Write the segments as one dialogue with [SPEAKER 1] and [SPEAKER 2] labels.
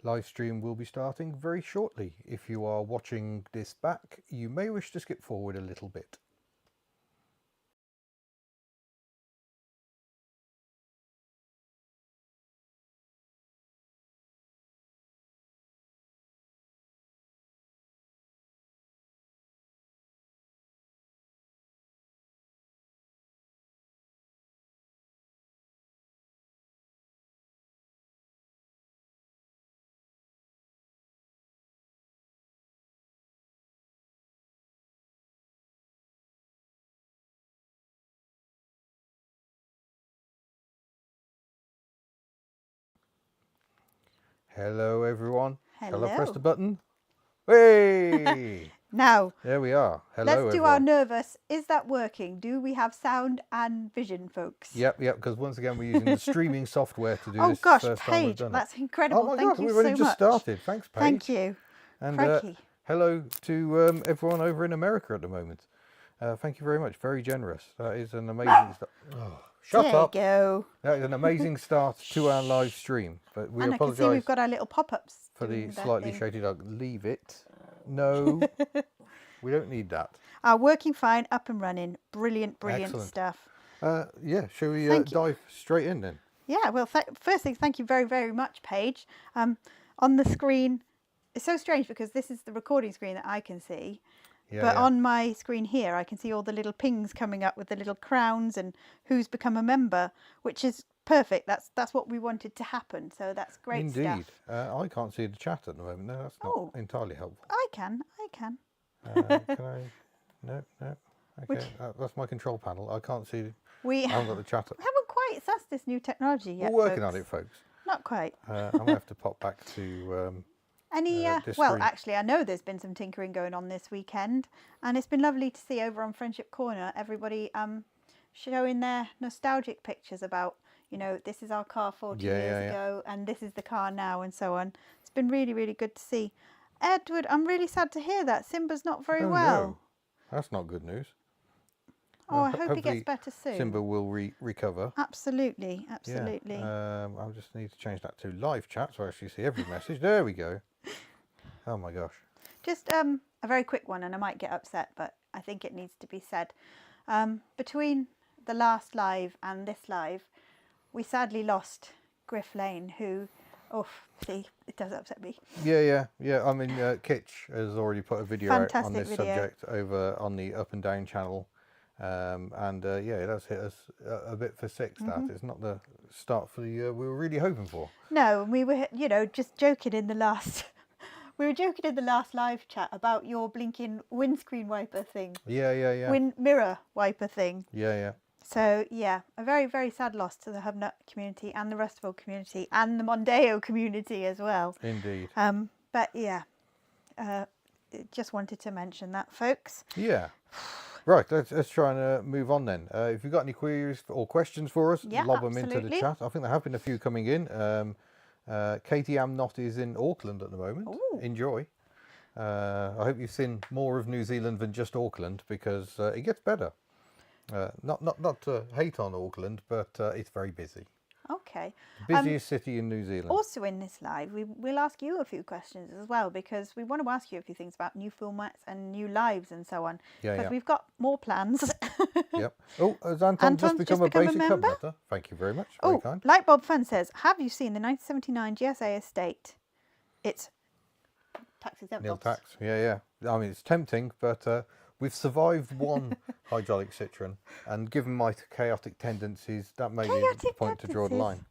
[SPEAKER 1] live stream will be starting very shortly. If you are watching this back, you may wish to skip forward a little bit. Hello everyone. Shall I press the
[SPEAKER 2] Hello.
[SPEAKER 1] button? Hey!
[SPEAKER 2] Now,
[SPEAKER 1] There we are. Hello
[SPEAKER 2] let's do our
[SPEAKER 1] everyone.
[SPEAKER 2] nervous. Is that working? Do we have sound and vision, folks?
[SPEAKER 1] Yep, because once again we're using the streaming software to do
[SPEAKER 2] Oh
[SPEAKER 1] this.
[SPEAKER 2] gosh,
[SPEAKER 1] First time we've
[SPEAKER 2] Paige,
[SPEAKER 1] done it.
[SPEAKER 2] that's
[SPEAKER 1] Oh
[SPEAKER 2] incredible.
[SPEAKER 1] my
[SPEAKER 2] Thank
[SPEAKER 1] God,
[SPEAKER 2] you
[SPEAKER 1] we've only
[SPEAKER 2] so
[SPEAKER 1] just
[SPEAKER 2] much.
[SPEAKER 1] started. Thanks, Paige.
[SPEAKER 2] Thank you.
[SPEAKER 1] And
[SPEAKER 2] Crikey.
[SPEAKER 1] hello to everyone over in America at the moment. Thank you very much. Very generous. That is an amazing start. Oh, shut
[SPEAKER 2] there
[SPEAKER 1] up.
[SPEAKER 2] you go.
[SPEAKER 1] That is an amazing start to our live stream. But we
[SPEAKER 2] And I can see we've
[SPEAKER 1] apologise
[SPEAKER 2] got our little pop-ups
[SPEAKER 1] for the
[SPEAKER 2] doing their
[SPEAKER 1] slightly
[SPEAKER 2] thing.
[SPEAKER 1] shady dog. Leave it. No, we don't need that.
[SPEAKER 2] Working fine, up and running. Brilliant, brilliant
[SPEAKER 1] Excellent.
[SPEAKER 2] stuff.
[SPEAKER 1] Yeah, shall we
[SPEAKER 2] Thank you.
[SPEAKER 1] dive straight in then?
[SPEAKER 2] Yeah, well, first thing, thank you very, very much, Paige. On the screen, it's so strange because this is the recording screen that I can see. But on my screen here, I can see all the little pings coming up with the little crowns and who's become a member, which is perfect. That's what we wanted to happen. So that's great
[SPEAKER 1] Indeed.
[SPEAKER 2] stuff.
[SPEAKER 1] I can't see the chat at the moment. No, that's not entirely helpful.
[SPEAKER 2] I can.
[SPEAKER 1] Can I? No. Okay, that's my control panel. I can't see.
[SPEAKER 2] We
[SPEAKER 1] I haven't got the chat up.
[SPEAKER 2] haven't quite sussed this new technology yet.
[SPEAKER 1] We're working on it, folks.
[SPEAKER 2] Not quite.
[SPEAKER 1] I'm going to have to pop back to this
[SPEAKER 2] well,
[SPEAKER 1] screen.
[SPEAKER 2] actually, I know there's been some tinkering going on this weekend, and it's been lovely to see over on Friendship Corner everybody showing their nostalgic pictures about, this is our car 40 years ago, and this is the car now, and so on. It's been really, really good to see. Edward, I'm really sad to hear that Simba's not very well.
[SPEAKER 1] No. That's not good news.
[SPEAKER 2] Oh, I hope he gets better soon.
[SPEAKER 1] Simba will recover.
[SPEAKER 2] Absolutely.
[SPEAKER 1] Yeah. I just need to change that to live chat so I actually see every message. There we go. Oh my gosh.
[SPEAKER 2] Just a very quick one, and I might get upset, but I think it needs to be said. Between the last live and this live, we sadly lost Griff Lane, who, see, it does upset me.
[SPEAKER 1] Yeah. I mean, Kitch has already put a video out on this
[SPEAKER 2] video.
[SPEAKER 1] subject over on the Up and Down channel. It has hit us a bit for six. That it's not the start for the year we were really hoping for.
[SPEAKER 2] No, we were, just joking in the last. We were joking in the last live chat about your blinking windscreen wiper thing.
[SPEAKER 1] Yeah.
[SPEAKER 2] Mirror wiper thing.
[SPEAKER 1] Yeah.
[SPEAKER 2] So yeah, a very, very sad loss to the HubNut community and the Rustful community and the Mondeo community as well.
[SPEAKER 1] Indeed.
[SPEAKER 2] But yeah, just wanted to mention that, folks.
[SPEAKER 1] Yeah. Right, let's try and move on then. If you've got any queries or questions for us, lob them into the chat. I think there have been a few coming in. Katie Amnott is in Auckland at the moment.
[SPEAKER 2] Ooh.
[SPEAKER 1] Enjoy. I hope you've seen more of New Zealand than just Auckland, because it gets better. Not to hate on Auckland, but it's very busy.
[SPEAKER 2] Okay.
[SPEAKER 1] Busiest city in New Zealand.
[SPEAKER 2] Also in this live, we'll ask you a few questions as well, because we want to ask you a few things about new formats and new lives and so on. Because we've got more plans.
[SPEAKER 1] Yep. Oh, has Anton just become a basic HubNutter? Thank you very much. Very kind.
[SPEAKER 2] Lightbulb Fun says, have you seen the 1979 GSA estate? It's tax exempt.
[SPEAKER 1] Nil tax. Yeah. I mean, it's tempting, but we've survived one hydraulic Citroen, and given my chaotic tendencies, that may be the point to draw the line.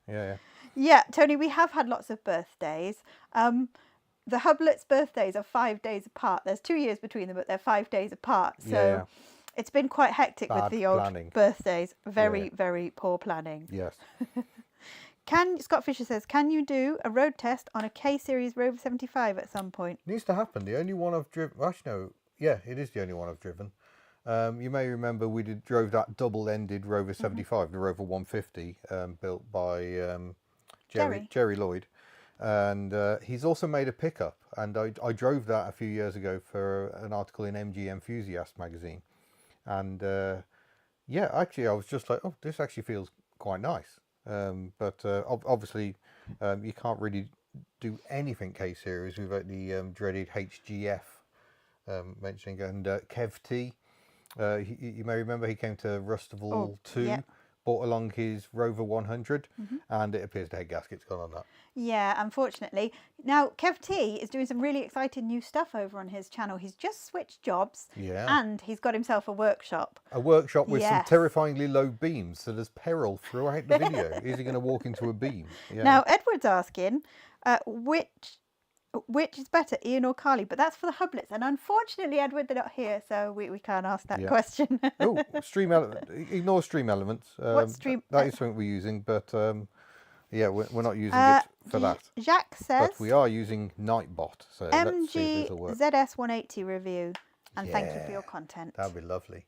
[SPEAKER 2] Yeah, Tony, we have had lots of birthdays. The Hublets' birthdays are 5 days apart. There's 2 years between them, but they're 5 days apart. So it's been quite hectic with the old birthdays. Very, very poor planning.
[SPEAKER 1] Yes.
[SPEAKER 2] Scott Fisher says, can you do a road test on a K-Series Rover 75 at some point?
[SPEAKER 1] Needs to happen. The only one I've driven... Actually, no. Yeah, it is the only one I've driven. You may remember we drove that double-ended Rover 75, the Rover 150, built by Jerry Lloyd. And he's also made a pickup. And I drove that a few years ago for an article in MG Enthusiast magazine. And actually I was just like, oh, this actually feels quite nice. But obviously you can't really do anything K-series without the dreaded HGF mentioning. And Kev T, you may remember he came to Rustival 2,
[SPEAKER 2] yeah.
[SPEAKER 1] brought along his Rover 100, and it appears the head gasket's gone on that.
[SPEAKER 2] Yeah, unfortunately. Now, Kev T is doing some really exciting new stuff over on his channel. He's just switched jobs, and he's got himself a workshop.
[SPEAKER 1] A workshop with some
[SPEAKER 2] Yes.
[SPEAKER 1] terrifyingly low beams, so there's peril throughout the video. Is he going to walk into a beam? Yeah.
[SPEAKER 2] Now, Edward's asking, which is better, Ian or Carly? But that's for the Hublets. And unfortunately, Edward, they're not here, so we can't ask that question.
[SPEAKER 1] Oh, ignore stream elements.
[SPEAKER 2] What stream?
[SPEAKER 1] That is something we're using, but yeah, we're not using it for that.
[SPEAKER 2] Jacques says,
[SPEAKER 1] but we are using Nightbot, so let's see if this will work.
[SPEAKER 2] ZS 180 review, and thank you for your content.
[SPEAKER 1] That'd be lovely.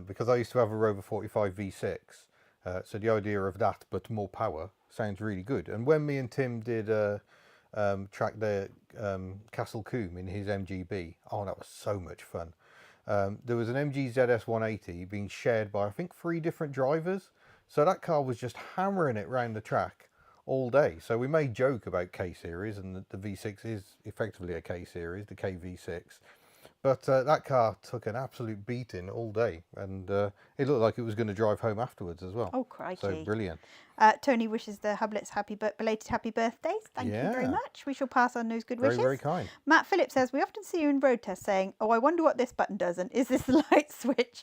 [SPEAKER 1] Because I used to have a Rover 45 V6, so the idea of that, but more power, sounds really good. And when me and Tim did track the Castle Combe in his MGB, oh, that was so much fun. There was an MG ZS 180 being shared by, I think, 3 different drivers. So that car was just hammering it round the track all day. So we may joke about K-Series, and the V6 is effectively a K-Series, the KV6. But that car took an absolute beating all day, and it looked like it was going to drive home afterwards as well.
[SPEAKER 2] Oh, crikey.
[SPEAKER 1] So brilliant.
[SPEAKER 2] Tony wishes the Hublets belated happy birthdays. Thank you very much. We shall pass on those good wishes.
[SPEAKER 1] Very, very kind.
[SPEAKER 2] Matt Phillips says, we often see you in road tests saying, oh, I wonder what this button does, and is this the light switch?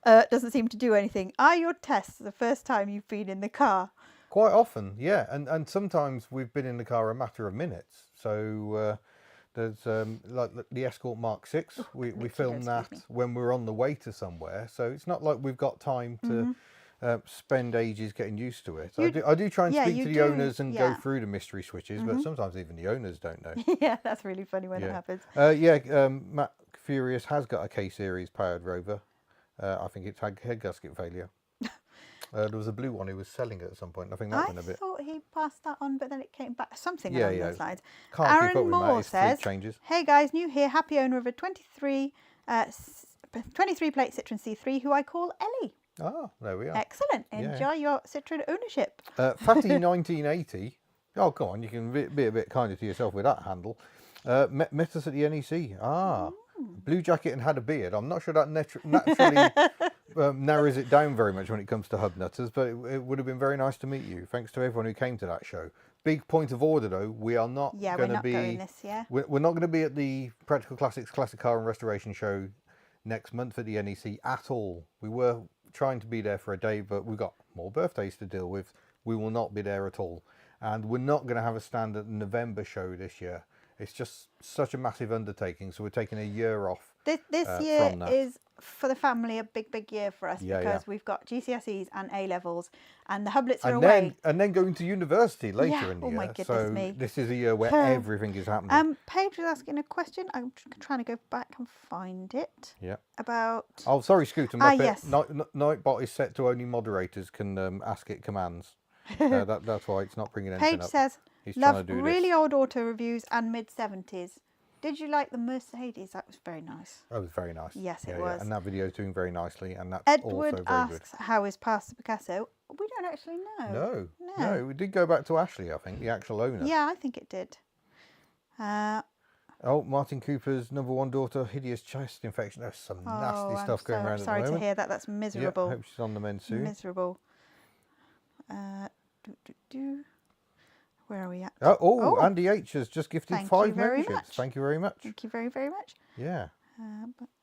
[SPEAKER 2] Doesn't seem to do anything. Are your tests the first time you've been in the car?
[SPEAKER 1] Quite often, yeah. And sometimes we've been in the car a matter of minutes. So there's like the Escort Mark 6. We filmed that when we're on the way to somewhere. So it's not like we've got time to spend ages getting used to it. I do try and speak to the owners and go through the mystery switches, but sometimes even the owners don't know.
[SPEAKER 2] Yeah, that's really funny when it happens.
[SPEAKER 1] Matt Furious has got a K-Series powered Rover. I think it's had head gasket failure. There was a blue one he was selling at some point. I think that went a bit.
[SPEAKER 2] I thought he passed that on, but then it came back. Something along those lines.
[SPEAKER 1] Can't keep up
[SPEAKER 2] Aaron
[SPEAKER 1] with
[SPEAKER 2] Moore says,
[SPEAKER 1] changes.
[SPEAKER 2] hey guys, new here, happy owner of a 23 plate Citroen C3 who I call Ellie.
[SPEAKER 1] Ah, there we are.
[SPEAKER 2] Excellent. Enjoy your Citroen ownership.
[SPEAKER 1] Fatty 1980. Oh, go on. You can be a bit kinder to yourself with that handle. Met us at the NEC. Blue jacket and had a beard. I'm not sure that naturally narrows it down very much when it comes to Hubnutters, but it would have been very nice to meet you. Thanks to everyone who came to that show. Big point of order though, we are not going to be.
[SPEAKER 2] Going this year.
[SPEAKER 1] We're not going to be at the Practical Classics Classic Car and Restoration Show next month at the NEC at all. We were trying to be there for a day, but we've got more birthdays to deal with. We will not be there at all, and we're not going to have a stand at the November show this year. It's just such a massive undertaking, so we're taking a year off.
[SPEAKER 2] This year is, for the family, a big year for us because we've got GCSEs and A-levels, and the Hublets are away.
[SPEAKER 1] And then going to university later in the year.
[SPEAKER 2] Oh my goodness me.
[SPEAKER 1] This is a year where everything is happening.
[SPEAKER 2] Paige was asking a question. I'm trying to go back and find it.
[SPEAKER 1] Yeah.
[SPEAKER 2] About...
[SPEAKER 1] Oh, sorry, Scooter. Yes.
[SPEAKER 2] Nightbot
[SPEAKER 1] is set to only moderators can ask it commands. That's why it's not bringing anything
[SPEAKER 2] Paige
[SPEAKER 1] up.
[SPEAKER 2] says,
[SPEAKER 1] He's
[SPEAKER 2] love really old auto reviews and mid-70s. Did you like the Mercedes? That was very nice.
[SPEAKER 1] That was very nice.
[SPEAKER 2] Yes, it was.
[SPEAKER 1] Yeah. And that video is doing very nicely, and that's
[SPEAKER 2] Edward
[SPEAKER 1] also very good.
[SPEAKER 2] asks, how is Pastor Picasso? We don't actually know.
[SPEAKER 1] No, we did go back to Ashley, I think, the actual owner.
[SPEAKER 2] Yeah, I think it did.
[SPEAKER 1] Martin Cooper's #1 daughter, hideous chest infection. There's some nasty stuff going around at the moment.
[SPEAKER 2] Sorry to hear that. That's miserable.
[SPEAKER 1] Yeah, hope she's on the mend soon.
[SPEAKER 2] Miserable. Where are we at?
[SPEAKER 1] Andy H has just gifted 5 memberships. Thank you very much.
[SPEAKER 2] Thank you very, very much.
[SPEAKER 1] Yeah.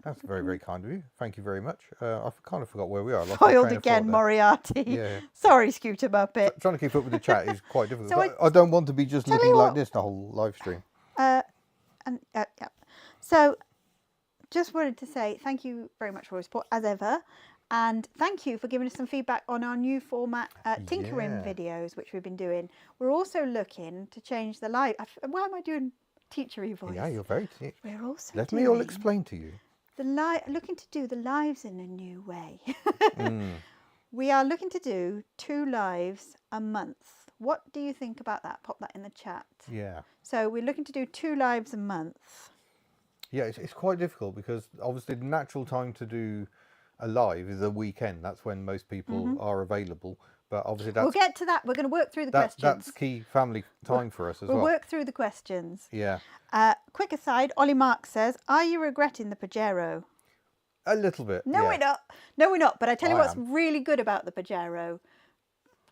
[SPEAKER 1] That's very, very kind of you. Thank you very much. I kind of forgot where we are.
[SPEAKER 2] Foiled again, Moriarty.
[SPEAKER 1] Yeah.
[SPEAKER 2] Sorry, Scooter Muppet.
[SPEAKER 1] Trying to keep up with the chat is quite difficult. So I don't want to be just looking like this the whole live stream.
[SPEAKER 2] So, just wanted to say thank you very much for your support, as ever. And thank you for giving us some feedback on our new format tinkering videos, which we've been doing. We're also looking to change the live. Why am I doing teachery voice?
[SPEAKER 1] Yeah, you're very.
[SPEAKER 2] We're also
[SPEAKER 1] Let me all explain to you.
[SPEAKER 2] Looking to do the lives in a new way. We are looking to do 2 lives a month. What do you think about that? Pop that in the chat.
[SPEAKER 1] Yeah.
[SPEAKER 2] So we're looking to do 2 lives a month.
[SPEAKER 1] Yeah, it's quite difficult because obviously the natural time to do a live is a weekend. That's when most people are available. But obviously
[SPEAKER 2] we'll get to that. We're going to work through the questions.
[SPEAKER 1] That's key family time for us as well.
[SPEAKER 2] We'll work through the questions.
[SPEAKER 1] Yeah.
[SPEAKER 2] Quick aside, Ollie Mark says, are you regretting the Pajero?
[SPEAKER 1] A little bit.
[SPEAKER 2] No,
[SPEAKER 1] yeah.
[SPEAKER 2] we're not. No, we're not. But I tell you
[SPEAKER 1] I
[SPEAKER 2] what's
[SPEAKER 1] am.
[SPEAKER 2] really good about the Pajero.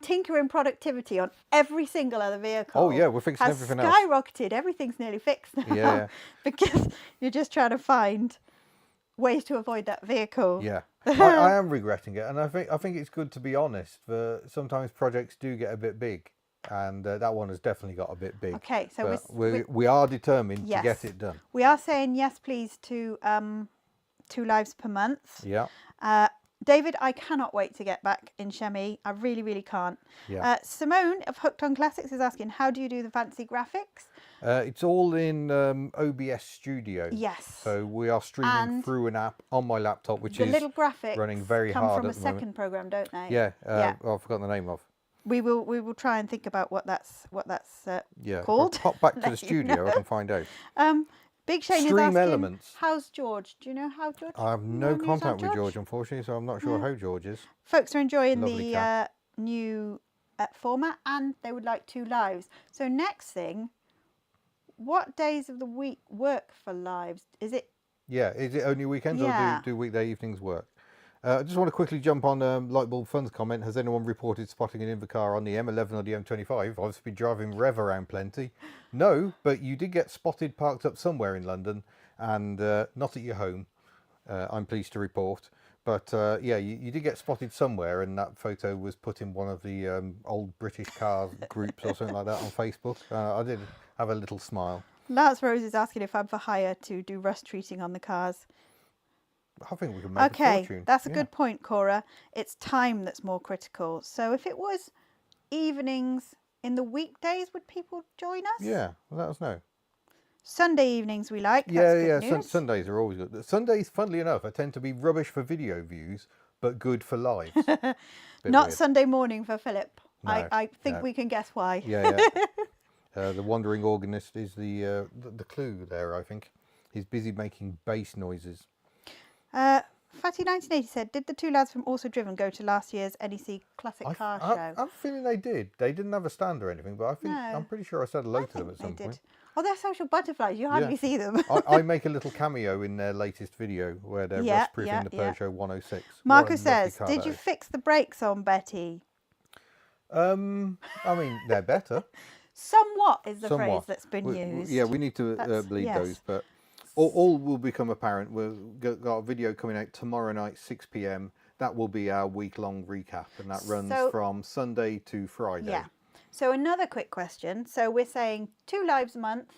[SPEAKER 2] Tinkering productivity on every single other vehicle.
[SPEAKER 1] Oh, yeah, we're fixing
[SPEAKER 2] has
[SPEAKER 1] everything else.
[SPEAKER 2] skyrocketed. Everything's nearly fixed now.
[SPEAKER 1] Yeah.
[SPEAKER 2] Because you're just trying to find ways to avoid that vehicle.
[SPEAKER 1] Yeah. I am regretting it. And I think it's good to be honest. Sometimes projects do get a bit big. And that one has definitely got a bit big.
[SPEAKER 2] Okay, so
[SPEAKER 1] we are determined
[SPEAKER 2] yes,
[SPEAKER 1] to get it done.
[SPEAKER 2] We are saying yes, please, to 2 lives per month.
[SPEAKER 1] Yeah.
[SPEAKER 2] David, I cannot wait to get back in Shemi. I really, really can't.
[SPEAKER 1] Yeah.
[SPEAKER 2] Simone of Hooked on Classics is asking, how do you do the fancy graphics?
[SPEAKER 1] It's all in OBS Studio.
[SPEAKER 2] Yes.
[SPEAKER 1] So we are streaming through an app on my laptop, which is
[SPEAKER 2] little graphics
[SPEAKER 1] running very
[SPEAKER 2] come
[SPEAKER 1] hard
[SPEAKER 2] from
[SPEAKER 1] at
[SPEAKER 2] a
[SPEAKER 1] the moment.
[SPEAKER 2] second program, don't they?
[SPEAKER 1] Yeah. I've forgotten the name of.
[SPEAKER 2] We will try and think about what that's
[SPEAKER 1] Yeah.
[SPEAKER 2] called.
[SPEAKER 1] I'll pop back to
[SPEAKER 2] Let
[SPEAKER 1] the studio.
[SPEAKER 2] you know.
[SPEAKER 1] I can find out.
[SPEAKER 2] Big Shane is
[SPEAKER 1] Stream
[SPEAKER 2] asking,
[SPEAKER 1] Elements.
[SPEAKER 2] how's George? Do you know how George?
[SPEAKER 1] I have no contact with George, unfortunately, so I'm not sure how George is.
[SPEAKER 2] Folks are enjoying
[SPEAKER 1] Lovely
[SPEAKER 2] the new format, and they would like 2 lives. So next thing, what days of the week work for lives? Is it?
[SPEAKER 1] Yeah, is it only weekends
[SPEAKER 2] Yeah.
[SPEAKER 1] or do weekday evenings work? I just want to quickly jump on Lightbulb Fun's comment. Has anyone reported spotting an Invacar on the M11 or the M25? I've been driving Rev around plenty. No, but you did get spotted parked up somewhere in London, and not at your home, I'm pleased to report. But yeah, you did get spotted somewhere, and that photo was put in one of the old British car groups or something like that on Facebook. I did have a little smile.
[SPEAKER 2] Lance Rose is asking if I'm for hire to do rust treating on the cars.
[SPEAKER 1] I think we can make a fortune.
[SPEAKER 2] That's a good point, Cora. It's time that's more critical. So if it was evenings in the weekdays, would people join us?
[SPEAKER 1] Yeah, well, let us know.
[SPEAKER 2] Sunday evenings we like.
[SPEAKER 1] Yeah,
[SPEAKER 2] That's good news.
[SPEAKER 1] Sundays are always good. Sundays, funnily enough, I tend to be rubbish for video views, but good for lives.
[SPEAKER 2] Not
[SPEAKER 1] weird.
[SPEAKER 2] Sunday morning for Philip.
[SPEAKER 1] No,
[SPEAKER 2] I think we can guess why.
[SPEAKER 1] Yeah. The wandering organist is the clue there, I think. He's busy making bass noises.
[SPEAKER 2] Fatty1980 said, did the 2 lads from Also Driven go to last year's NEC Classic Car Show?
[SPEAKER 1] I'm feeling they did. They didn't have a stand or anything, but
[SPEAKER 2] No.
[SPEAKER 1] I'm pretty sure I said hello
[SPEAKER 2] I
[SPEAKER 1] to them at
[SPEAKER 2] think
[SPEAKER 1] some
[SPEAKER 2] they
[SPEAKER 1] point.
[SPEAKER 2] did. Oh, they're social butterflies. You hardly see them.
[SPEAKER 1] I make a little cameo in their latest video where they're rust-proofing the Peugeot 106.
[SPEAKER 2] Marcus says, did you fix the brakes on Betty?
[SPEAKER 1] I mean, they're better.
[SPEAKER 2] Somewhat is the phrase that's been used.
[SPEAKER 1] Yeah, we need to bleed those, but all will become apparent. We've got a video coming out tomorrow night, 6 p.m. That will be our week-long recap, and that runs from Sunday to Friday.
[SPEAKER 2] Yeah. So another quick question. So we're saying 2 lives a month,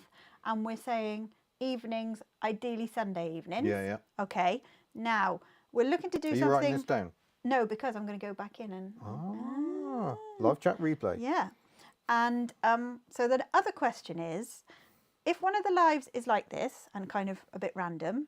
[SPEAKER 2] and we're saying evenings, ideally Sunday evenings.
[SPEAKER 1] Yeah.
[SPEAKER 2] Okay. Now, we're looking to do something...
[SPEAKER 1] Are you writing this down?
[SPEAKER 2] No, because I'm going to go back in and...
[SPEAKER 1] Live chat replay.
[SPEAKER 2] Yeah. And so the other question is, if one of the lives is like this and kind of a bit random,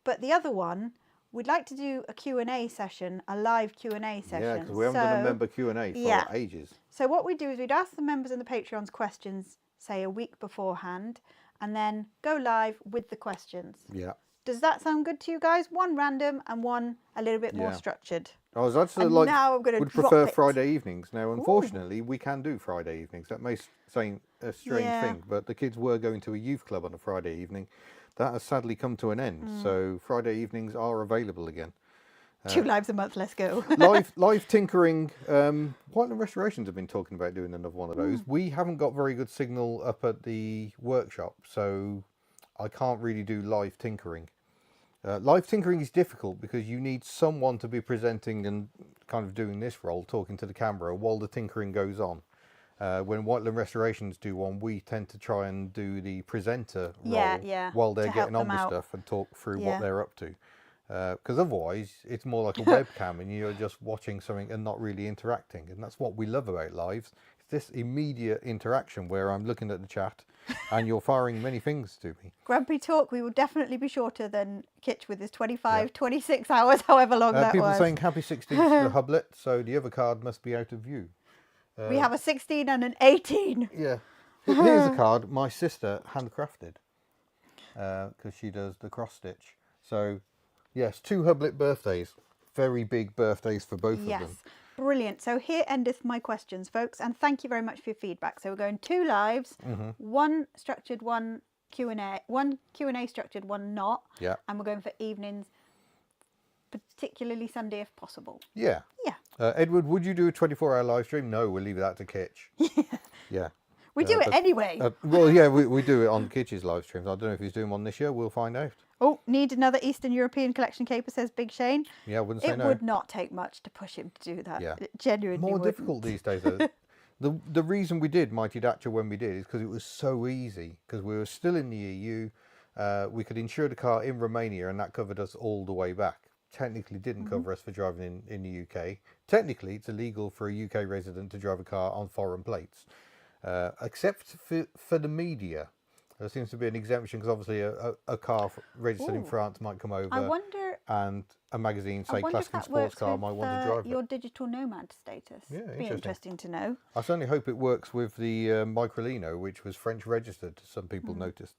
[SPEAKER 2] but the other one, we'd like to do a Q&A session, a live Q&A session.
[SPEAKER 1] Yeah, because we haven't done a member Q&A for ages.
[SPEAKER 2] So what we do is we'd ask the members and the Patreons questions, say a week beforehand, and then go live with the questions.
[SPEAKER 1] Yeah.
[SPEAKER 2] Does that sound good to you guys? One random and one a little bit more structured.
[SPEAKER 1] I was actually would prefer Friday evenings. Now, unfortunately, we can do Friday evenings. That may seem a strange thing, but the kids were going to a youth club on a Friday evening. That has sadly come to an end. So Friday evenings are available again.
[SPEAKER 2] 2 lives a month, let's go.
[SPEAKER 1] live tinkering. Whiteland Restorations have been talking about doing another one of those. We haven't got very good signal up at the workshop, so I can't really do live tinkering. Live tinkering is difficult because you need someone to be presenting and kind of doing this role, talking to the camera while the tinkering goes on. When Whiteland Restorations do one, we tend to try and do the presenter role while they're getting on with stuff and talk through what they're up to. Because otherwise, it's more like a webcam and you're just watching something and not really interacting. And that's what we love about lives. It's this immediate interaction where I'm looking at the chat and you're firing many things to me.
[SPEAKER 2] Grumpy Talk, we will definitely be shorter than Kitch with his 25, 26 hours, however long that
[SPEAKER 1] people
[SPEAKER 2] was.
[SPEAKER 1] People saying happy 16th to the Hublet, so the other card must be out of view.
[SPEAKER 2] We have a 16 and an 18.
[SPEAKER 1] Yeah. Here's a card my sister handcrafted because she does the cross stitch. So, yes, 2 Hublet birthdays. Very big birthdays for both of them.
[SPEAKER 2] Brilliant. So here endeth my questions, folks, and thank you very much for your feedback. So we're going 2 lives, one structured, one Q&A, one Q&A structured, one not.
[SPEAKER 1] Yeah.
[SPEAKER 2] And we're going for evenings, particularly Sunday if possible.
[SPEAKER 1] Yeah.
[SPEAKER 2] Yeah.
[SPEAKER 1] Edward, would you do a 24-hour live stream? No, we'll leave that to Kitch. Yeah.
[SPEAKER 2] We do it anyway.
[SPEAKER 1] Well, yeah, we do it on Kitch's live streams. I don't know if he's doing one this year. We'll find out.
[SPEAKER 2] Oh, need another Eastern European collection caper, says Big Shane.
[SPEAKER 1] Yeah, I wouldn't say no.
[SPEAKER 2] It would not take much to push him to do that.
[SPEAKER 1] Yeah.
[SPEAKER 2] It genuinely
[SPEAKER 1] More
[SPEAKER 2] wouldn't.
[SPEAKER 1] difficult these days, though. The reason we did Mighty Dacia when we did is because it was so easy. Because we were still in the EU. We could insure the car in Romania, and that covered us all the way back. Technically didn't cover us for driving in the UK. Technically, it's illegal for a UK resident to drive a car on foreign plates. Except for the media. There seems to be an exemption because obviously a car registered in France might come over.
[SPEAKER 2] I wonder.
[SPEAKER 1] And a magazine, say Classic and Sports Car, might want to drive it.
[SPEAKER 2] Your digital nomad status.
[SPEAKER 1] Yeah,
[SPEAKER 2] Be interesting to know.
[SPEAKER 1] I certainly hope it works with the Microlino, which was French registered. Some people noticed.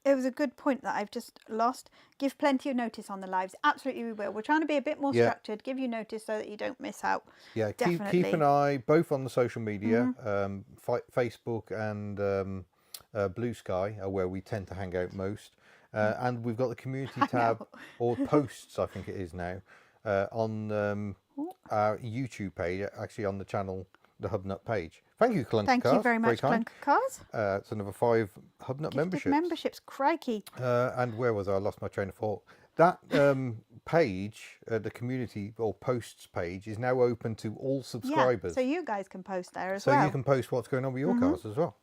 [SPEAKER 2] It was a good point that I've just lost. Give plenty of notice on the lives. Absolutely, we will. We're trying to be a bit more structured. Give you notice so that you don't miss out.
[SPEAKER 1] Yeah,
[SPEAKER 2] Definitely.
[SPEAKER 1] keep an eye both on the social media. Facebook and Blue Sky are where we tend to hang out most. And we've got the community tab, or posts, I think it is now, on our YouTube page, actually on the channel, the HubNut page. Thank you, Clunker Cars.
[SPEAKER 2] Thank you very much, Clunker Cars.
[SPEAKER 1] It's another 5 HubNut memberships.
[SPEAKER 2] Memberships, crikey.
[SPEAKER 1] And where was I? I lost my train of thought. That page, the community or posts page, is now open to all subscribers.
[SPEAKER 2] Yeah, so you guys can post there as
[SPEAKER 1] well.
[SPEAKER 2] well.
[SPEAKER 1] So you can post what's going on with your cars as well.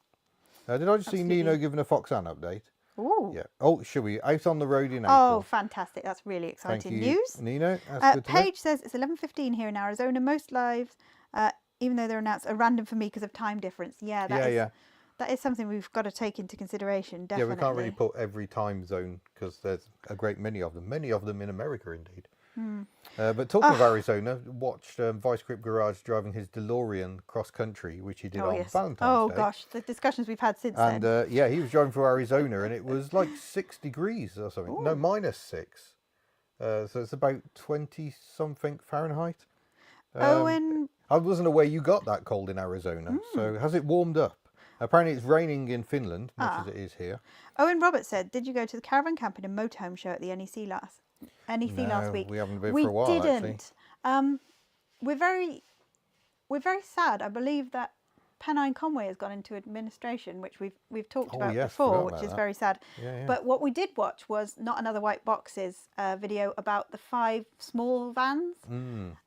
[SPEAKER 1] Did I just see Nino giving a Foxanne update?
[SPEAKER 2] Ooh.
[SPEAKER 1] Yeah. Oh, should we? Out on the road in April.
[SPEAKER 2] Oh, fantastic. That's really exciting news.
[SPEAKER 1] Nino. That's good to know.
[SPEAKER 2] Paige says it's 11:15 here in Arizona. Most lives, even though they're announced, are random for me because of time difference. Yeah, that is something we've got to take into consideration, definitely.
[SPEAKER 1] Yeah, we can't really put every time zone because there's a great many of them. Many of them in America, indeed. But talking of Arizona, watched Vice Grip Garage driving his DeLorean cross country, which he did on Valentine's Day.
[SPEAKER 2] Oh gosh, the discussions we've had since then.
[SPEAKER 1] And yeah, he was driving through Arizona, and it was like 6 degrees or something. Ooh. No, -6. So it's about 20-something Fahrenheit.
[SPEAKER 2] Owen,
[SPEAKER 1] I wasn't aware you got that cold in Arizona. So has it warmed up? Apparently it's raining in Finland, much as it is here.
[SPEAKER 2] Owen Roberts said, "Did you go to the Caravan Camping and Motorhome show at the NEC last week?"
[SPEAKER 1] We haven't been for a while.
[SPEAKER 2] We didn't. We're very sad. I believe that Pennine Conway has gone into administration, which we've talked about before, which is very sad.
[SPEAKER 1] Yeah.
[SPEAKER 2] But what we did watch was Not Another White Boxes video about the 5 small vans,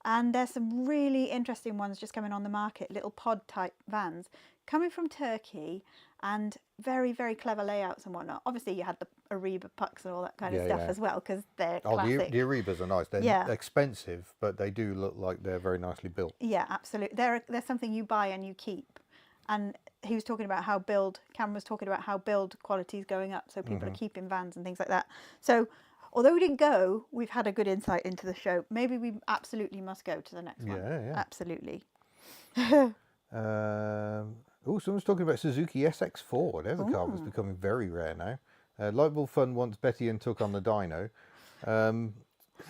[SPEAKER 2] and there's some really interesting ones just coming on the market, little pod type vans coming from Turkey, and very, very clever layouts and whatnot. Obviously, you had the Ariba pucks and all that kind of stuff as well, because they're classic.
[SPEAKER 1] The Aribas are nice. They're expensive, but they do look like they're very nicely built. Yeah,
[SPEAKER 2] absolutely. They're something you buy and you keep. And he was talking about how Cameron was talking about how build quality is going up, so people are keeping vans and things like that. So, although we didn't go, we've had a good insight into the show. Maybe we absolutely must go to the next one. Yeah. Absolutely.
[SPEAKER 1] Oh, someone's talking about Suzuki SX4. There's a car that's becoming very rare now. Lightbulb Fun wants Betty and Took on the dyno.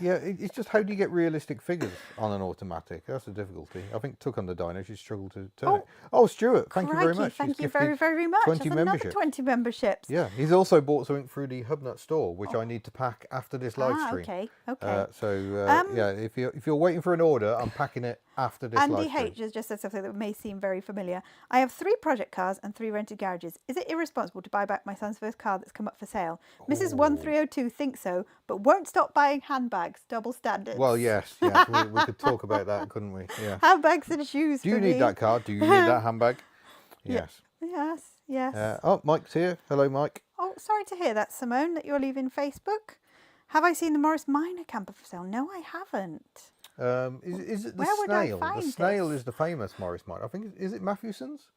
[SPEAKER 1] Yeah, it's just how do you get realistic figures on an automatic? That's the difficulty. I think Took on the dyno, she struggled to turn it. Oh, Stuart, thank you very much.
[SPEAKER 2] Thank you very, very much.
[SPEAKER 1] 20 memberships.
[SPEAKER 2] 20 memberships.
[SPEAKER 1] Yeah, he's also bought something through the HubNut store, which I need to pack after this live stream.
[SPEAKER 2] Okay.
[SPEAKER 1] Yeah, if you're waiting for an order, I'm packing it after this live stream.
[SPEAKER 2] Andy H has just said something that may seem very familiar. I have 3 project cars and 3 rented garages. Is it irresponsible to buy back my son's first car that's come up for sale? Mrs. 1302 thinks so, but won't stop buying handbags. Double standards.
[SPEAKER 1] Well, yes. We could talk about that, couldn't we? Yeah.
[SPEAKER 2] Handbags and shoes.
[SPEAKER 1] Do you need that car? Do you need that handbag? Yes.
[SPEAKER 2] Yes.
[SPEAKER 1] Oh, Mike's here. Hello, Mike.
[SPEAKER 2] Oh, sorry to hear that, Simone, that you're leaving Facebook. Have I seen the Morris Minor camper for sale? No, I haven't.
[SPEAKER 1] Is it the
[SPEAKER 2] Where
[SPEAKER 1] snail?
[SPEAKER 2] would I find
[SPEAKER 1] The snail
[SPEAKER 2] this?
[SPEAKER 1] is the famous Morris Minor. I think is it Matthewson's?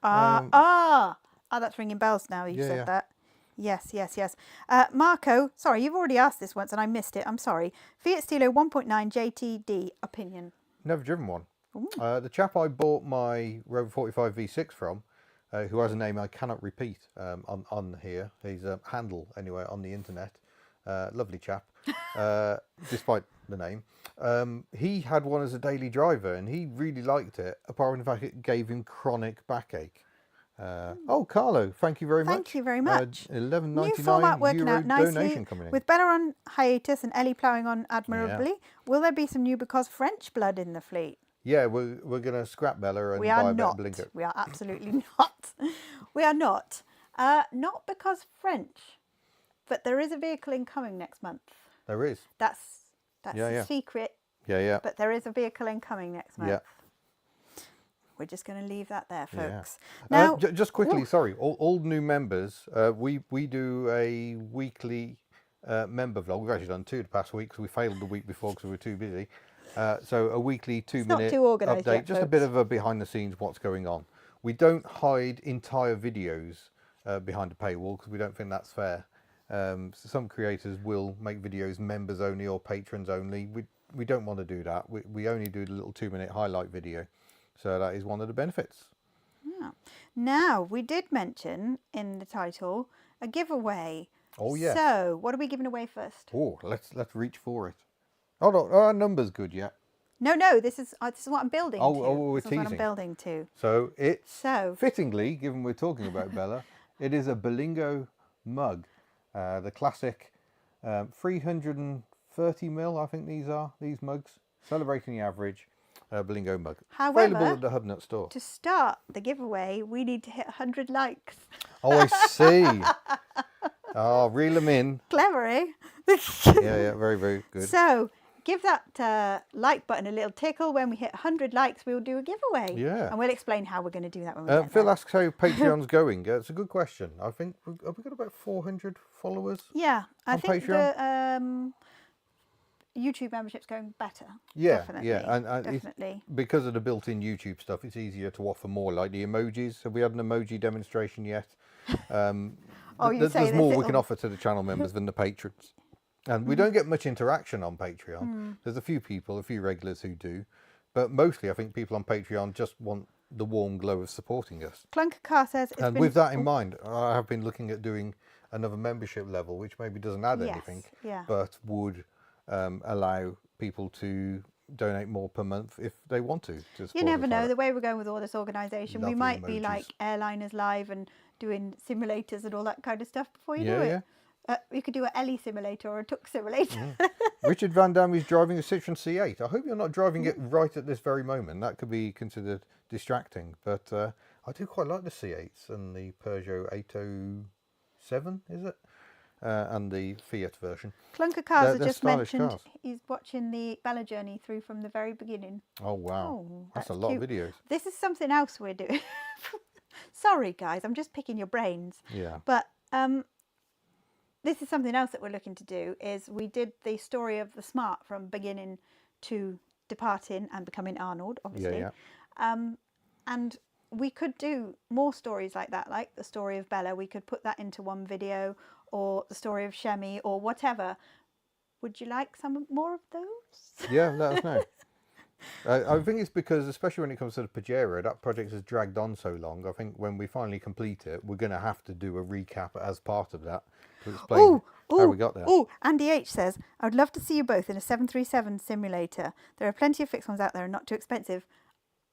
[SPEAKER 2] That's ringing bells now. You said that. Yes. Marco, sorry, you've already asked this once and I missed it. I'm sorry. Fiat Stilo 1.9 JTD opinion.
[SPEAKER 1] Never driven one. The chap I bought my Rover 45 V6 from, who has a name I cannot repeat on here. He's Handel anyway on the internet. lovely chap, despite the name. He had one as a daily driver, and he really liked it, apart from the fact it gave him chronic backache. Oh, Carlo, thank you very much.
[SPEAKER 2] Thank you very much. New format working out
[SPEAKER 1] donation
[SPEAKER 2] nicely.
[SPEAKER 1] coming in.
[SPEAKER 2] With Bella on hiatus and Ellie ploughing on admirably, will there be some new because French blood in the fleet?
[SPEAKER 1] Yeah, we're going to scrap Bella and
[SPEAKER 2] We
[SPEAKER 1] buy
[SPEAKER 2] are
[SPEAKER 1] a better
[SPEAKER 2] not.
[SPEAKER 1] blinker.
[SPEAKER 2] We are absolutely not. We are not. Not because French, but there is a vehicle incoming next month.
[SPEAKER 1] There is.
[SPEAKER 2] That's a secret.
[SPEAKER 1] Yeah.
[SPEAKER 2] But there is a vehicle incoming next month.
[SPEAKER 1] Yeah.
[SPEAKER 2] We're just going to leave that there, folks.
[SPEAKER 1] Yeah.
[SPEAKER 2] Now,
[SPEAKER 1] just quickly, sorry, all new members, we do a weekly member vlog. We've actually done 2 the past week because we failed the week before because we were too busy. So a weekly 2-minute update,
[SPEAKER 2] yet,
[SPEAKER 1] just
[SPEAKER 2] folks.
[SPEAKER 1] a bit of a behind the scenes what's going on. We don't hide entire videos behind a paywall because we don't think that's fair. So some creators will make videos members only or patrons only. We don't want to do that. We only do the little 2-minute highlight video. So that is one of the benefits.
[SPEAKER 2] Yeah. Now, we did mention in the title a giveaway.
[SPEAKER 1] Oh, yeah.
[SPEAKER 2] So, what are we giving away first?
[SPEAKER 1] Oh, let's reach for it. Oh, no, our number's good yet.
[SPEAKER 2] No, this is what I'm building to.
[SPEAKER 1] We're
[SPEAKER 2] this is what I'm
[SPEAKER 1] teasing.
[SPEAKER 2] building to.
[SPEAKER 1] So it's fittingly, given we're talking about Bella, it is a Berlingo mug, the classic 330ml. I think these mugs, celebrating the average. Berlingo mug.
[SPEAKER 2] However,
[SPEAKER 1] available at the HubNut store.
[SPEAKER 2] To start the giveaway, we need to hit 100 likes.
[SPEAKER 1] Oh, I see. Oh, reel them in.
[SPEAKER 2] Clever, eh?
[SPEAKER 1] Yeah, very, very good.
[SPEAKER 2] So, give that like button a little tickle. When we hit 100 likes, we'll do a giveaway.
[SPEAKER 1] Yeah.
[SPEAKER 2] And we'll explain how we're going to do that when we get
[SPEAKER 1] Phil
[SPEAKER 2] there.
[SPEAKER 1] asks how Patreon's going. It's a good question. I think, have we got about 400 followers?
[SPEAKER 2] Yeah, I think
[SPEAKER 1] Patreon?
[SPEAKER 2] the YouTube membership's going better.
[SPEAKER 1] Yeah,
[SPEAKER 2] definitely,
[SPEAKER 1] yeah, and
[SPEAKER 2] definitely.
[SPEAKER 1] Because of the built-in YouTube stuff, it's easier to offer more, like the emojis. Have we had an emoji demonstration yet? There's more we can offer to the channel members than the patrons. And we don't get much interaction on Patreon. There's a few regulars who do. But mostly, I think people on Patreon just want the warm glow of supporting us.
[SPEAKER 2] Clunker Car says...
[SPEAKER 1] With that in mind, I have been looking at doing another membership level, which maybe doesn't add anything, but would allow people to donate more per month if they want to.
[SPEAKER 2] You never know. The way we're going with all this organisation, we might be
[SPEAKER 1] emojis.
[SPEAKER 2] like Airliners Live and doing simulators and all that kind of stuff before you do it. You could do an Ellie simulator or a Tuk simulator.
[SPEAKER 1] Richard Van Dam is driving a Citroen C8. I hope you're not driving it right at this very moment. That could be considered distracting. But I do quite like the C8s and the Peugeot 807, is it? And the Fiat version.
[SPEAKER 2] Clunker Cars has just mentioned
[SPEAKER 1] cars.
[SPEAKER 2] He's watching the Bella journey through from the very beginning.
[SPEAKER 1] Oh, wow.
[SPEAKER 2] Oh,
[SPEAKER 1] that's a lot
[SPEAKER 2] cute.
[SPEAKER 1] of videos.
[SPEAKER 2] This is something else we're doing. Sorry, guys, I'm just picking your brains.
[SPEAKER 1] Yeah.
[SPEAKER 2] But this is something else that we're looking to do, is we did the story of the Smart from beginning to departing and becoming Arnold, obviously. And we could do more stories like that, like the story of Bella. We could put that into one video, or the story of Shemi, or whatever. Would you like some more of those?
[SPEAKER 1] Yeah, let us know. I think it's because, especially when it comes to the Pajero, that project has dragged on so long. I think when we finally complete it, we're going to have to do a recap as part of that to explain how we got there.
[SPEAKER 2] Oh, Andy H says, I would love to see you both in a 737 simulator. There are plenty of fixed ones out there and not too expensive.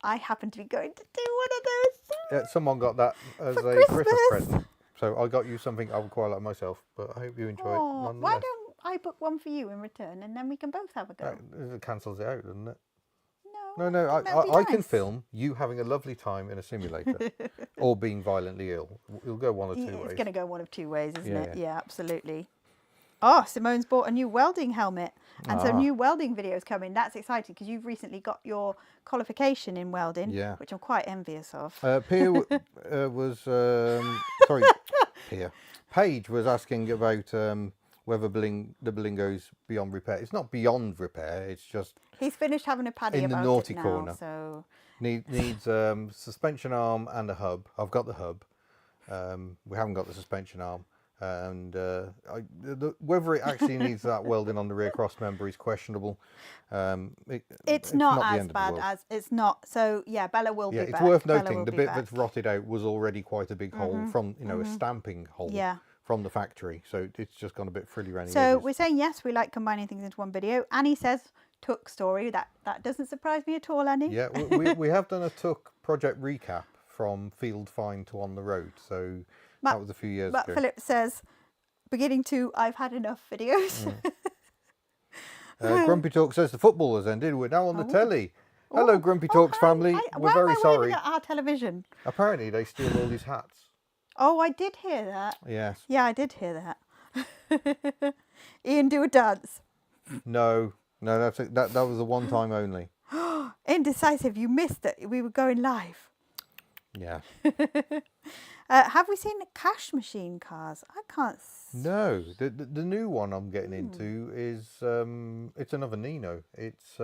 [SPEAKER 2] I happen to be going to do one of those.
[SPEAKER 1] Yeah, someone got that as
[SPEAKER 2] For
[SPEAKER 1] a Christmas present. So I got you something I would quite like myself, but I hope you enjoy it nonetheless.
[SPEAKER 2] Why don't I book one for you in return and then we can both have a go?
[SPEAKER 1] It cancels it out, doesn't it?
[SPEAKER 2] No,
[SPEAKER 1] I can film you having a lovely time in a simulator or being violently ill. It'll go one of two ways.
[SPEAKER 2] It's going to go one of two ways, isn't it? Yeah, absolutely. Oh, Simone's bought a new welding helmet and some new welding videos coming. That's exciting because you've recently got your qualification in welding, which I'm quite envious of.
[SPEAKER 1] Paige was asking about whether the Berlingo's beyond repair. It's not beyond repair. It's just
[SPEAKER 2] he's finished having a paddy
[SPEAKER 1] in the
[SPEAKER 2] about
[SPEAKER 1] naughty
[SPEAKER 2] it now,
[SPEAKER 1] corner.
[SPEAKER 2] So
[SPEAKER 1] needs suspension arm and a hub. I've got the hub. We haven't got the suspension arm. And whether it actually needs that welding on the rear cross member is questionable.
[SPEAKER 2] It's not as bad as it's not. So yeah, Bella will be back.
[SPEAKER 1] It's worth noting the bit that's rotted out was already quite a big hole from a stamping hole.
[SPEAKER 2] Yeah.
[SPEAKER 1] from the factory. So it's just gone a bit frilly around the
[SPEAKER 2] So
[SPEAKER 1] edges.
[SPEAKER 2] we're saying yes, we like combining things into one video. Annie says Took story. That doesn't surprise me at all, Annie.
[SPEAKER 1] Yeah, we have done a Took project recap from field find to on the road. So that was a few years ago.
[SPEAKER 2] Philip says, beginning to I've had enough videos.
[SPEAKER 1] Grumpy Talk says the football has ended. We're now on the telly. Hello, Grumpy Talks
[SPEAKER 2] hi.
[SPEAKER 1] family. We're very sorry.
[SPEAKER 2] At our television.
[SPEAKER 1] Apparently, they steal all these hats.
[SPEAKER 2] Oh, I did hear that.
[SPEAKER 1] Yes.
[SPEAKER 2] Yeah, I did hear that. Ian, do a dance.
[SPEAKER 1] No, that was a one time only.
[SPEAKER 2] Indecisive, you missed it. We were going live.
[SPEAKER 1] Yeah.
[SPEAKER 2] Have we seen cash machine cars? I can't.
[SPEAKER 1] No, the new one I'm getting into is it's another Nino. It's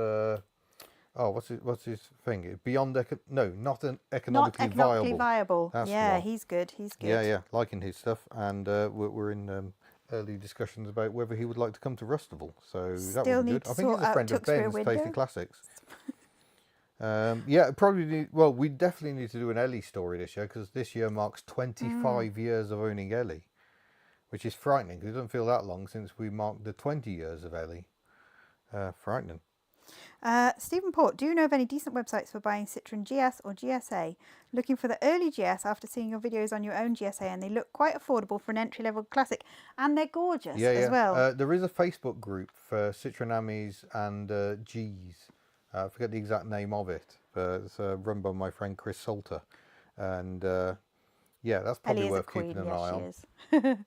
[SPEAKER 1] what's his thing? Not economically
[SPEAKER 2] viable.
[SPEAKER 1] That's
[SPEAKER 2] yeah, he's good. He's good.
[SPEAKER 1] Yeah, liking his stuff, and we're in early discussions about whether he would like to come to Rustival. So that would be good. I think he's a friend of Ben's Tasty Classics. We definitely need to do an Ellie story this year, because this year marks 25 years of owning Ellie, which is frightening because it doesn't feel that long since we marked the 20 years of Ellie. Frightening.
[SPEAKER 2] Stephen Port, do you know of any decent websites for buying Citroen GS or GSA? Looking for the early GS after seeing your videos on your own GSA, and they look quite affordable for an entry-level classic, and they're gorgeous as well.
[SPEAKER 1] There is a Facebook group for Citroen Amis and Gs. I forget the exact name of it, but it's run by my friend Chris Salter, and that's probably worth keeping an eye on.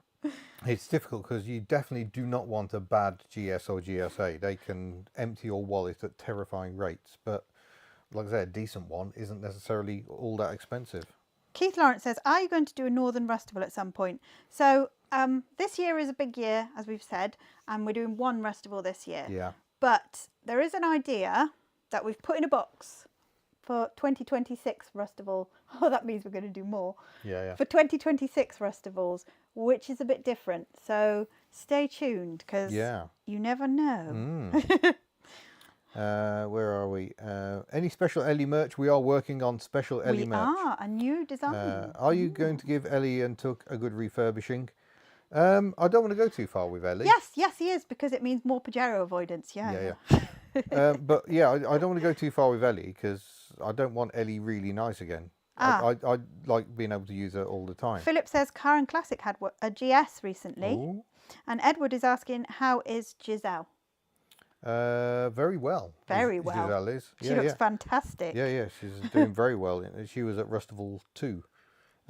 [SPEAKER 1] It's difficult because you definitely do not want a bad GS or GSA. They can empty your wallet at terrifying rates, but like I said, a decent one isn't necessarily all that expensive.
[SPEAKER 2] Keith Lawrence says, are you going to do a Northern Rustival at some point? So this year is a big year, as we've said, and we're doing one Rustival this year.
[SPEAKER 1] Yeah.
[SPEAKER 2] But there is an idea that we've put in a box for 2026 Rustival. Oh, that means we're going to do more.
[SPEAKER 1] Yeah.
[SPEAKER 2] For 2026 Rustivals, which is a bit different. So stay tuned, because you never know.
[SPEAKER 1] Where are we? Any special Ellie merch? We are working on special Ellie merch.
[SPEAKER 2] We are, a new design.
[SPEAKER 1] Are you going to give Ellie and Took a good refurbishing? I don't want to go too far with Ellie.
[SPEAKER 2] Yes, he is, because it means more Pajero avoidance. Yeah.
[SPEAKER 1] But yeah, I don't want to go too far with Ellie, because I don't want Ellie really nice again. I like being able to use her all the time.
[SPEAKER 2] Philip says Car and Classic had a GS recently.
[SPEAKER 1] Ooh.
[SPEAKER 2] And Edward is asking, how is Giselle?
[SPEAKER 1] Very well.
[SPEAKER 2] Very well.
[SPEAKER 1] Giselle is.
[SPEAKER 2] She looks fantastic.
[SPEAKER 1] Yeah, she's doing very well. She was at Rustival 2.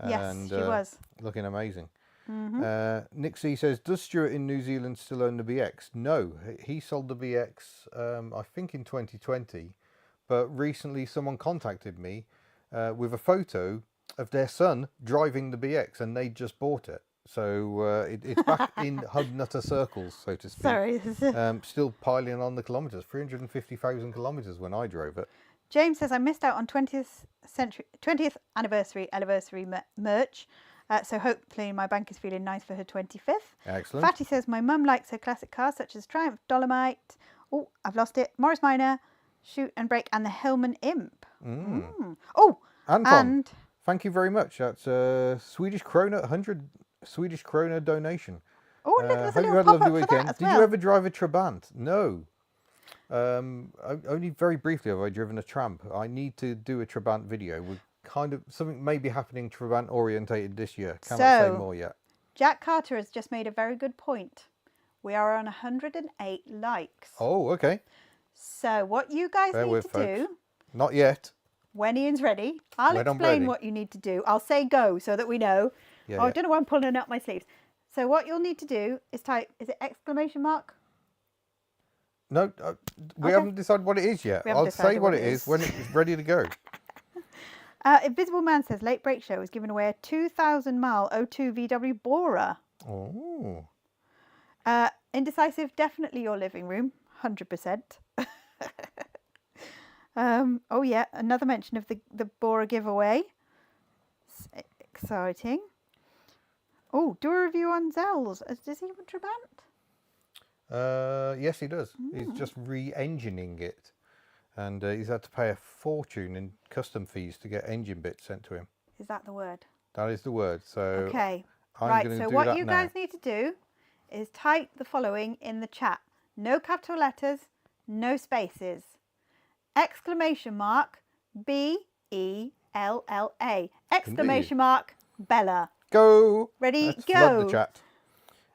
[SPEAKER 2] Yes, she was.
[SPEAKER 1] Looking amazing. Nick C says, does Stuart in New Zealand still own the BX? No, he sold the BX I think in 2020, but recently someone contacted me with a photo of their son driving the BX, and they just bought it. So it's back in HubNutter circles, so to speak.
[SPEAKER 2] Sorry.
[SPEAKER 1] Still piling on the kilometres, 350,000 kilometres when I drove it.
[SPEAKER 2] James says, I missed out on 20th anniversary merch. So hopefully my bank is feeling nice for her 25th.
[SPEAKER 1] Excellent.
[SPEAKER 2] Fatty says, my mum likes her classic cars such as Triumph, Dolomite. Oh, I've lost it. Morris Minor, Shoot and Brake, and the Hillman Imp. Oh,
[SPEAKER 1] Anton, thank you very much. That's a Swedish krona, 100 Swedish krona donation.
[SPEAKER 2] Oh, look, there's a
[SPEAKER 1] hope you
[SPEAKER 2] little
[SPEAKER 1] had a lovely
[SPEAKER 2] pop-up for
[SPEAKER 1] weekend.
[SPEAKER 2] that as
[SPEAKER 1] Did
[SPEAKER 2] well.
[SPEAKER 1] you ever drive a Trabant? No. Only very briefly have I driven a Tramp. I need to do a Trabant video. We're kind of something may be happening Trabant orientated this year. Cannot say more yet.
[SPEAKER 2] Jack Carter has just made a very good point. We are on 108 likes.
[SPEAKER 1] Oh, okay.
[SPEAKER 2] So what you guys need to do,
[SPEAKER 1] not yet.
[SPEAKER 2] When Ian's ready, I'll explain what you need to do. I'll say go so that we know. I don't know why I'm pulling it up my sleeves. So what you'll need to do is type, is it exclamation mark?
[SPEAKER 1] No, we haven't decided what it is yet. I'll say what it is when it's ready to go.
[SPEAKER 2] Invisible Man says, Late Break Show is giving away a 2,000-mile 02 VW Bora.
[SPEAKER 1] Oh.
[SPEAKER 2] Indecisive, definitely your living room, 100%. Oh yeah, another mention of the Bora giveaway. Exciting. Oh, do a review on Zell's. Does he have a Trabant?
[SPEAKER 1] Yes, he does. He's just re-engineing it. And he's had to pay a fortune in custom fees to get engine bits sent to him.
[SPEAKER 2] Is that the word?
[SPEAKER 1] That is the word. So
[SPEAKER 2] okay. Right,
[SPEAKER 1] going to
[SPEAKER 2] so
[SPEAKER 1] do
[SPEAKER 2] what
[SPEAKER 1] that
[SPEAKER 2] you
[SPEAKER 1] now.
[SPEAKER 2] guys need to do is type the following in the chat. No capital letters, no spaces. Exclamation mark BELLA. Exclamation mark Bella.
[SPEAKER 1] Go.
[SPEAKER 2] Ready,
[SPEAKER 1] Let's
[SPEAKER 2] go.
[SPEAKER 1] flood the chat.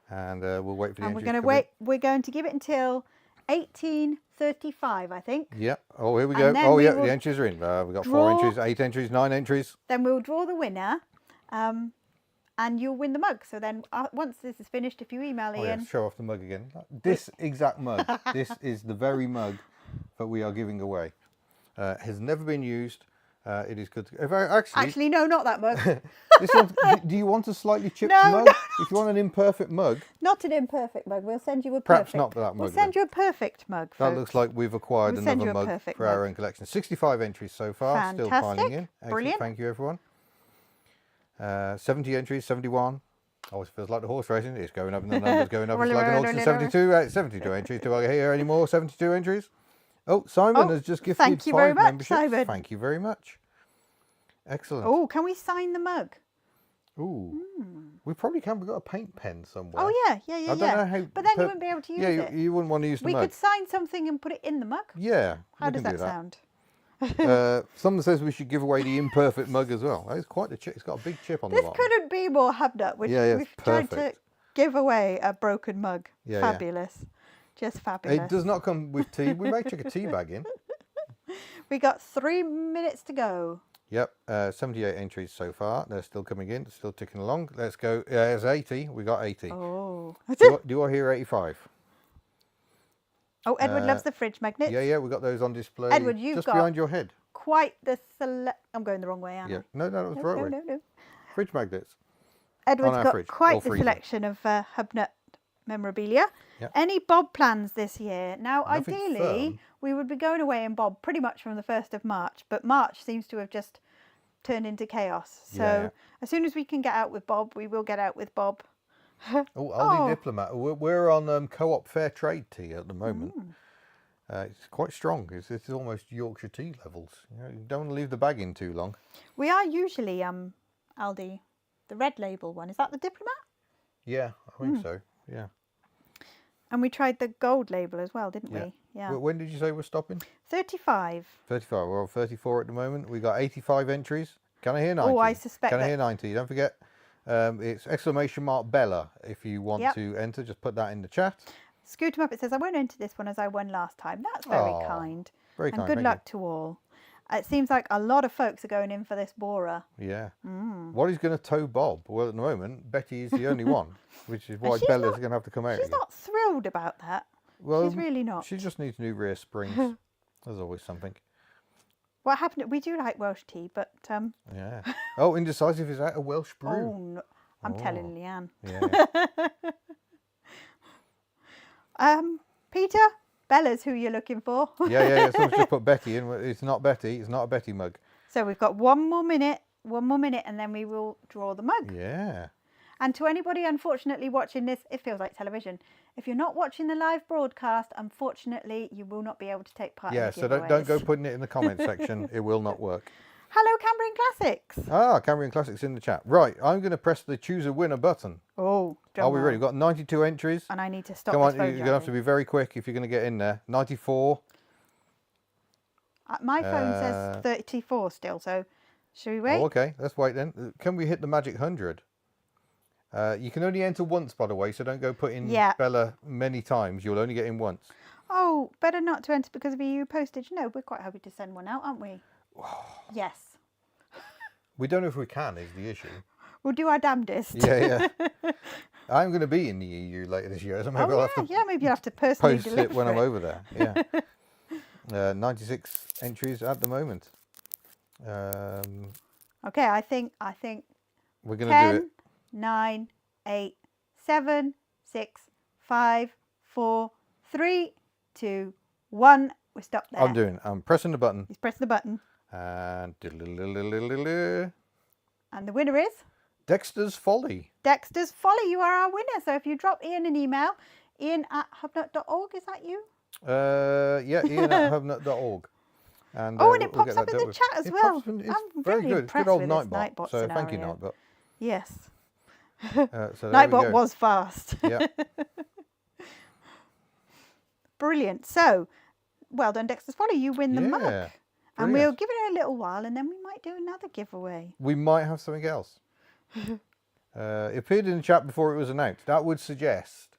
[SPEAKER 1] And we'll wait for the
[SPEAKER 2] And we're
[SPEAKER 1] entries
[SPEAKER 2] going to
[SPEAKER 1] come
[SPEAKER 2] wait. We're going to give it until 18:35, I think.
[SPEAKER 1] in. Yeah. Oh, here we go.
[SPEAKER 2] And then
[SPEAKER 1] Oh,
[SPEAKER 2] we
[SPEAKER 1] yeah,
[SPEAKER 2] will
[SPEAKER 1] the entries are in. We've got 4
[SPEAKER 2] draw-
[SPEAKER 1] entries, 8 entries, 9 entries.
[SPEAKER 2] Then we'll draw the winner. And you'll win the mug. So then once this is finished, if you email
[SPEAKER 1] Oh,
[SPEAKER 2] Ian.
[SPEAKER 1] yeah, show off the mug again. This exact mug. This is the very mug that we are giving away. Has never been used. It is good.
[SPEAKER 2] Actually, no, not that mug.
[SPEAKER 1] This one, do you want a slightly chipped mug?
[SPEAKER 2] No,
[SPEAKER 1] If you want an imperfect mug.
[SPEAKER 2] Not an imperfect mug. We'll send you a
[SPEAKER 1] Perhaps
[SPEAKER 2] perfect.
[SPEAKER 1] not that mug.
[SPEAKER 2] We'll send you a perfect mug.
[SPEAKER 1] That
[SPEAKER 2] Folks.
[SPEAKER 1] looks like we've acquired
[SPEAKER 2] We'll send
[SPEAKER 1] another
[SPEAKER 2] you a
[SPEAKER 1] mug
[SPEAKER 2] perfect
[SPEAKER 1] for our
[SPEAKER 2] mug.
[SPEAKER 1] own collection. 65 entries so far. Still piling
[SPEAKER 2] Fantastic.
[SPEAKER 1] in. Excellent.
[SPEAKER 2] Brilliant.
[SPEAKER 1] Thank you, everyone. 70 entries, 71. Always feels like the horse racing. It's going up and the numbers going up. It's like an auction. 72. 72 entries. Do I hear any more? 72 entries. Oh, Simon has just gifted
[SPEAKER 2] thank you
[SPEAKER 1] 5
[SPEAKER 2] very much,
[SPEAKER 1] memberships.
[SPEAKER 2] Simon.
[SPEAKER 1] Thank you very much. Excellent.
[SPEAKER 2] Oh, can we sign the mug?
[SPEAKER 1] Ooh. We probably can. We've got a paint pen somewhere.
[SPEAKER 2] Oh yeah.
[SPEAKER 1] I don't know how.
[SPEAKER 2] But then you wouldn't be able to use it.
[SPEAKER 1] You wouldn't want to use the
[SPEAKER 2] We
[SPEAKER 1] mug.
[SPEAKER 2] could sign something and put it in the mug.
[SPEAKER 1] Yeah.
[SPEAKER 2] How
[SPEAKER 1] we
[SPEAKER 2] does
[SPEAKER 1] can
[SPEAKER 2] that
[SPEAKER 1] do
[SPEAKER 2] sound?
[SPEAKER 1] Someone says we should give away the imperfect mug as well. It's quite the chip. It's got a big chip on the
[SPEAKER 2] This
[SPEAKER 1] bottom.
[SPEAKER 2] couldn't be more HubNut. We've tried to
[SPEAKER 1] perfect.
[SPEAKER 2] give away a broken mug.
[SPEAKER 1] Yeah,
[SPEAKER 2] Fabulous. Just fabulous.
[SPEAKER 1] It does not come with tea. We may chuck a tea bag in.
[SPEAKER 2] We got 3 minutes to go.
[SPEAKER 1] Yep, 78 entries so far. They're still coming in, still ticking along. Let's go. There's 80. We got 80.
[SPEAKER 2] Oh.
[SPEAKER 1] Do I hear 85?
[SPEAKER 2] Oh, Edward loves the fridge magnets.
[SPEAKER 1] Yeah, we got those on display.
[SPEAKER 2] Edward, you've
[SPEAKER 1] just
[SPEAKER 2] got
[SPEAKER 1] behind your head.
[SPEAKER 2] Quite the I'm going the wrong way, Anna.
[SPEAKER 1] Yeah, no, that was the right way.
[SPEAKER 2] No.
[SPEAKER 1] Fridge magnets.
[SPEAKER 2] Edward's
[SPEAKER 1] our
[SPEAKER 2] got
[SPEAKER 1] fridge,
[SPEAKER 2] quite
[SPEAKER 1] or
[SPEAKER 2] the
[SPEAKER 1] freezer.
[SPEAKER 2] selection of HubNut memorabilia.
[SPEAKER 1] Yep.
[SPEAKER 2] Any Bob plans this year? Now,
[SPEAKER 1] Nothing
[SPEAKER 2] ideally,
[SPEAKER 1] firm.
[SPEAKER 2] we would be going away in Bob pretty much from the 1st of March, but March seems to have just turned into chaos. So
[SPEAKER 1] Yeah.
[SPEAKER 2] as soon as we can get out with Bob, we will get out with Bob.
[SPEAKER 1] Oh, Aldi Diplomat. We're on Co-op Fair Trade tea at the moment. It's quite strong. It's almost Yorkshire tea levels. You don't want to leave the bag in too long.
[SPEAKER 2] We are usually Aldi, the red label one. Is that the Diplomat?
[SPEAKER 1] Yeah, I think so. Yeah.
[SPEAKER 2] And we tried the gold label as well, didn't we? Yeah.
[SPEAKER 1] When did you say we're stopping?
[SPEAKER 2] 35.
[SPEAKER 1] 35. We're on 34 at the moment. We got 85 entries. Can I hear 90?
[SPEAKER 2] Oh, I suspect
[SPEAKER 1] Can I
[SPEAKER 2] that-
[SPEAKER 1] hear 90? Don't forget, it's exclamation mark Bella. If you want
[SPEAKER 2] Yep.
[SPEAKER 1] to enter, just put that in the chat.
[SPEAKER 2] Scooter Muppet says, I won't enter this one as I won last time. That's very
[SPEAKER 1] Aw,
[SPEAKER 2] kind.
[SPEAKER 1] Very
[SPEAKER 2] And
[SPEAKER 1] kind.
[SPEAKER 2] good
[SPEAKER 1] thank
[SPEAKER 2] luck to all. It seems like a lot of folks are going in for this borer.
[SPEAKER 1] you. Yeah. What is going to tow Bob? Well, at the moment, Betty is the only one, which is why
[SPEAKER 2] she's
[SPEAKER 1] Bella's
[SPEAKER 2] not-
[SPEAKER 1] going to have to come out
[SPEAKER 2] She's
[SPEAKER 1] again.
[SPEAKER 2] not thrilled about that.
[SPEAKER 1] Well,
[SPEAKER 2] she's really not.
[SPEAKER 1] She just needs new rear springs. There's always something.
[SPEAKER 2] What happened? We do like Welsh tea, but
[SPEAKER 1] Yeah. Oh, indecisive is that a Welsh brew?
[SPEAKER 2] oh, no, I'm telling Leanne.
[SPEAKER 1] Yeah.
[SPEAKER 2] Peter, Bella's who you're looking for.
[SPEAKER 1] yeah. Someone's just put Betty in. It's not Betty. It's not a Betty mug.
[SPEAKER 2] So we've got one more minute, and then we will draw the mug.
[SPEAKER 1] Yeah.
[SPEAKER 2] And to anybody, unfortunately, watching this, it feels like television. If you're not watching the live broadcast, unfortunately, you will not be able to take part in the
[SPEAKER 1] So don't go
[SPEAKER 2] giveaways.
[SPEAKER 1] putting it in the comment section. It will not work.
[SPEAKER 2] Hello, Cambrian Classics.
[SPEAKER 1] Cambrian Classics in the chat. Right, I'm going to press the choose a winner button.
[SPEAKER 2] Oh,
[SPEAKER 1] Are we ready? We've got 92 entries.
[SPEAKER 2] And I need to stop
[SPEAKER 1] Come
[SPEAKER 2] this
[SPEAKER 1] on,
[SPEAKER 2] phone
[SPEAKER 1] you're going to have to be very quick if you're going to get in there. 94.
[SPEAKER 2] My phone says 34 still, so should we wait?
[SPEAKER 1] Oh, okay, let's wait then. Can we hit the magic 100? You can only enter once, by the way, so don't go putting Bella many times. You'll only get in once.
[SPEAKER 2] Oh, better not to enter because of EU postage. No, we're quite happy to send one out, aren't we? Yes.
[SPEAKER 1] We don't know if we can, is the issue.
[SPEAKER 2] We'll do our damnedest.
[SPEAKER 1] Yeah. I'm going to be in the EU later this year, so maybe I'll have to
[SPEAKER 2] maybe you'll have to personally
[SPEAKER 1] post
[SPEAKER 2] deliver
[SPEAKER 1] it when I'm
[SPEAKER 2] it.
[SPEAKER 1] over there. Yeah. 96 entries at the moment.
[SPEAKER 2] Okay, I think
[SPEAKER 1] We're going to do
[SPEAKER 2] 10,
[SPEAKER 1] it.
[SPEAKER 2] 9, 8, 7, 6, 5, 4, 3, 2, 1. We stop there.
[SPEAKER 1] I'm pressing the button.
[SPEAKER 2] He's pressing the button.
[SPEAKER 1] And
[SPEAKER 2] And the winner is
[SPEAKER 1] Dexter's Folly.
[SPEAKER 2] Dexter's Folly. You are our winner. So if you drop Ian an email, ian@hubnut.org, is that you?
[SPEAKER 1] Yeah, ian@hubnut.org. And,
[SPEAKER 2] and it
[SPEAKER 1] we'll
[SPEAKER 2] pops
[SPEAKER 1] get
[SPEAKER 2] up
[SPEAKER 1] that
[SPEAKER 2] in the
[SPEAKER 1] dealt with.
[SPEAKER 2] chat as
[SPEAKER 1] It
[SPEAKER 2] well.
[SPEAKER 1] pops in- it's
[SPEAKER 2] I'm
[SPEAKER 1] very
[SPEAKER 2] really
[SPEAKER 1] good. It's
[SPEAKER 2] impressed
[SPEAKER 1] good old
[SPEAKER 2] with this
[SPEAKER 1] Nightbot.
[SPEAKER 2] Nightbot
[SPEAKER 1] So thank you,
[SPEAKER 2] scenario.
[SPEAKER 1] Nightbot.
[SPEAKER 2] Yes.
[SPEAKER 1] So there we
[SPEAKER 2] Nightbot
[SPEAKER 1] go.
[SPEAKER 2] was fast.
[SPEAKER 1] Yeah.
[SPEAKER 2] Brilliant. So, well done, Dexter's Folly. You win the mug.
[SPEAKER 1] Yeah.
[SPEAKER 2] And
[SPEAKER 1] Brilliant.
[SPEAKER 2] we'll give it a little while and then we might do another giveaway.
[SPEAKER 1] We might have something else. It appeared in the chat before it was announced. That would suggest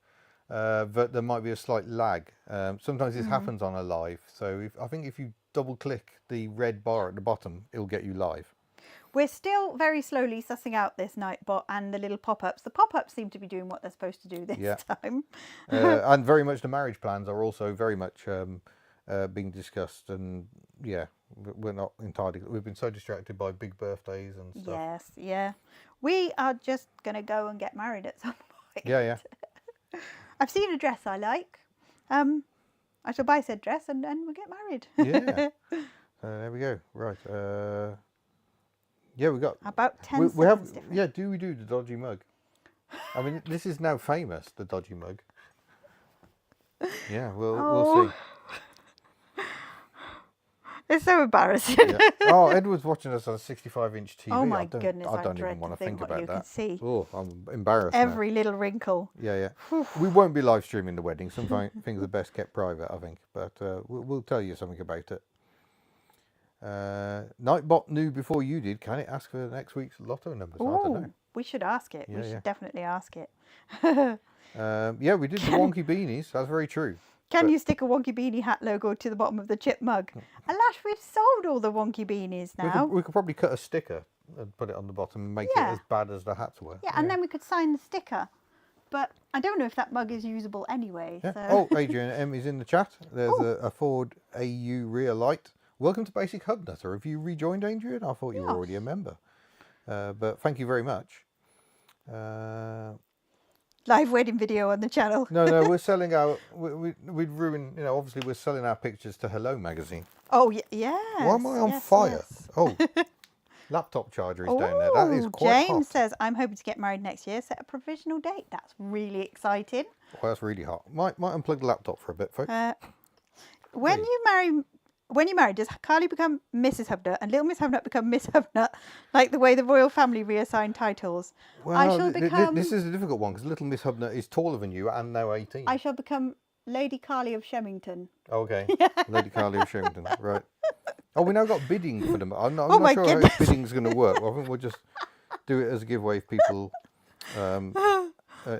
[SPEAKER 1] that there might be a slight lag. Sometimes this happens on a live. So I think if you double click the red bar at the bottom, it'll get you live.
[SPEAKER 2] We're still very slowly sussing out this Nightbot and the little pop-ups. The pop-ups seem to be doing what they're supposed to do this time.
[SPEAKER 1] And very much the marriage plans are also very much being discussed. And yeah, we're not entirely... We've been so distracted by big birthdays and stuff.
[SPEAKER 2] Yes, yeah. We are just going to go and get married at some point.
[SPEAKER 1] Yeah.
[SPEAKER 2] I've seen a dress I like. I shall buy said dress and then we'll get married.
[SPEAKER 1] Yeah. There we go. Right. Yeah, we got
[SPEAKER 2] about 10 seconds different.
[SPEAKER 1] Yeah, do we do the dodgy mug? I mean, this is now famous, the dodgy mug. Yeah, we'll see.
[SPEAKER 2] It's so embarrassing.
[SPEAKER 1] Yeah. Oh, Edward's watching us on a 65-inch TV.
[SPEAKER 2] Oh my goodness,
[SPEAKER 1] I don't
[SPEAKER 2] dread
[SPEAKER 1] even want
[SPEAKER 2] to
[SPEAKER 1] to think
[SPEAKER 2] what
[SPEAKER 1] about
[SPEAKER 2] you
[SPEAKER 1] that.
[SPEAKER 2] can see.
[SPEAKER 1] Oh, I'm embarrassed
[SPEAKER 2] Every little wrinkle.
[SPEAKER 1] now. Yeah. We won't be live streaming the wedding. Some things are best kept private, I think. But we'll tell you something about it. Nightbot knew before you did. Can it ask for next week's lotto numbers? I don't know.
[SPEAKER 2] We should ask it. We should definitely ask it.
[SPEAKER 1] Yeah, we did the wonky beanies. That's very true.
[SPEAKER 2] Can you stick a Wonky Beanie hat logo to the bottom of the chip mug? Alas, we've sold all the Wonky Beanies now.
[SPEAKER 1] We could probably cut a sticker and put it on the bottom and make it as bad as the hats were.
[SPEAKER 2] Yeah, and then we could sign the sticker. But I don't know if that mug is usable anyway.
[SPEAKER 1] Yeah.
[SPEAKER 2] So.
[SPEAKER 1] Oh, Adrian M is in the chat. There's a Ford AU rear light. Welcome to Basic HubNutter. Have you rejoined, Adrian? I thought you were already a member. But thank you very much.
[SPEAKER 2] Live wedding video on the channel.
[SPEAKER 1] No, we're selling our... We'd ruin... You know, obviously we're selling our pictures to Hello Magazine.
[SPEAKER 2] Oh, yeah.
[SPEAKER 1] Why am I on fire? Yes. Oh, laptop charger is down there. That is quite
[SPEAKER 2] James
[SPEAKER 1] hot.
[SPEAKER 2] says, I'm hoping to get married next year. Set a provisional date. That's really exciting.
[SPEAKER 1] Well, that's really hot. Might unplug the laptop for a bit, folks.
[SPEAKER 2] When you marry, does Carly become Mrs. HubNut and Little Miss HubNut become Miss HubNut, like the way the royal family reassign titles?
[SPEAKER 1] Well,
[SPEAKER 2] I shall become...
[SPEAKER 1] This is a difficult one because Little Miss HubNut is taller than you and now 18.
[SPEAKER 2] I shall become Lady Carly of Shemmington.
[SPEAKER 1] Okay, Lady Carly of Shemmington, right. Oh, we now got bidding for them. I'm not sure
[SPEAKER 2] goodness.
[SPEAKER 1] how bidding's going to work. I think we'll just do it as a giveaway if people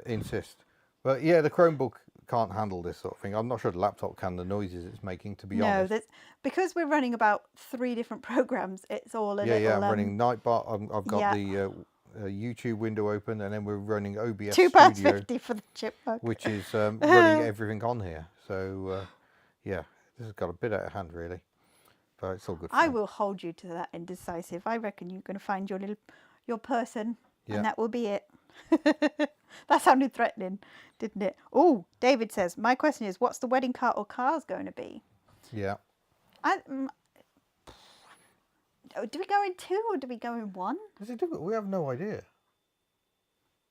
[SPEAKER 1] insist. But yeah, the Chromebook can't handle this sort of thing. I'm not sure the laptop can, the noises it's making, to be honest.
[SPEAKER 2] No, because we're running about 3 different programs, it's all a little...
[SPEAKER 1] Yeah, I'm running Nightbot. I've got the YouTube window open, and then we're running OBS Studio,
[SPEAKER 2] £2.50 for the chipmunk,
[SPEAKER 1] which is running everything on here. So yeah, this has got a bit out of hand, really. But it's all good.
[SPEAKER 2] I will hold you to that indecisive. I reckon you're going to find your person, and that will be it. That sounded threatening, didn't it? Oh, David says, my question is, what's the wedding cart or cars going to be?
[SPEAKER 1] Yeah.
[SPEAKER 2] Do we go in 2 or do we go in 1?
[SPEAKER 1] Is it difficult? We have no idea.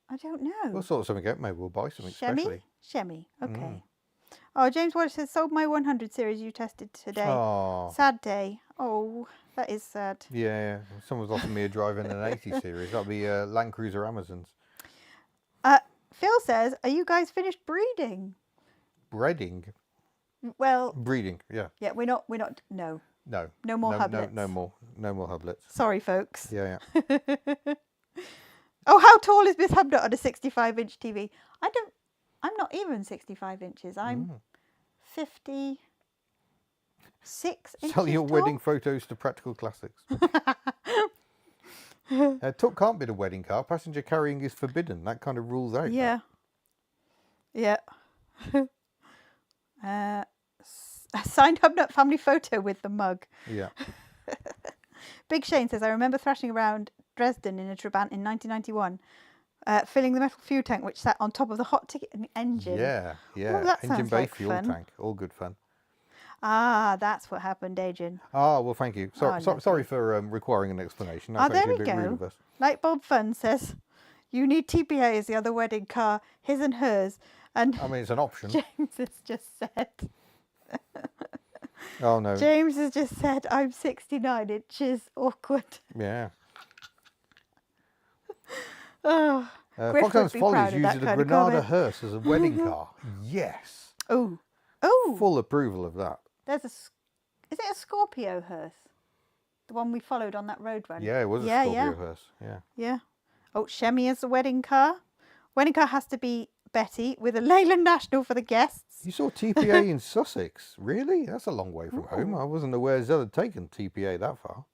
[SPEAKER 2] I don't know.
[SPEAKER 1] We'll sort something out. Maybe we'll buy something specially.
[SPEAKER 2] Shemmy. Okay. Oh, James Wallace says, sold my 100 series you tested today.
[SPEAKER 1] Oh.
[SPEAKER 2] Sad day. Oh, that is sad.
[SPEAKER 1] Yeah. Someone's offered me a drive in an 80 series. That'll be Land Cruiser Amazons.
[SPEAKER 2] Phil says, are you guys finished breeding?
[SPEAKER 1] Breeding?
[SPEAKER 2] Well...
[SPEAKER 1] Breeding, yeah.
[SPEAKER 2] Yeah, we're not, no.
[SPEAKER 1] No.
[SPEAKER 2] No more hublets.
[SPEAKER 1] No more hublets.
[SPEAKER 2] Sorry, folks.
[SPEAKER 1] Yeah.
[SPEAKER 2] Oh, how tall is Miss HubNut on a 65-inch TV? I'm not even 65 inches. I'm 56 inches
[SPEAKER 1] Sell your
[SPEAKER 2] tall.
[SPEAKER 1] wedding photos to Practical Classics. Tuck can't be the wedding car. Passenger carrying is forbidden. That kind of rules out.
[SPEAKER 2] Yeah.
[SPEAKER 1] That.
[SPEAKER 2] Yeah. A signed HubNut family photo with the mug.
[SPEAKER 1] Yeah.
[SPEAKER 2] Big Shane says, I remember thrashing around Dresden in a Trabant in 1991, filling the metal fuel tank which sat on top of the hot ticket engine.
[SPEAKER 1] Yeah.
[SPEAKER 2] Oh, that
[SPEAKER 1] Engine
[SPEAKER 2] sounds
[SPEAKER 1] bay
[SPEAKER 2] like
[SPEAKER 1] fuel
[SPEAKER 2] fun.
[SPEAKER 1] tank. All good fun.
[SPEAKER 2] Ah, that's what happened, Adrian.
[SPEAKER 1] Ah, well, thank you. Sorry for requiring an explanation. That's
[SPEAKER 2] there
[SPEAKER 1] actually
[SPEAKER 2] we
[SPEAKER 1] a bit rude of
[SPEAKER 2] go.
[SPEAKER 1] us.
[SPEAKER 2] Lightbulb Fun says, you need TPA as the other wedding car, his and hers. And
[SPEAKER 1] I mean, it's an option.
[SPEAKER 2] James has just said...
[SPEAKER 1] Oh, no.
[SPEAKER 2] James has just said, I'm 69 inches. Awkward.
[SPEAKER 1] Yeah.
[SPEAKER 2] Oh, Griff would
[SPEAKER 1] Foxhound's
[SPEAKER 2] be
[SPEAKER 1] Follies
[SPEAKER 2] proud of that
[SPEAKER 1] uses a
[SPEAKER 2] kind of
[SPEAKER 1] Granada
[SPEAKER 2] comment.
[SPEAKER 1] hearse as a wedding car. Yes.
[SPEAKER 2] Oh, oh.
[SPEAKER 1] Full approval of that.
[SPEAKER 2] There's is it a Scorpio hearse? The one we followed on that road run.
[SPEAKER 1] Yeah, it was a Scorpio hearse. Yeah.
[SPEAKER 2] Yeah. Oh, Shemi is the wedding car. Wedding car has to be Betty with a Leyland National for the guests.
[SPEAKER 1] You saw TPA in Sussex? Really? That's a long way from home. I wasn't aware Zell had taken TPA that far.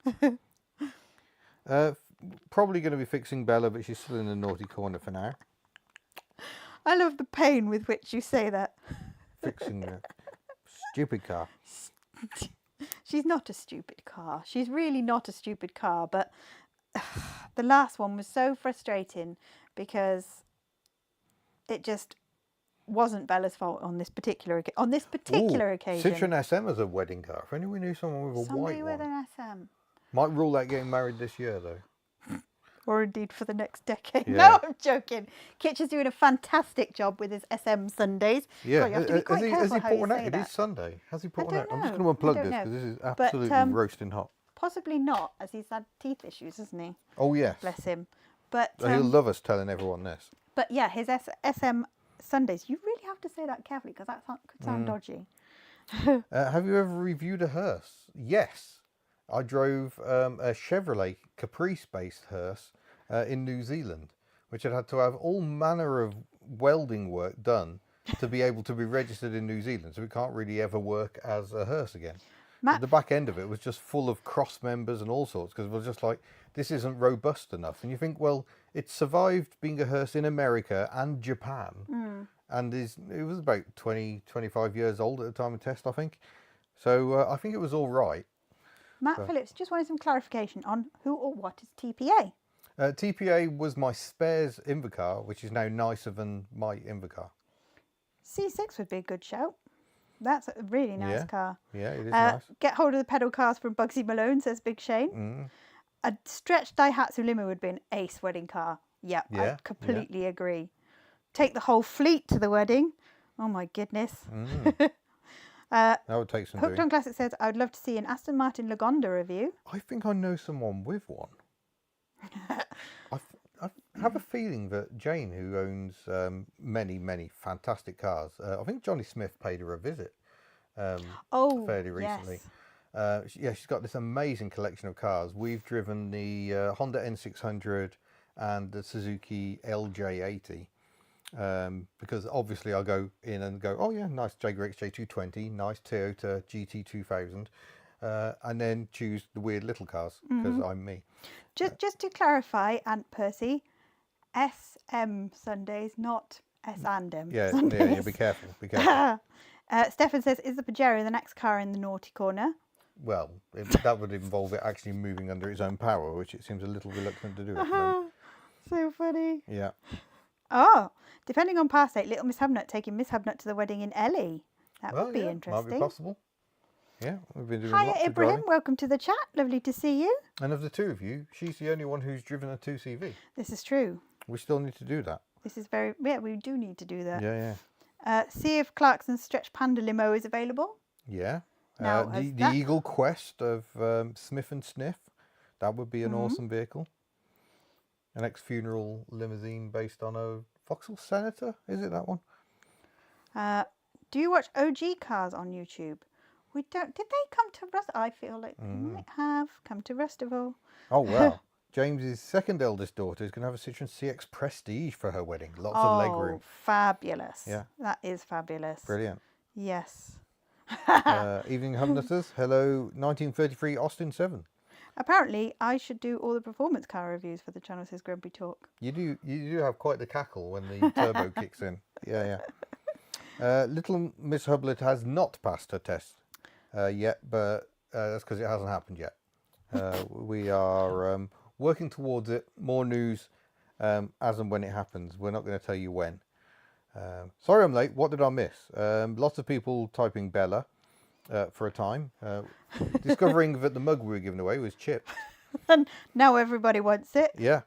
[SPEAKER 1] Probably going to be fixing Bella, but she's still in the naughty corner for now.
[SPEAKER 2] I love the pain with which you say that.
[SPEAKER 1] Fixing the stupid car.
[SPEAKER 2] She's not a stupid car. She's really not a stupid car, but the last one was so frustrating because it just wasn't Bella's fault on this particular occasion.
[SPEAKER 1] Citroen SM as a wedding car. If only we knew someone with a
[SPEAKER 2] Somebody
[SPEAKER 1] white
[SPEAKER 2] with
[SPEAKER 1] one.
[SPEAKER 2] an SM.
[SPEAKER 1] Might rule out getting married this year, though.
[SPEAKER 2] Or indeed for the next decade.
[SPEAKER 1] Yeah.
[SPEAKER 2] No, I'm joking. Kitch is doing a fantastic job with his SM Sundays.
[SPEAKER 1] Yeah,
[SPEAKER 2] God, you have to be quite
[SPEAKER 1] has
[SPEAKER 2] careful
[SPEAKER 1] he
[SPEAKER 2] how
[SPEAKER 1] put
[SPEAKER 2] you
[SPEAKER 1] one out?
[SPEAKER 2] say
[SPEAKER 1] It
[SPEAKER 2] that.
[SPEAKER 1] is Sunday. Has he put
[SPEAKER 2] I
[SPEAKER 1] one out?
[SPEAKER 2] don't
[SPEAKER 1] I'm just
[SPEAKER 2] know.
[SPEAKER 1] going to
[SPEAKER 2] I
[SPEAKER 1] unplug
[SPEAKER 2] don't
[SPEAKER 1] this
[SPEAKER 2] know.
[SPEAKER 1] because this is
[SPEAKER 2] But,
[SPEAKER 1] absolutely roasting hot.
[SPEAKER 2] Possibly not, as he's had teeth issues, hasn't he?
[SPEAKER 1] Oh, yes.
[SPEAKER 2] Bless him. But
[SPEAKER 1] He'll love us telling everyone this.
[SPEAKER 2] But yeah, his SM Sundays. You really have to say that carefully because that could sound dodgy.
[SPEAKER 1] Have you ever reviewed a hearse? Yes. I drove a Chevrolet Caprice-based hearse in New Zealand, which had to have all manner of welding work done to be able to be registered in New Zealand. So it can't really ever work as a hearse again. But the back end of it was just full of cross members and all sorts, because it was just like, this isn't robust enough. And you think, well, it survived being a hearse in America and Japan. And it was about 20, 25 years old at the time of test, I think. So I think it was all right.
[SPEAKER 2] Matt Phillips just wanted some clarification on who or what is TPA.
[SPEAKER 1] TPA was my spares Invacar, which is now nicer than my Invacar.
[SPEAKER 2] C6 would be a good shout. That's a really nice car.
[SPEAKER 1] Yeah, it is nice.
[SPEAKER 2] Get hold of the pedal cars from Bugsy Malone, says Big Shane. A stretched Daihatsu limo would be an ace wedding car. Yeah, I completely agree. Take the whole fleet to the wedding. Oh my goodness.
[SPEAKER 1] That would take some
[SPEAKER 2] Hooked
[SPEAKER 1] doing.
[SPEAKER 2] on Classic says, I would love to see an Aston Martin Lagonda review.
[SPEAKER 1] I think I know someone with one. I have a feeling that Jane, who owns many, many fantastic cars, I think Johnny Smith paid her a visit fairly recently.
[SPEAKER 2] Yes.
[SPEAKER 1] She's got this amazing collection of cars. We've driven the Honda N600 and the Suzuki LJ80. Because obviously I go in and go, oh yeah, nice Jaguar XJ220, nice Toyota GT2000, and then choose the weird little cars because I'm me.
[SPEAKER 2] Just to clarify, Aunt Percy, SM Sundays, not S&M Sundays.
[SPEAKER 1] Yeah, be careful, be careful.
[SPEAKER 2] Stefan says, is the Pajero the next car in the naughty corner?
[SPEAKER 1] Well, that would involve it actually moving under its own power, which it seems a little reluctant to do at the moment.
[SPEAKER 2] So funny.
[SPEAKER 1] Yeah.
[SPEAKER 2] Oh, depending on past date, little Miss HubNut taking Miss HubNut to the wedding in Ellie. That would be interesting.
[SPEAKER 1] Might be possible. Yeah, we've been doing
[SPEAKER 2] Hiya,
[SPEAKER 1] lots of
[SPEAKER 2] Ibrahim.
[SPEAKER 1] driving.
[SPEAKER 2] Welcome to the chat. Lovely to see you.
[SPEAKER 1] And of the two of you, she's the only one who's driven a 2CV.
[SPEAKER 2] This is true.
[SPEAKER 1] We still need to do that.
[SPEAKER 2] This is very... Yeah, we do need to do that.
[SPEAKER 1] Yeah.
[SPEAKER 2] See if Clarkson's Stretch Panda limo is available.
[SPEAKER 1] Yeah.
[SPEAKER 2] Now,
[SPEAKER 1] the Eagle Quest of Smith and Sniff. That would be an awesome vehicle. An ex-funeral limousine based on a Vauxhall Senator. Is it that one?
[SPEAKER 2] Do you watch OG cars on YouTube? We don't. Did they come to Rust? I feel like they might have come to Rustival.
[SPEAKER 1] Oh, well. James's second eldest daughter is going to have a Citroen CX Prestige for her wedding. Lots of legroom.
[SPEAKER 2] Fabulous.
[SPEAKER 1] Yeah.
[SPEAKER 2] That is fabulous.
[SPEAKER 1] Brilliant.
[SPEAKER 2] Yes.
[SPEAKER 1] Evening Hubnutters. Hello, 1933 Austin 7.
[SPEAKER 2] Apparently, I should do all the performance car reviews for the channel, says Grumpy Talk.
[SPEAKER 1] You do have quite the cackle when the turbo kicks in. Yeah. Little Miss Hublet has not passed her test yet, but that's because it hasn't happened yet. We are working towards it. More news as and when it happens. We're not going to tell you when. Sorry I'm late. What did I miss? Lots of people typing Bella for a time. Discovering that the mug we were giving away was chipped.
[SPEAKER 2] And now everybody wants it.
[SPEAKER 1] Yeah.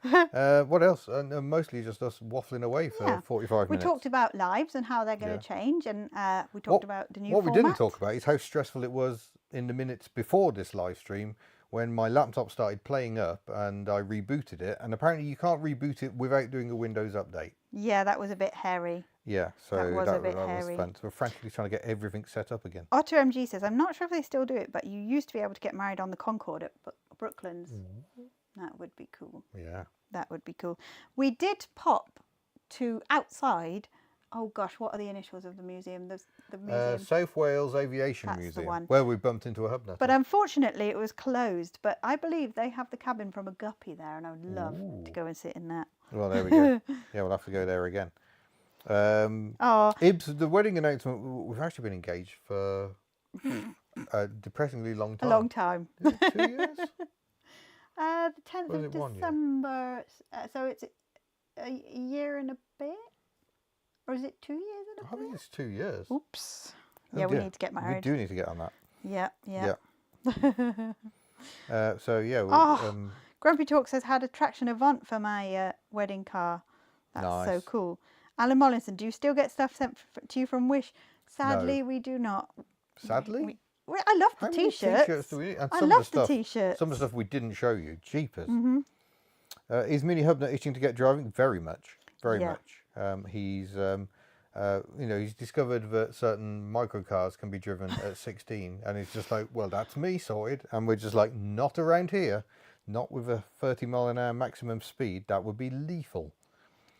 [SPEAKER 1] What else? Mostly just us waffling away for 45 minutes.
[SPEAKER 2] We talked about lives and how they're going to change, and we talked about the new
[SPEAKER 1] What
[SPEAKER 2] format.
[SPEAKER 1] we didn't talk about is how stressful it was in the minutes before this live stream when my laptop started playing up and I rebooted it, and apparently you can't reboot it without doing a Windows update.
[SPEAKER 2] Yeah, that was a bit hairy.
[SPEAKER 1] Yeah, so
[SPEAKER 2] that was a bit
[SPEAKER 1] was
[SPEAKER 2] hairy.
[SPEAKER 1] fun. So we're frantically trying to get everything set up again.
[SPEAKER 2] Otto MG says, I'm not sure if they still do it, but you used to be able to get married on the Concorde at Brooklands. That would be cool.
[SPEAKER 1] Yeah.
[SPEAKER 2] That would be cool. We did pop to outside. Oh gosh, what are the initials of the museum? The museum.
[SPEAKER 1] South Wales Aviation
[SPEAKER 2] That's
[SPEAKER 1] Museum,
[SPEAKER 2] the one.
[SPEAKER 1] where we bumped into a HubNut.
[SPEAKER 2] But unfortunately, it was closed. But I believe they have the cabin from a guppy there, and I would love to go and sit in that.
[SPEAKER 1] Well, there we go. Yeah, we'll have to go there again. Ibs, the wedding announcement, we've actually been engaged for a depressingly long time.
[SPEAKER 2] A long time.
[SPEAKER 1] Is it 2 years?
[SPEAKER 2] The 10th
[SPEAKER 1] Was
[SPEAKER 2] of
[SPEAKER 1] it 1 year?
[SPEAKER 2] December. So it's a year and a bit? Or is it 2 years and a
[SPEAKER 1] I
[SPEAKER 2] bit?
[SPEAKER 1] think it's 2 years.
[SPEAKER 2] Oops.
[SPEAKER 1] Oh,
[SPEAKER 2] Yeah, we
[SPEAKER 1] dear.
[SPEAKER 2] need to get
[SPEAKER 1] We
[SPEAKER 2] married.
[SPEAKER 1] do need to get on that.
[SPEAKER 2] Yeah.
[SPEAKER 1] So, yeah.
[SPEAKER 2] Grumpy Talk says, had a traction Avant for my wedding car. That's so
[SPEAKER 1] Nice.
[SPEAKER 2] cool. Alan Mollinson, do you still get stuff sent to you from Wish? Sadly, we do not.
[SPEAKER 1] Sadly?
[SPEAKER 2] I love the
[SPEAKER 1] How many
[SPEAKER 2] t-shirts.
[SPEAKER 1] t-shirts do we need? And
[SPEAKER 2] I
[SPEAKER 1] some
[SPEAKER 2] love
[SPEAKER 1] of the
[SPEAKER 2] the
[SPEAKER 1] stuff,
[SPEAKER 2] t-shirts.
[SPEAKER 1] Some of the stuff we didn't show you. Jeepers. Is Mini HubNut itching to get driving? Very much. Very much. He's... he's discovered that certain microcars can be driven at 16, and he's just like, well, that's me sorted. And we're just like, not around here, not with a 30-mile-an-hour maximum speed. That would be lethal.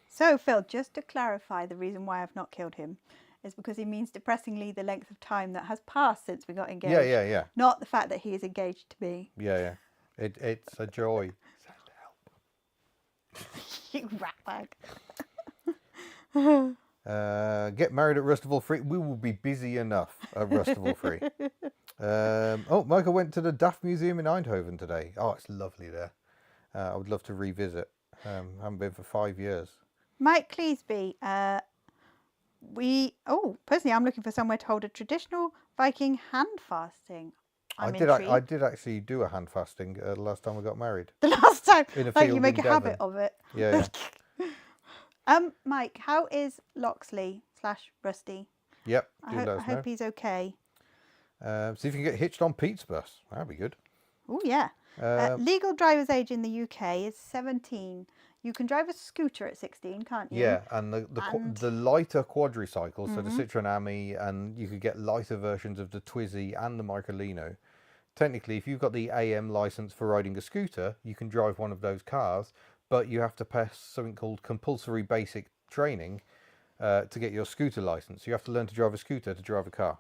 [SPEAKER 2] So, Phil, just to clarify, the reason why I've not killed him is because he means depressingly the length of time that has passed since we got engaged.
[SPEAKER 1] Yeah.
[SPEAKER 2] Not the fact that he is engaged to me.
[SPEAKER 1] Yeah. It's a joy.
[SPEAKER 2] You rat bag.
[SPEAKER 1] Get married at Rustival Free. We will be busy enough at Rustival Free. Michael went to the Daft Museum in Eindhoven today. Oh, it's lovely there. I would love to revisit. Haven't been for 5 years.
[SPEAKER 2] Mike Cleesby, personally, I'm looking for somewhere to hold a traditional Viking hand fasting. I'm intrigued.
[SPEAKER 1] I did actually do a hand fasting last time we got married.
[SPEAKER 2] The last time,
[SPEAKER 1] In a
[SPEAKER 2] like
[SPEAKER 1] field
[SPEAKER 2] you make
[SPEAKER 1] in
[SPEAKER 2] a habit
[SPEAKER 1] Devon.
[SPEAKER 2] of it.
[SPEAKER 1] Yeah.
[SPEAKER 2] Mike, how is Loxley/Rusty?
[SPEAKER 1] Yep.
[SPEAKER 2] I hope he's okay.
[SPEAKER 1] See if you can get hitched on Pete's bus. That'd be good.
[SPEAKER 2] Oh yeah. Legal driver's age in the UK is 17. You can drive a scooter at 16, can't you?
[SPEAKER 1] Yeah, and the lighter quadricycles, so the Citroen Ami, and you could get lighter versions of the Twizy and the Microlino. Technically, if you've got the AM license for riding a scooter, you can drive one of those cars, but you have to pass something called compulsory basic training to get your scooter license. You have to learn to drive a scooter to drive a car.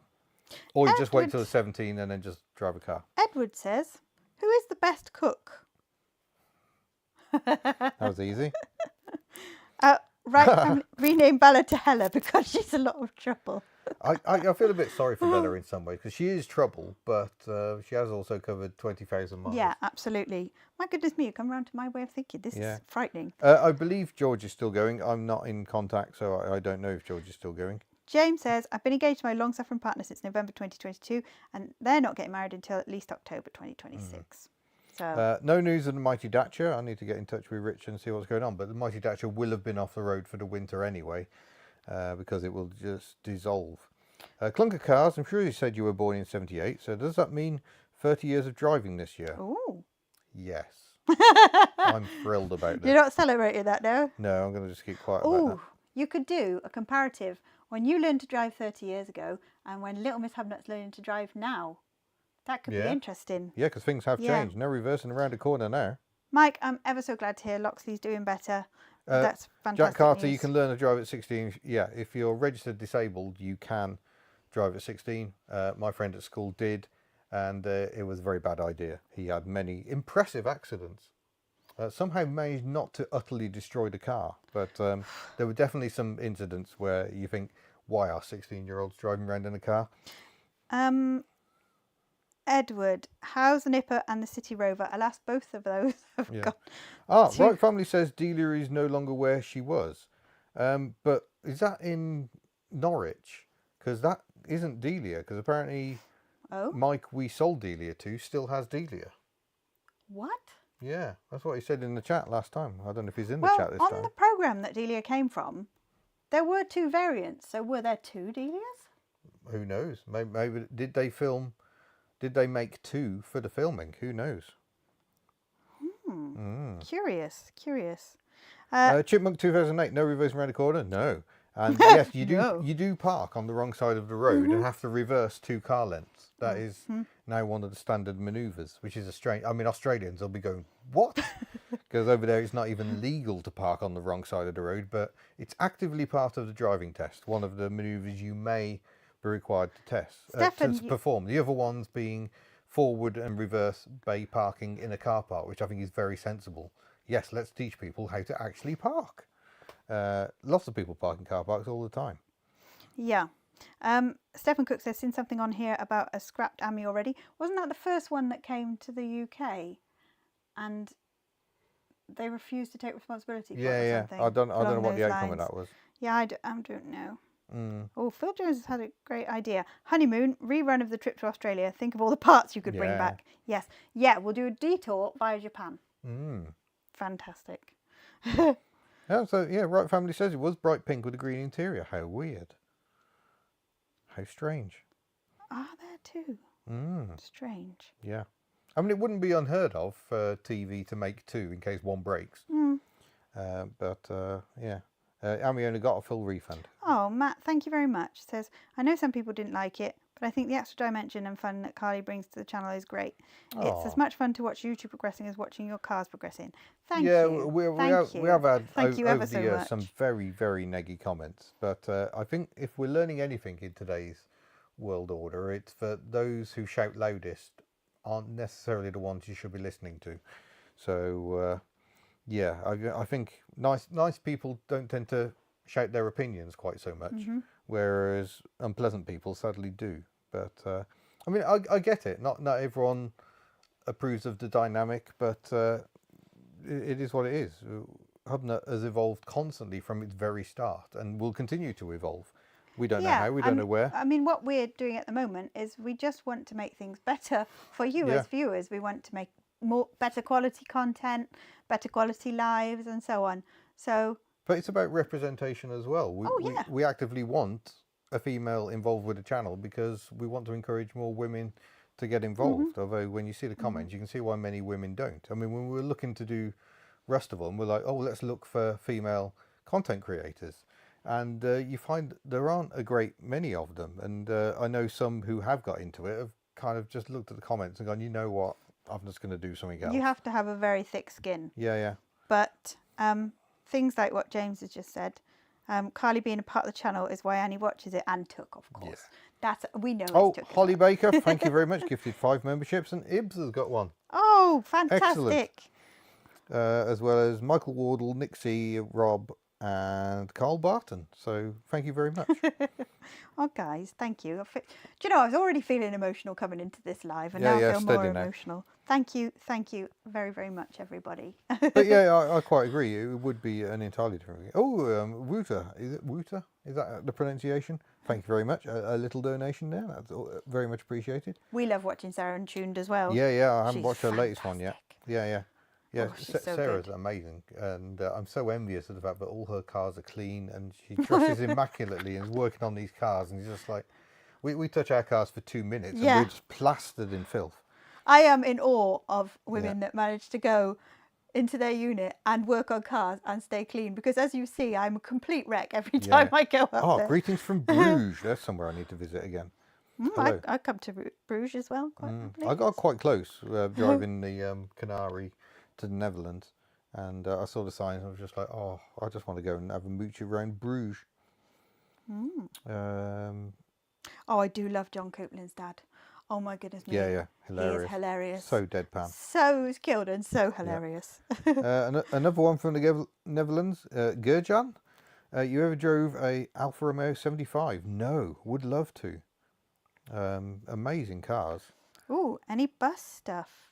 [SPEAKER 1] Or you just wait till 17 and then just drive a car.
[SPEAKER 2] Edward says, who is the best cook?
[SPEAKER 1] That was easy.
[SPEAKER 2] Rename Bella to Hella because she's a lot of trouble.
[SPEAKER 1] I feel a bit sorry for Bella in some ways because she is trouble, but she has also covered 20,000 miles.
[SPEAKER 2] Yeah, absolutely. My goodness me, you come around to my way of thinking. This is frightening.
[SPEAKER 1] I believe George is still going. I'm not in contact, so I don't know if George is still going.
[SPEAKER 2] James says, I've been engaged to my long-suffering partner since November 2022, and they're not getting married until at least October 2026. So
[SPEAKER 1] no news of the Mighty Dacia. I need to get in touch with Rich and see what's going on. But the Mighty Dacia will have been off the road for the winter anyway, because it will just dissolve. Clunker Cars, I'm sure you said you were born in 78. So does that mean 30 years of driving this year?
[SPEAKER 2] ooh.
[SPEAKER 1] Yes. I'm thrilled about this.
[SPEAKER 2] You're not celebrating that now?
[SPEAKER 1] No, I'm going to just keep quiet about that.
[SPEAKER 2] Oh, you could do a comparative when you learned to drive 30 years ago and when Little Miss HubNut's learning to drive now. That could be interesting.
[SPEAKER 1] Yeah, because things have changed. No reversing around a corner now.
[SPEAKER 2] Mike, I'm ever so glad to hear Loxley's doing better. That's fantastic
[SPEAKER 1] Jack Carter,
[SPEAKER 2] news.
[SPEAKER 1] you can learn to drive at 16. Yeah, if you're registered disabled, you can drive at 16. My friend at school did, and it was a very bad idea. He had many impressive accidents. Somehow managed not to utterly destroy the car, but there were definitely some incidents where you think, why are 16-year-olds driving around in a car?
[SPEAKER 2] Edward, how's the Nipper and the City Rover? Alas, both of those have gone.
[SPEAKER 1] Right Family says Delia is no longer where she was. But is that in Norwich? Because that isn't Delia, because apparently Mike we sold Delia to still has Delia.
[SPEAKER 2] What?
[SPEAKER 1] Yeah, that's what he said in the chat last time. I don't know if he's in the chat this
[SPEAKER 2] on
[SPEAKER 1] time.
[SPEAKER 2] the programme that Delia came from, there were 2 variants. So were there 2 Delias?
[SPEAKER 1] Who knows? Maybe did they film Did they make 2 for the filming? Who knows?
[SPEAKER 2] Curious.
[SPEAKER 1] Chipmunk 2008, no reversing around the corner? No. And yes, you do
[SPEAKER 2] No.
[SPEAKER 1] you do park on the wrong side of the road and have to reverse 2 car lengths. That is now one of the standard manoeuvres, which is a strange... I mean, Australians will be going, what? Because over there it's not even legal to park on the wrong side of the road, but it's actively part of the driving test. One of the manoeuvres you may be required to test,
[SPEAKER 2] Stefan,
[SPEAKER 1] to perform. The other ones being forward and reverse bay parking in a car park, which I think is very sensible. Yes, let's teach people how to actually park. Lots of people park in car parks all the time.
[SPEAKER 2] Yeah. Stephen Cook says, seen something on here about a scrapped AMI already. Wasn't that the first one that came to the UK? And they refused to take responsibility for it or something?
[SPEAKER 1] I don't know what the
[SPEAKER 2] those
[SPEAKER 1] outcome of
[SPEAKER 2] lines.
[SPEAKER 1] that was.
[SPEAKER 2] Yeah, I don't know. Oh, Phil Jones has had a great idea. Honeymoon, rerun of the trip to Australia. Think of all the parts you could bring back. Yes. Yeah, we'll do a detour via Japan. Fantastic.
[SPEAKER 1] Yeah, so yeah, Right Family says it was bright pink with a green interior. How weird. How strange.
[SPEAKER 2] Are there two? Strange.
[SPEAKER 1] Yeah. I mean, it wouldn't be unheard of for TV to make 2 in case one breaks. Yeah. Amy only got a full refund.
[SPEAKER 2] Oh, Matt, thank you very much. Says, I know some people didn't like it, but I think the extra dimension and fun that Carly brings to the channel is great. It's as much fun to watch YouTube progressing as watching your cars progressing. Thank you.
[SPEAKER 1] Yeah, we have had over the years
[SPEAKER 2] much.
[SPEAKER 1] some very, very neggy comments. But I think if we're learning anything in today's world order, it's that those who shout loudest aren't necessarily the ones you should be listening to. So, yeah, I think nice people don't tend to shout their opinions quite so much, whereas unpleasant people sadly do. But I mean, I get it. Not everyone approves of the dynamic, but it is what it is. HubNut has evolved constantly from its very start, and will continue to evolve. We don't know how. We don't know where.
[SPEAKER 2] I mean, what we're doing at the moment is we just want to make things better for you as viewers. We want to make better quality content, better quality lives, and so on. So,
[SPEAKER 1] but it's about representation as well. We actively want a female involved with the channel because we want to encourage more women to get involved. Although when you see the comments, you can see why many women don't. I mean, when we were looking to do rest of them, we're like, oh, let's look for female content creators. And you find there aren't a great many of them. And I know some who have got into it have kind of just looked at the comments and gone, you know what, I'm just going to do something else.
[SPEAKER 2] You have to have a very thick skin.
[SPEAKER 1] Yeah.
[SPEAKER 2] But things like what James has just said, Carly being a part of the channel is why Annie watches it, and Took, of course. Yeah. We know.
[SPEAKER 1] Oh, Holly Baker, thank you very much. Gifted 5 memberships, and Ibs has got one.
[SPEAKER 2] Oh, fantastic!
[SPEAKER 1] Excellent. As well as Michael Wardle, Nixie, Rob, and Carl Barton. So thank you very much.
[SPEAKER 2] Oh, guys, thank you. Do you know, I was already feeling emotional coming into this live, and now I feel more emotional. Thank you very, very much, everybody.
[SPEAKER 1] But yeah, I quite agree. It would be an entirely different thing. Oh, Wouter. Is it Wouter? Is that the pronunciation? Thank you very much. A little donation there. That's very much appreciated.
[SPEAKER 2] We love watching Sarah Untuned as well.
[SPEAKER 1] Yeah. I haven't watched her latest one yet. Yeah.
[SPEAKER 2] Oh,
[SPEAKER 1] Sarah's
[SPEAKER 2] good.
[SPEAKER 1] Amazing, and I'm so envious of the fact that all her cars are clean and she dresses immaculately and is working on these cars, and she's just like, we touch our cars for 2 minutes and we're just plastered in filth.
[SPEAKER 2] I am in awe of women that manage to go into their unit and work on cars and stay clean, because as you see, I'm a complete wreck every time I go up there.
[SPEAKER 1] Greetings from Bruges. That's somewhere I need to visit again.
[SPEAKER 2] I come to Bruges as well.
[SPEAKER 1] I got quite close driving the Canary to the Netherlands, and I saw the signs and I was just like, oh, I just want to go and have a mooch around Bruges.
[SPEAKER 2] Oh, I do love John Copeland's dad. Oh my goodness me.
[SPEAKER 1] Yeah, hilarious.
[SPEAKER 2] He is hilarious.
[SPEAKER 1] So deadpan.
[SPEAKER 2] So skilled and so hilarious.
[SPEAKER 1] Another one from the Netherlands, Gurjan. You ever drove a Alfa Romeo 75? No, would love to. Amazing cars.
[SPEAKER 2] Ooh, any bus stuff?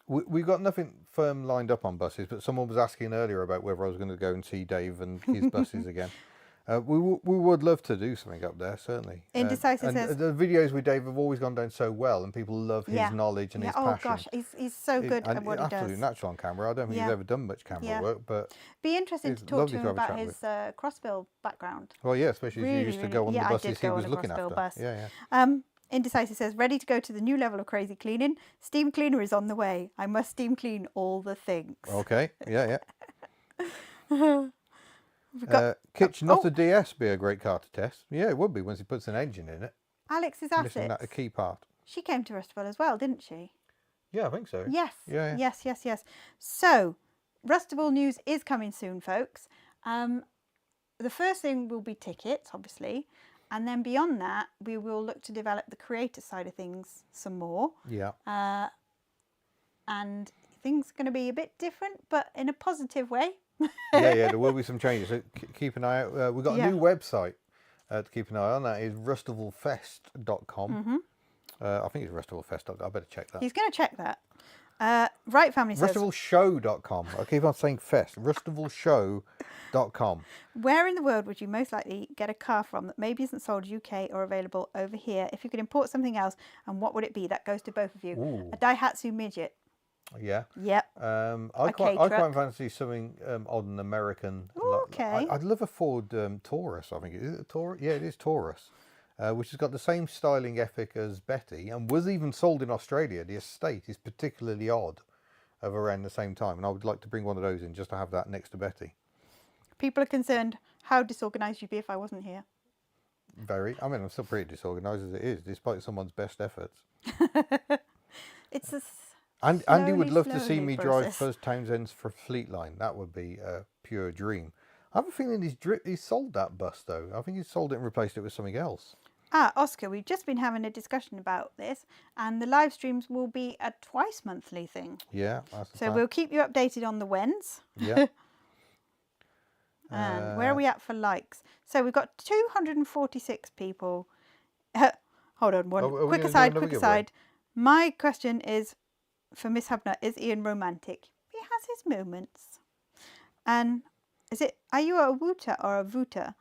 [SPEAKER 1] We've got nothing firm lined up on buses, but someone was asking earlier about whether I was going to go and see Dave and his buses again. We would love to do something up there, certainly.
[SPEAKER 2] Indecisive says...
[SPEAKER 1] The videos with Dave have always gone down so well, and people love his knowledge and his passion.
[SPEAKER 2] Oh, gosh, he's so good at what he does.
[SPEAKER 1] Absolutely natural on camera. I don't think he's ever done much camera work, but...
[SPEAKER 2] Be interested to talk to him about his Crossbill background.
[SPEAKER 1] Well, yeah, especially if you used to go on the buses he was looking after.
[SPEAKER 2] Bus.
[SPEAKER 1] Yeah.
[SPEAKER 2] Indecisive says, ready to go to the new level of crazy cleaning. Steam cleaner is on the way. I must steam clean all the things.
[SPEAKER 1] Okay. Yeah,
[SPEAKER 2] We've got
[SPEAKER 1] Kitch, not a DS, be a great car to test. Yeah, it would be once he puts an engine in it.
[SPEAKER 2] Alex's
[SPEAKER 1] Missing
[SPEAKER 2] Assets.
[SPEAKER 1] that a key part.
[SPEAKER 2] She came to Rustwell as well, didn't she?
[SPEAKER 1] Yeah, I think so.
[SPEAKER 2] Yes.
[SPEAKER 1] Yeah.
[SPEAKER 2] Yes. So, Rustable news is coming soon, folks. The first thing will be tickets, obviously. And then beyond that, we will look to develop the creator side of things some more.
[SPEAKER 1] Yeah.
[SPEAKER 2] And things are going to be a bit different, but in a positive way.
[SPEAKER 1] yeah, there will be some changes. So keep an eye out. We've got a new website to keep an eye on. That is rustivalfest.com.
[SPEAKER 2] Mm-hmm.
[SPEAKER 1] I think it's rustivalfest.com. I better check that.
[SPEAKER 2] He's going to check that. Right Family says...
[SPEAKER 1] Rustivalshow.com. I keep on saying fest. Rustivalshow.com.
[SPEAKER 2] Where in the world would you most likely get a car from that maybe isn't sold UK or available over here? If you could import something else, and what would it be? That goes to both of you.
[SPEAKER 1] Ooh.
[SPEAKER 2] A Daihatsu Midget.
[SPEAKER 1] Yeah.
[SPEAKER 2] Yep.
[SPEAKER 1] I quite fancy something odd and American.
[SPEAKER 2] Ooh, okay.
[SPEAKER 1] I'd love a Ford Taurus. I think is it a Taurus? Yeah, it is Taurus, which has got the same styling ethic as Betty, and was even sold in Australia. The estate is particularly odd, of around the same time, and I would like to bring one of those in just to have that next to Betty.
[SPEAKER 2] People are concerned how disorganised you'd be if I wasn't here.
[SPEAKER 1] Very. I mean, I'm still pretty disorganised as it is, despite someone's best efforts.
[SPEAKER 2] It's a
[SPEAKER 1] And Andy would love to see
[SPEAKER 2] slowly
[SPEAKER 1] me
[SPEAKER 2] process.
[SPEAKER 1] drive Fuzz Townsend's for Fleetline. That would be a pure dream. I have a feeling he's sold that bus, though. I think he's sold it and replaced it with something else.
[SPEAKER 2] Oscar, we've just been having a discussion about this, and the live streams will be a twice monthly thing.
[SPEAKER 1] Yeah, that's the
[SPEAKER 2] So
[SPEAKER 1] plan.
[SPEAKER 2] we'll keep you updated on the whens.
[SPEAKER 1] Yeah.
[SPEAKER 2] And where are we at for likes? So we've got 246 people. Hold on, quick aside. My question is, for Miss Hubnut, is Ian romantic? He has his moments. And are you a Wuta or a Vuta?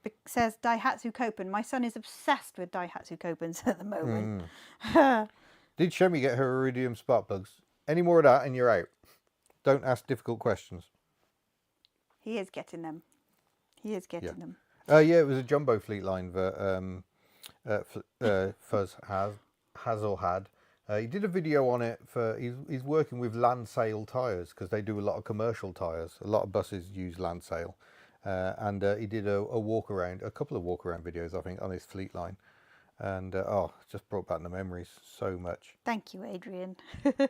[SPEAKER 2] It says Daihatsu Copen. My son is obsessed with Daihatsu Copens at the moment.
[SPEAKER 1] Did Shemi get her iridium spark plugs? Any more of that and you're out. Don't ask difficult questions.
[SPEAKER 2] He is getting them. them.
[SPEAKER 1] Yeah, it was a jumbo Fleetline that Fuzz has or had. He did a video on it he's working with land sale tyres because they do a lot of commercial tyres. A lot of buses use land sale. And he did a couple of walk around videos, I think, on his Fleetline. And just brought back the memories so much.
[SPEAKER 2] Thank you, Adrian. Do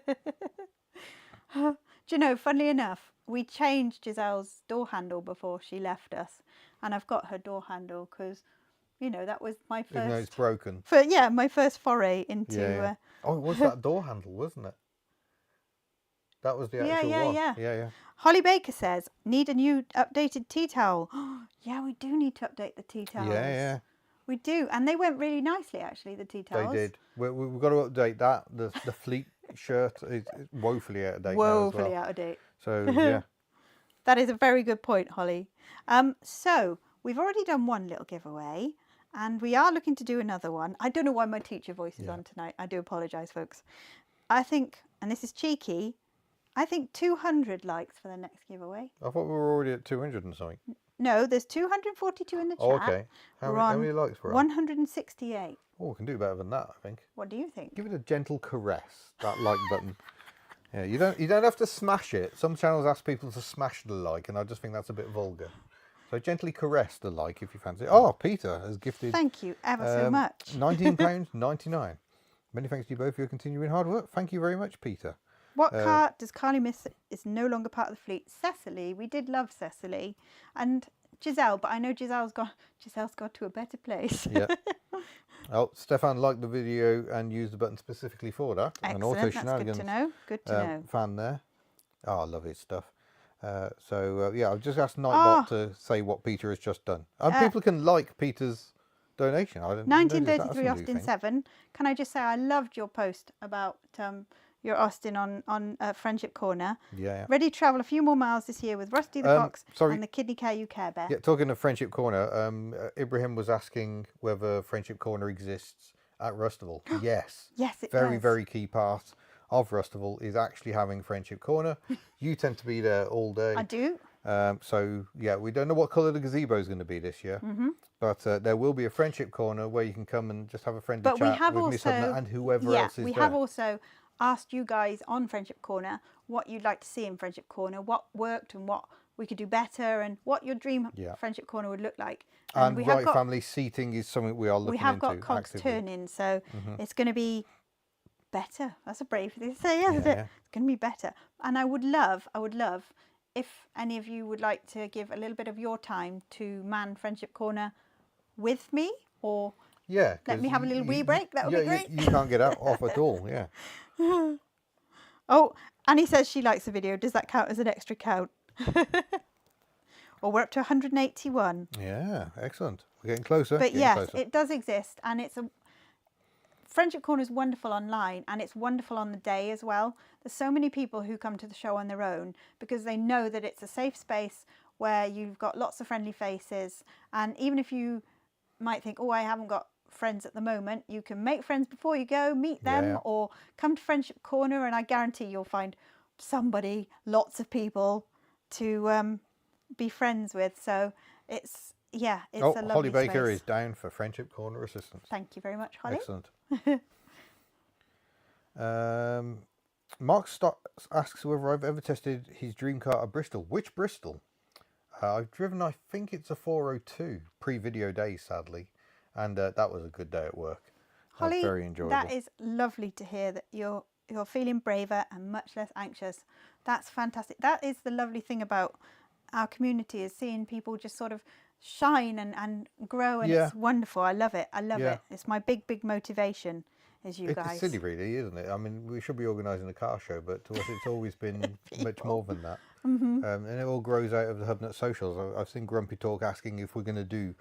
[SPEAKER 2] you know, funnily enough, we changed Giselle's door handle before she left us. And I've got her door handle because, you know, that was my first...
[SPEAKER 1] Even though it's broken.
[SPEAKER 2] My first foray into...
[SPEAKER 1] Yeah. It was that door handle, wasn't it? That was the actual one. Yeah.
[SPEAKER 2] Holly Baker says, need a new updated tea towel. Yeah, we do need to update the tea towels.
[SPEAKER 1] Yeah.
[SPEAKER 2] We do. And they went really nicely, actually, the tea towels.
[SPEAKER 1] They did. We've got to update that. The Fleet shirt is woefully out of date
[SPEAKER 2] Woefully out of date.
[SPEAKER 1] So, yeah.
[SPEAKER 2] That is a very good point, Holly. So, we've already done one little giveaway. And we are looking to do another one. I don't know why my teacher voice is on tonight. I do apologise, folks. I think, and this is cheeky, I think 200 likes for the next giveaway.
[SPEAKER 1] I thought we were already at 200 and something.
[SPEAKER 2] No, there's 242 in the chat.
[SPEAKER 1] Oh, okay. How many likes were on?
[SPEAKER 2] 168.
[SPEAKER 1] Oh, we can do better than that, I think.
[SPEAKER 2] What do you think?
[SPEAKER 1] Give it a gentle caress, that like button. Yeah, you don't have to smash it. Some channels ask people to smash the like, and I just think that's a bit vulgar. So gently caress the like if you fancy it. Oh, Peter has gifted...
[SPEAKER 2] Thank you ever so much.
[SPEAKER 1] £19.99. Many thanks to you both for your continuing hard work. Thank you very much, Peter.
[SPEAKER 2] What car does Carly miss is no longer part of the fleet? Cecily. We did love Cecily. And Giselle, but I know Giselle's gone to a better place.
[SPEAKER 1] Yeah. Oh, Stefan liked the video and used the button specifically for that.
[SPEAKER 2] Excellent,
[SPEAKER 1] and also
[SPEAKER 2] that's
[SPEAKER 1] Shenanigans,
[SPEAKER 2] good to know. Good to know.
[SPEAKER 1] Fan there. Oh, I love his stuff. I've just asked Nightbot to say what Peter has just done. And people can like Peter's donation.
[SPEAKER 2] 1933 Austin 7. Can I just say I loved your post about your Austin on Friendship Corner.
[SPEAKER 1] Yeah.
[SPEAKER 2] Ready to travel a few more miles this year with Rusty the Fox and the Kidney Care You Care Bear.
[SPEAKER 1] Yeah, talking of Friendship Corner, Ibrahim was asking whether Friendship Corner exists at Rustival. Yes.
[SPEAKER 2] Yes, it
[SPEAKER 1] does.
[SPEAKER 2] does.
[SPEAKER 1] Very key part of Rustival is actually having Friendship Corner. You tend to be there all day.
[SPEAKER 2] I do.
[SPEAKER 1] So yeah, we don't know what colour the gazebo is going to be this year, but there will be a friendship corner where you can come and just have a friendly
[SPEAKER 2] But we
[SPEAKER 1] chat
[SPEAKER 2] have
[SPEAKER 1] with Miss
[SPEAKER 2] also,
[SPEAKER 1] HubNut and whoever else is
[SPEAKER 2] we
[SPEAKER 1] there.
[SPEAKER 2] have also asked you guys on Friendship Corner what you'd like to see in Friendship Corner, what worked and what we could do better, and what your dream Friendship Corner would look like.
[SPEAKER 1] And
[SPEAKER 2] we
[SPEAKER 1] right family seating is something we are looking into.
[SPEAKER 2] We have got cogs turning, so it's going to be better. That's a brave thing to say, isn't it? It's going to be better. And I would love if any of you would like to give a little bit of your time to man Friendship Corner with me, or let me have a little wee break. That would be great.
[SPEAKER 1] You can't get off at all. Yeah.
[SPEAKER 2] Oh, Annie says she likes the video. Does that count as an extra count? Well, we're up to 181.
[SPEAKER 1] Yeah, excellent. We're getting closer.
[SPEAKER 2] But yes, it does exist, and it's a Friendship Corner is wonderful online, and it's wonderful on the day as well. There's so many people who come to the show on their own because they know that it's a safe space where you've got lots of friendly faces, and even if you might think, oh, I haven't got friends at the moment, you can make friends before you go, meet them, or come to Friendship Corner, and I guarantee you'll find somebody, lots of people to be friends with. So it's a lovely
[SPEAKER 1] Holly Baker
[SPEAKER 2] space.
[SPEAKER 1] is down for Friendship Corner assistance.
[SPEAKER 2] Thank you very much, Holly.
[SPEAKER 1] Excellent. Mark asks whether I've ever tested his dream car at Bristol. Which Bristol? I've driven, I think it's a 402 pre-video day, sadly, and that was a good day at work.
[SPEAKER 2] Holly,
[SPEAKER 1] very enjoyable.
[SPEAKER 2] That is lovely to hear that you're feeling braver and much less anxious. That's fantastic. That is the lovely thing about our community, is seeing people just sort of shine and grow, and it's wonderful. I love it. I love it. It's my big motivation, is you guys.
[SPEAKER 1] It's silly, really, isn't it? I mean, we should be organising a car show, but to us it's always been much more than that. And it all grows out of the HubNut socials. I've seen Grumpy Talk asking if we're going to do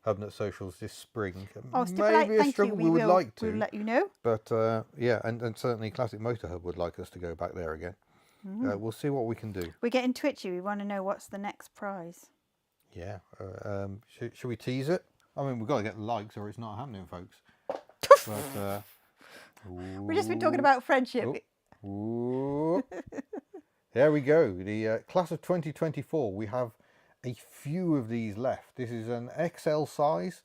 [SPEAKER 1] HubNut socials this spring.
[SPEAKER 2] Oh,
[SPEAKER 1] maybe a struggle. We would like to.
[SPEAKER 2] We'll let you know.
[SPEAKER 1] But and certainly Classic Motor Hub would like us to go back there again. We'll see what we can do.
[SPEAKER 2] We're getting twitchy. We want to know what's the next prize.
[SPEAKER 1] Yeah. Should we tease it? I mean, we've got to get the likes or it's not happening, folks. But,
[SPEAKER 2] we've just been talking about friendship.
[SPEAKER 1] There we go. The class of 2024. We have a few of these left. This is an XL size.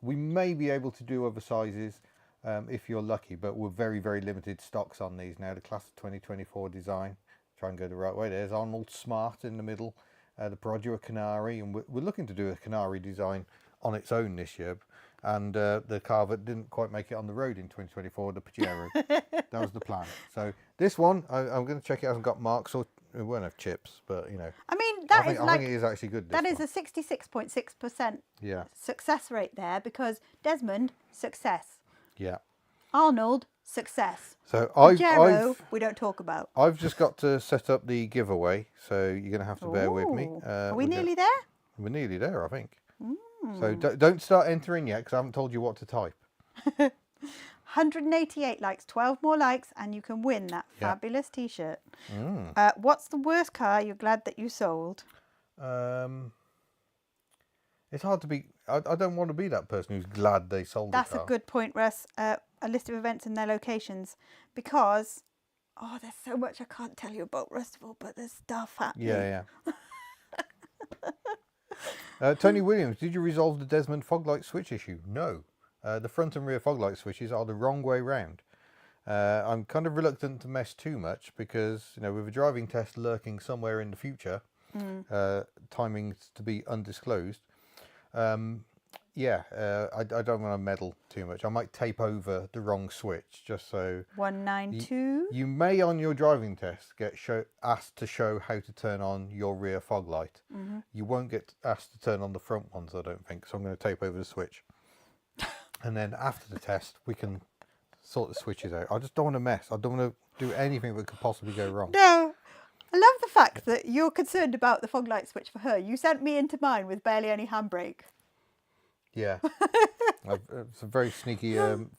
[SPEAKER 1] We may be able to do other sizes if you're lucky, but we're very limited stocks on these now. The class of 2024 design. Try and go the right way. There's Arnold Smart in the middle. The Perodua Canary, and we're looking to do a Canary design on its own this year. And the car that didn't quite make it on the road in 2024, the Pajero. That was the plan. So this one, I'm going to check it hasn't got marks, or it won't have chips, but you know.
[SPEAKER 2] I mean,
[SPEAKER 1] I think it is actually good.
[SPEAKER 2] That is a 66.6% success rate there, because Desmond, success.
[SPEAKER 1] Yeah.
[SPEAKER 2] Arnold, success.
[SPEAKER 1] So
[SPEAKER 2] Pajero, we don't talk about.
[SPEAKER 1] I've just got to set up the giveaway, so you're going to have to bear with me.
[SPEAKER 2] Are we nearly there?
[SPEAKER 1] We're nearly there, I think. So don't start entering yet, because I haven't told you what to type.
[SPEAKER 2] 188 likes, 12 more likes, and you can win that fabulous t-shirt. What's the worst car you're glad that you sold?
[SPEAKER 1] It's hard to be. I don't want to be that person who's glad they sold the car.
[SPEAKER 2] That's a good point, Russ. A list of events and their locations, because there's so much I can't tell you about Rustival, but there's stuff happening.
[SPEAKER 1] Yeah. Tony Williams, did you resolve the Desmond fog light switch issue? No. The front and rear fog light switches are the wrong way round. I'm kind of reluctant to mess too much because, you know, with a driving test lurking somewhere in the future, timings to be undisclosed. I don't want to meddle too much. I might tape over the wrong switch just so.
[SPEAKER 2] 192.
[SPEAKER 1] You may on your driving test get asked to show how to turn on your rear fog light. You won't get asked to turn on the front ones, I don't think. So I'm going to tape over the switch, and then after the test we can sort the switches out. I just don't want to mess. I don't want to do anything that could possibly go wrong.
[SPEAKER 2] No. I love the fact that you're concerned about the fog light switch for her. You sent me into mine with barely any handbrake.
[SPEAKER 1] Yeah. It's a very sneaky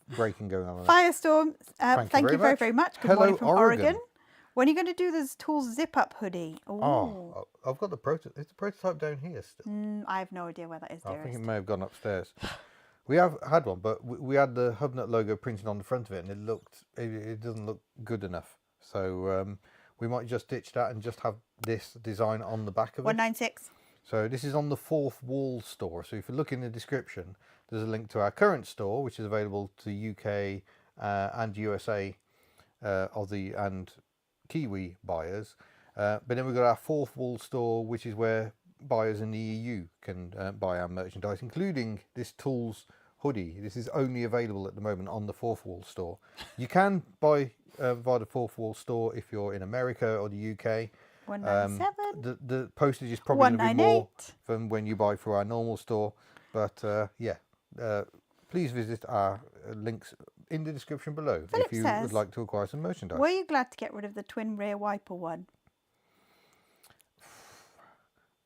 [SPEAKER 1] braking going on.
[SPEAKER 2] Firestorm, thank you very much. Good morning from Oregon. When are you going to do this Tools zip-up hoodie? Ooh.
[SPEAKER 1] Oh, I've got the prototype. It's a prototype down here still.
[SPEAKER 2] I have no idea where that is, dearest.
[SPEAKER 1] I think it may have gone upstairs. We have had one, but we had the HubNut logo printed on the front of it, and it doesn't look good enough. So we might just ditch that and just have this design on the back of it.
[SPEAKER 2] 196.
[SPEAKER 1] So this is on the Fourth Wall store. So if you look in the description, there's a link to our current store, which is available to UK and USA Aussie and Kiwi buyers. But then we've got our Fourth Wall store, which is where buyers in the EU can buy our merchandise, including this Tools hoodie. This is only available at the moment on the Fourth Wall store. You can buy via the Fourth Wall store if you're in America or the UK.
[SPEAKER 2] 197.
[SPEAKER 1] The postage is probably going to be more
[SPEAKER 2] 198.
[SPEAKER 1] than when you buy through our normal store. But please visit our links in the description below
[SPEAKER 2] Philip
[SPEAKER 1] if you
[SPEAKER 2] says,
[SPEAKER 1] would like to acquire some merchandise.
[SPEAKER 2] were you glad to get rid of the twin rear wiper one?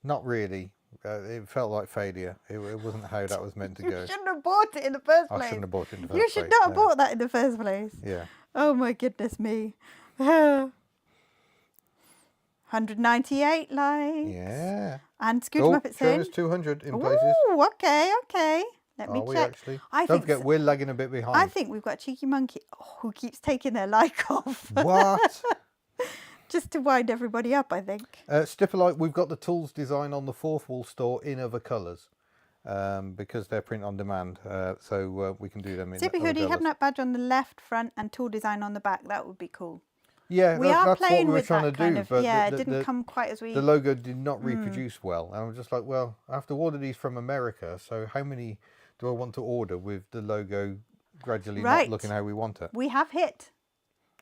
[SPEAKER 1] Not really. It felt like failure. It wasn't how that was meant to go.
[SPEAKER 2] You shouldn't have bought it in the first place.
[SPEAKER 1] I shouldn't have bought it in the first
[SPEAKER 2] You
[SPEAKER 1] place.
[SPEAKER 2] should not have bought that in the first place.
[SPEAKER 1] Yeah.
[SPEAKER 2] Oh my goodness me. 198 likes.
[SPEAKER 1] Yeah.
[SPEAKER 2] And Scooter Muppet
[SPEAKER 1] showing
[SPEAKER 2] saying,
[SPEAKER 1] us 200 in places.
[SPEAKER 2] oh, okay. Let me
[SPEAKER 1] Are we
[SPEAKER 2] check.
[SPEAKER 1] actually?
[SPEAKER 2] I
[SPEAKER 1] Don't
[SPEAKER 2] think
[SPEAKER 1] forget, we're lagging a bit behind.
[SPEAKER 2] I think we've got a cheeky monkey who keeps taking their like off.
[SPEAKER 1] What?
[SPEAKER 2] Just to wind everybody up, I think.
[SPEAKER 1] Stipulite, we've got the Tools design on the Fourth Wall store in other colours because they're print on demand, so we can do them in
[SPEAKER 2] Zippy
[SPEAKER 1] other
[SPEAKER 2] hoodie,
[SPEAKER 1] colours.
[SPEAKER 2] HubNut badge on the left, front, and tool design on the back. That would be cool.
[SPEAKER 1] Yeah,
[SPEAKER 2] We
[SPEAKER 1] that's
[SPEAKER 2] are
[SPEAKER 1] what
[SPEAKER 2] playing
[SPEAKER 1] we were
[SPEAKER 2] with
[SPEAKER 1] trying
[SPEAKER 2] that
[SPEAKER 1] to
[SPEAKER 2] kind
[SPEAKER 1] do,
[SPEAKER 2] of.
[SPEAKER 1] but
[SPEAKER 2] Yeah, it
[SPEAKER 1] the
[SPEAKER 2] didn't come quite as we.
[SPEAKER 1] the logo did not reproduce well. And I was just like, well, I have to order these from America, so how many do I want to order with the logo gradually
[SPEAKER 2] Right.
[SPEAKER 1] not looking how we want it?
[SPEAKER 2] We have hit.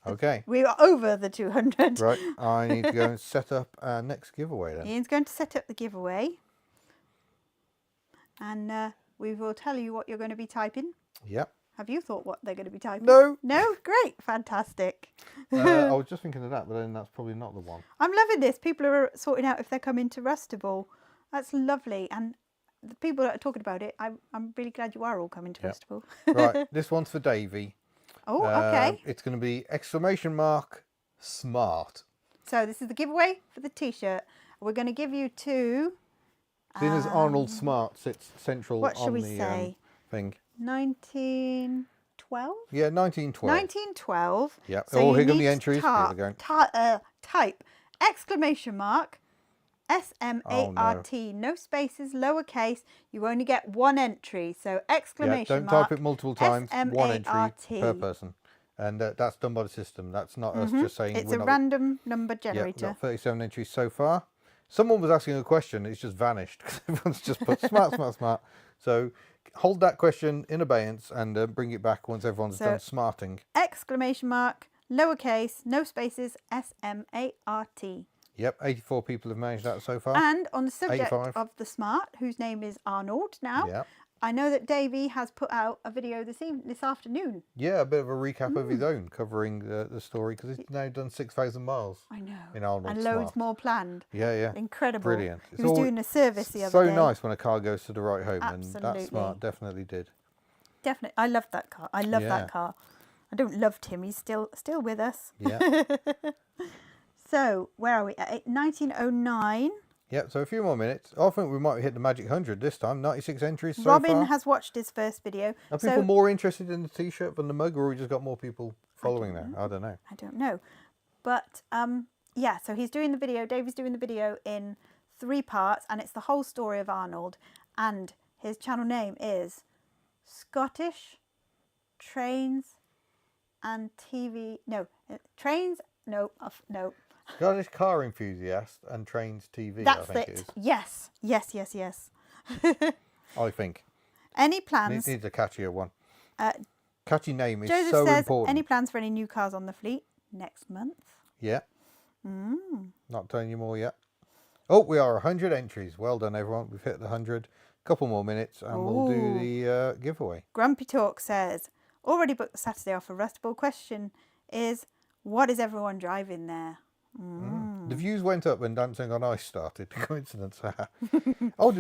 [SPEAKER 1] Okay.
[SPEAKER 2] We are over the 200.
[SPEAKER 1] Right, I need to go and set up our next giveaway then.
[SPEAKER 2] Ian's going to set up the giveaway. And we will tell you what you're going to be typing.
[SPEAKER 1] Yep.
[SPEAKER 2] Have you thought what they're going to be typing?
[SPEAKER 1] No.
[SPEAKER 2] No? Great. Fantastic.
[SPEAKER 1] I was just thinking of that, but then that's probably not the one.
[SPEAKER 2] I'm loving this. People are sorting out if they're coming to Rustable. That's lovely. And the people that are talking about it, I'm really glad you are all coming to
[SPEAKER 1] Yep.
[SPEAKER 2] Rustable.
[SPEAKER 1] Right, this one's for Davey.
[SPEAKER 2] Oh, okay.
[SPEAKER 1] It's going to be !smart.
[SPEAKER 2] So this is the giveaway for the T-shirt. We're going to give you two.
[SPEAKER 1] Seeing as Arnold Smart sits central
[SPEAKER 2] What shall
[SPEAKER 1] on
[SPEAKER 2] we
[SPEAKER 1] the
[SPEAKER 2] say?
[SPEAKER 1] thing.
[SPEAKER 2] 1912?
[SPEAKER 1] Yeah, 1912.
[SPEAKER 2] 1912.
[SPEAKER 1] Yeah.
[SPEAKER 2] So
[SPEAKER 1] Oh,
[SPEAKER 2] you
[SPEAKER 1] here come
[SPEAKER 2] need
[SPEAKER 1] the
[SPEAKER 2] to
[SPEAKER 1] entries. Here we go.
[SPEAKER 2] type exclamation mark SMART, no spaces, lowercase. You only get one entry. So
[SPEAKER 1] Yeah,
[SPEAKER 2] exclamation
[SPEAKER 1] don't
[SPEAKER 2] mark.
[SPEAKER 1] type it multiple times. One entry
[SPEAKER 2] SMART.
[SPEAKER 1] per person. And that's done by the system. That's not us just saying.
[SPEAKER 2] It's
[SPEAKER 1] we're
[SPEAKER 2] a
[SPEAKER 1] not,
[SPEAKER 2] random number
[SPEAKER 1] Yeah, we've
[SPEAKER 2] generator.
[SPEAKER 1] got 37 entries so far. Someone was asking a question. It's just vanished because everyone's just put smart. So hold that question in abeyance and bring it back once everyone's done smarting.
[SPEAKER 2] Exclamation mark, lowercase, no spaces, SMART.
[SPEAKER 1] Yep, 84 people have managed that so far.
[SPEAKER 2] And on the subject
[SPEAKER 1] 85.
[SPEAKER 2] of the smart, whose name is Arnold now,
[SPEAKER 1] Yeah.
[SPEAKER 2] I know that Davey has put out a video this afternoon.
[SPEAKER 1] Yeah, a bit of a recap of his own, covering the story, because he's now done 6,000 miles.
[SPEAKER 2] I know.
[SPEAKER 1] In Arnold
[SPEAKER 2] and
[SPEAKER 1] Smart.
[SPEAKER 2] loads more planned.
[SPEAKER 1] Yeah.
[SPEAKER 2] Incredible.
[SPEAKER 1] Brilliant.
[SPEAKER 2] He was doing a service the other
[SPEAKER 1] so
[SPEAKER 2] day.
[SPEAKER 1] nice when a car goes to the right home,
[SPEAKER 2] Absolutely.
[SPEAKER 1] and that Smart definitely did.
[SPEAKER 2] Definitely. I love that car. I love that car. I don't love Tim. He's still with us.
[SPEAKER 1] Yeah.
[SPEAKER 2] So, where are we? At 1909.
[SPEAKER 1] Yeah, so a few more minutes. I think we might hit the magic 100 this time. 96 entries so
[SPEAKER 2] Robin
[SPEAKER 1] far.
[SPEAKER 2] has watched his first video.
[SPEAKER 1] Are people more interested in the T-shirt than the mug, or we just got more people following now? I don't know.
[SPEAKER 2] I don't know. But, yeah, so he's doing the video. Davey's doing the video in 3 parts, and it's the whole story of Arnold. And his channel name is Scottish Trains and TV... No, Trains... No.
[SPEAKER 1] Scottish car enthusiast and trains TV.
[SPEAKER 2] That's
[SPEAKER 1] I think
[SPEAKER 2] it.
[SPEAKER 1] it is.
[SPEAKER 2] Yes.
[SPEAKER 1] I think.
[SPEAKER 2] Any plans?
[SPEAKER 1] Needs a catchier one. Catchy name is
[SPEAKER 2] Joseph
[SPEAKER 1] so
[SPEAKER 2] says,
[SPEAKER 1] important.
[SPEAKER 2] any plans for any new cars on the fleet next month?
[SPEAKER 1] Yeah. Not telling you more yet. Oh, we are 100 entries. Well done, everyone. We've hit the 100. Couple more minutes and we'll do the giveaway.
[SPEAKER 2] Grumpy Talk says, already booked the Saturday off for Rustable. Question is, what is everyone driving there?
[SPEAKER 1] The views went up when Dancing on Ice started. Coincidence. Oh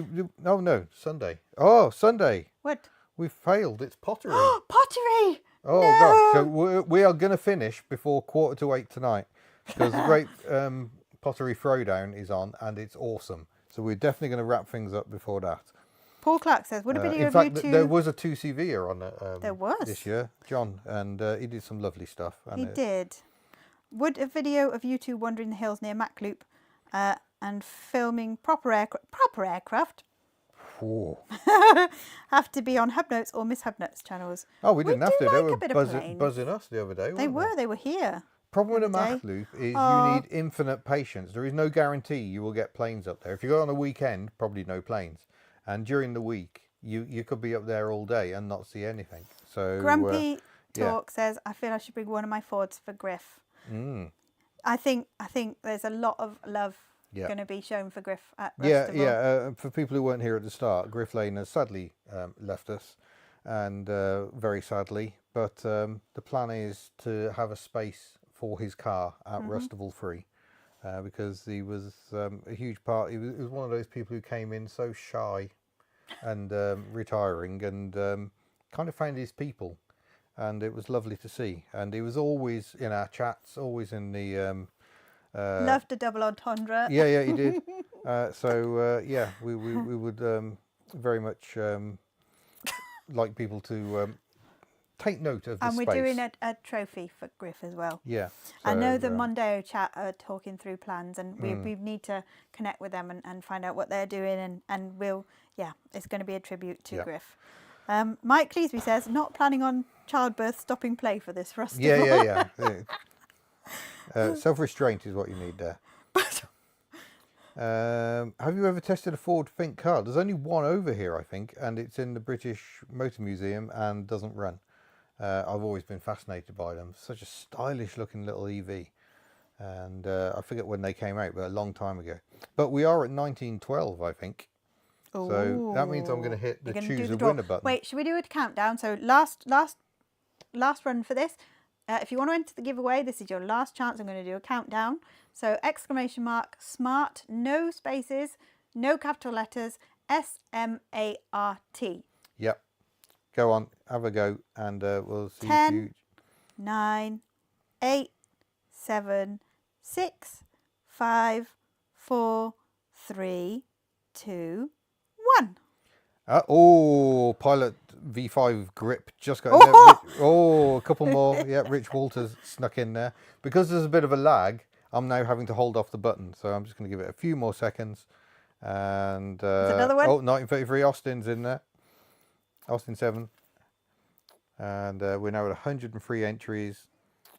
[SPEAKER 1] no, Sunday. Oh, Sunday.
[SPEAKER 2] What?
[SPEAKER 1] We've failed. It's pottery.
[SPEAKER 2] Pottery!
[SPEAKER 1] Oh,
[SPEAKER 2] no!
[SPEAKER 1] gosh. So we are going to finish before 7:45 tonight because the great pottery throwdown is on and it's awesome. So we're definitely going to wrap things up before that.
[SPEAKER 2] Paul Clark says, would a video
[SPEAKER 1] in
[SPEAKER 2] of
[SPEAKER 1] fact,
[SPEAKER 2] you two...
[SPEAKER 1] there was a 2CV on
[SPEAKER 2] There was?
[SPEAKER 1] this year, John, and he did some lovely stuff. And
[SPEAKER 2] He did. Would a video of you two wandering the hills near Macloop and filming proper aircraft
[SPEAKER 1] Whoa.
[SPEAKER 2] have to be on HubNotes or Miss HubNuts channels?
[SPEAKER 1] Oh, we didn't have to. They
[SPEAKER 2] like
[SPEAKER 1] were
[SPEAKER 2] a bit of planes.
[SPEAKER 1] buzzing us the other day,
[SPEAKER 2] They
[SPEAKER 1] weren't
[SPEAKER 2] were here.
[SPEAKER 1] Problem with a
[SPEAKER 2] the other
[SPEAKER 1] Mach
[SPEAKER 2] day.
[SPEAKER 1] loop is
[SPEAKER 2] Aw.
[SPEAKER 1] you need infinite patience. There is no guarantee you will get planes up there. If you go on a weekend, probably no planes. And during the week, you could be up there all day and not see anything. So
[SPEAKER 2] Grumpy
[SPEAKER 1] yeah.
[SPEAKER 2] Talk says, I feel I should bring one of my Fords for Griff.
[SPEAKER 1] Mm.
[SPEAKER 2] I think there's a lot of love
[SPEAKER 1] Yeah.
[SPEAKER 2] going to be shown for Griff at
[SPEAKER 1] Yeah,
[SPEAKER 2] Restival.
[SPEAKER 1] yeah. For people who weren't here at the start, Griff Lane has sadly left us, and very sadly. But the plan is to have a space for his car at Restival free, because he was a huge part. He was one of those people who came in so shy and retiring, and kind of found his people, and it was lovely to see. And he was always in our chats, always in the.
[SPEAKER 2] Loved a double entendre.
[SPEAKER 1] Yeah, he did. Yeah, we would very much like people to take note of the
[SPEAKER 2] And
[SPEAKER 1] space.
[SPEAKER 2] we're doing a trophy for Griff as well.
[SPEAKER 1] Yeah.
[SPEAKER 2] I know
[SPEAKER 1] so,
[SPEAKER 2] the Mondeo chat are talking through plans, and we need to connect with them and find out what they're doing, and it's going to be a tribute to
[SPEAKER 1] Yeah.
[SPEAKER 2] Griff. Mike Cleesby says, not planning on childbirth stopping play for this Restival.
[SPEAKER 1] Yeah. Self-restraint is what you need there. Have you ever tested a Ford Think car? There's only one over here, I think, and it's in the British Motor Museum and doesn't run. I've always been fascinated by them. Such a stylish looking little EV. And I forget when they came out, but a long time ago. But we are at 1912, I think. So that means I'm going to hit the choose a winner button.
[SPEAKER 2] Wait, should we do a countdown? So last run for this. If you want to enter the giveaway, this is your last chance. I'm going to do a countdown. So !, smart, no spaces, no capital letters, SMART.
[SPEAKER 1] Yep. Go on, have a go, and we'll see
[SPEAKER 2] 10,
[SPEAKER 1] if you...
[SPEAKER 2] 9, 8, 7, 6, 5, 4, 3, 2, 1.
[SPEAKER 1] Pilot V5 grip just got in there. A couple more. Yeah, Rich Walters snuck in there. Because there's a bit of a lag, I'm now having to hold off the button. So I'm just going to give it a few more seconds. And
[SPEAKER 2] another one?
[SPEAKER 1] 1933, Austin's in there. Austin 7. And we're now at 103 entries.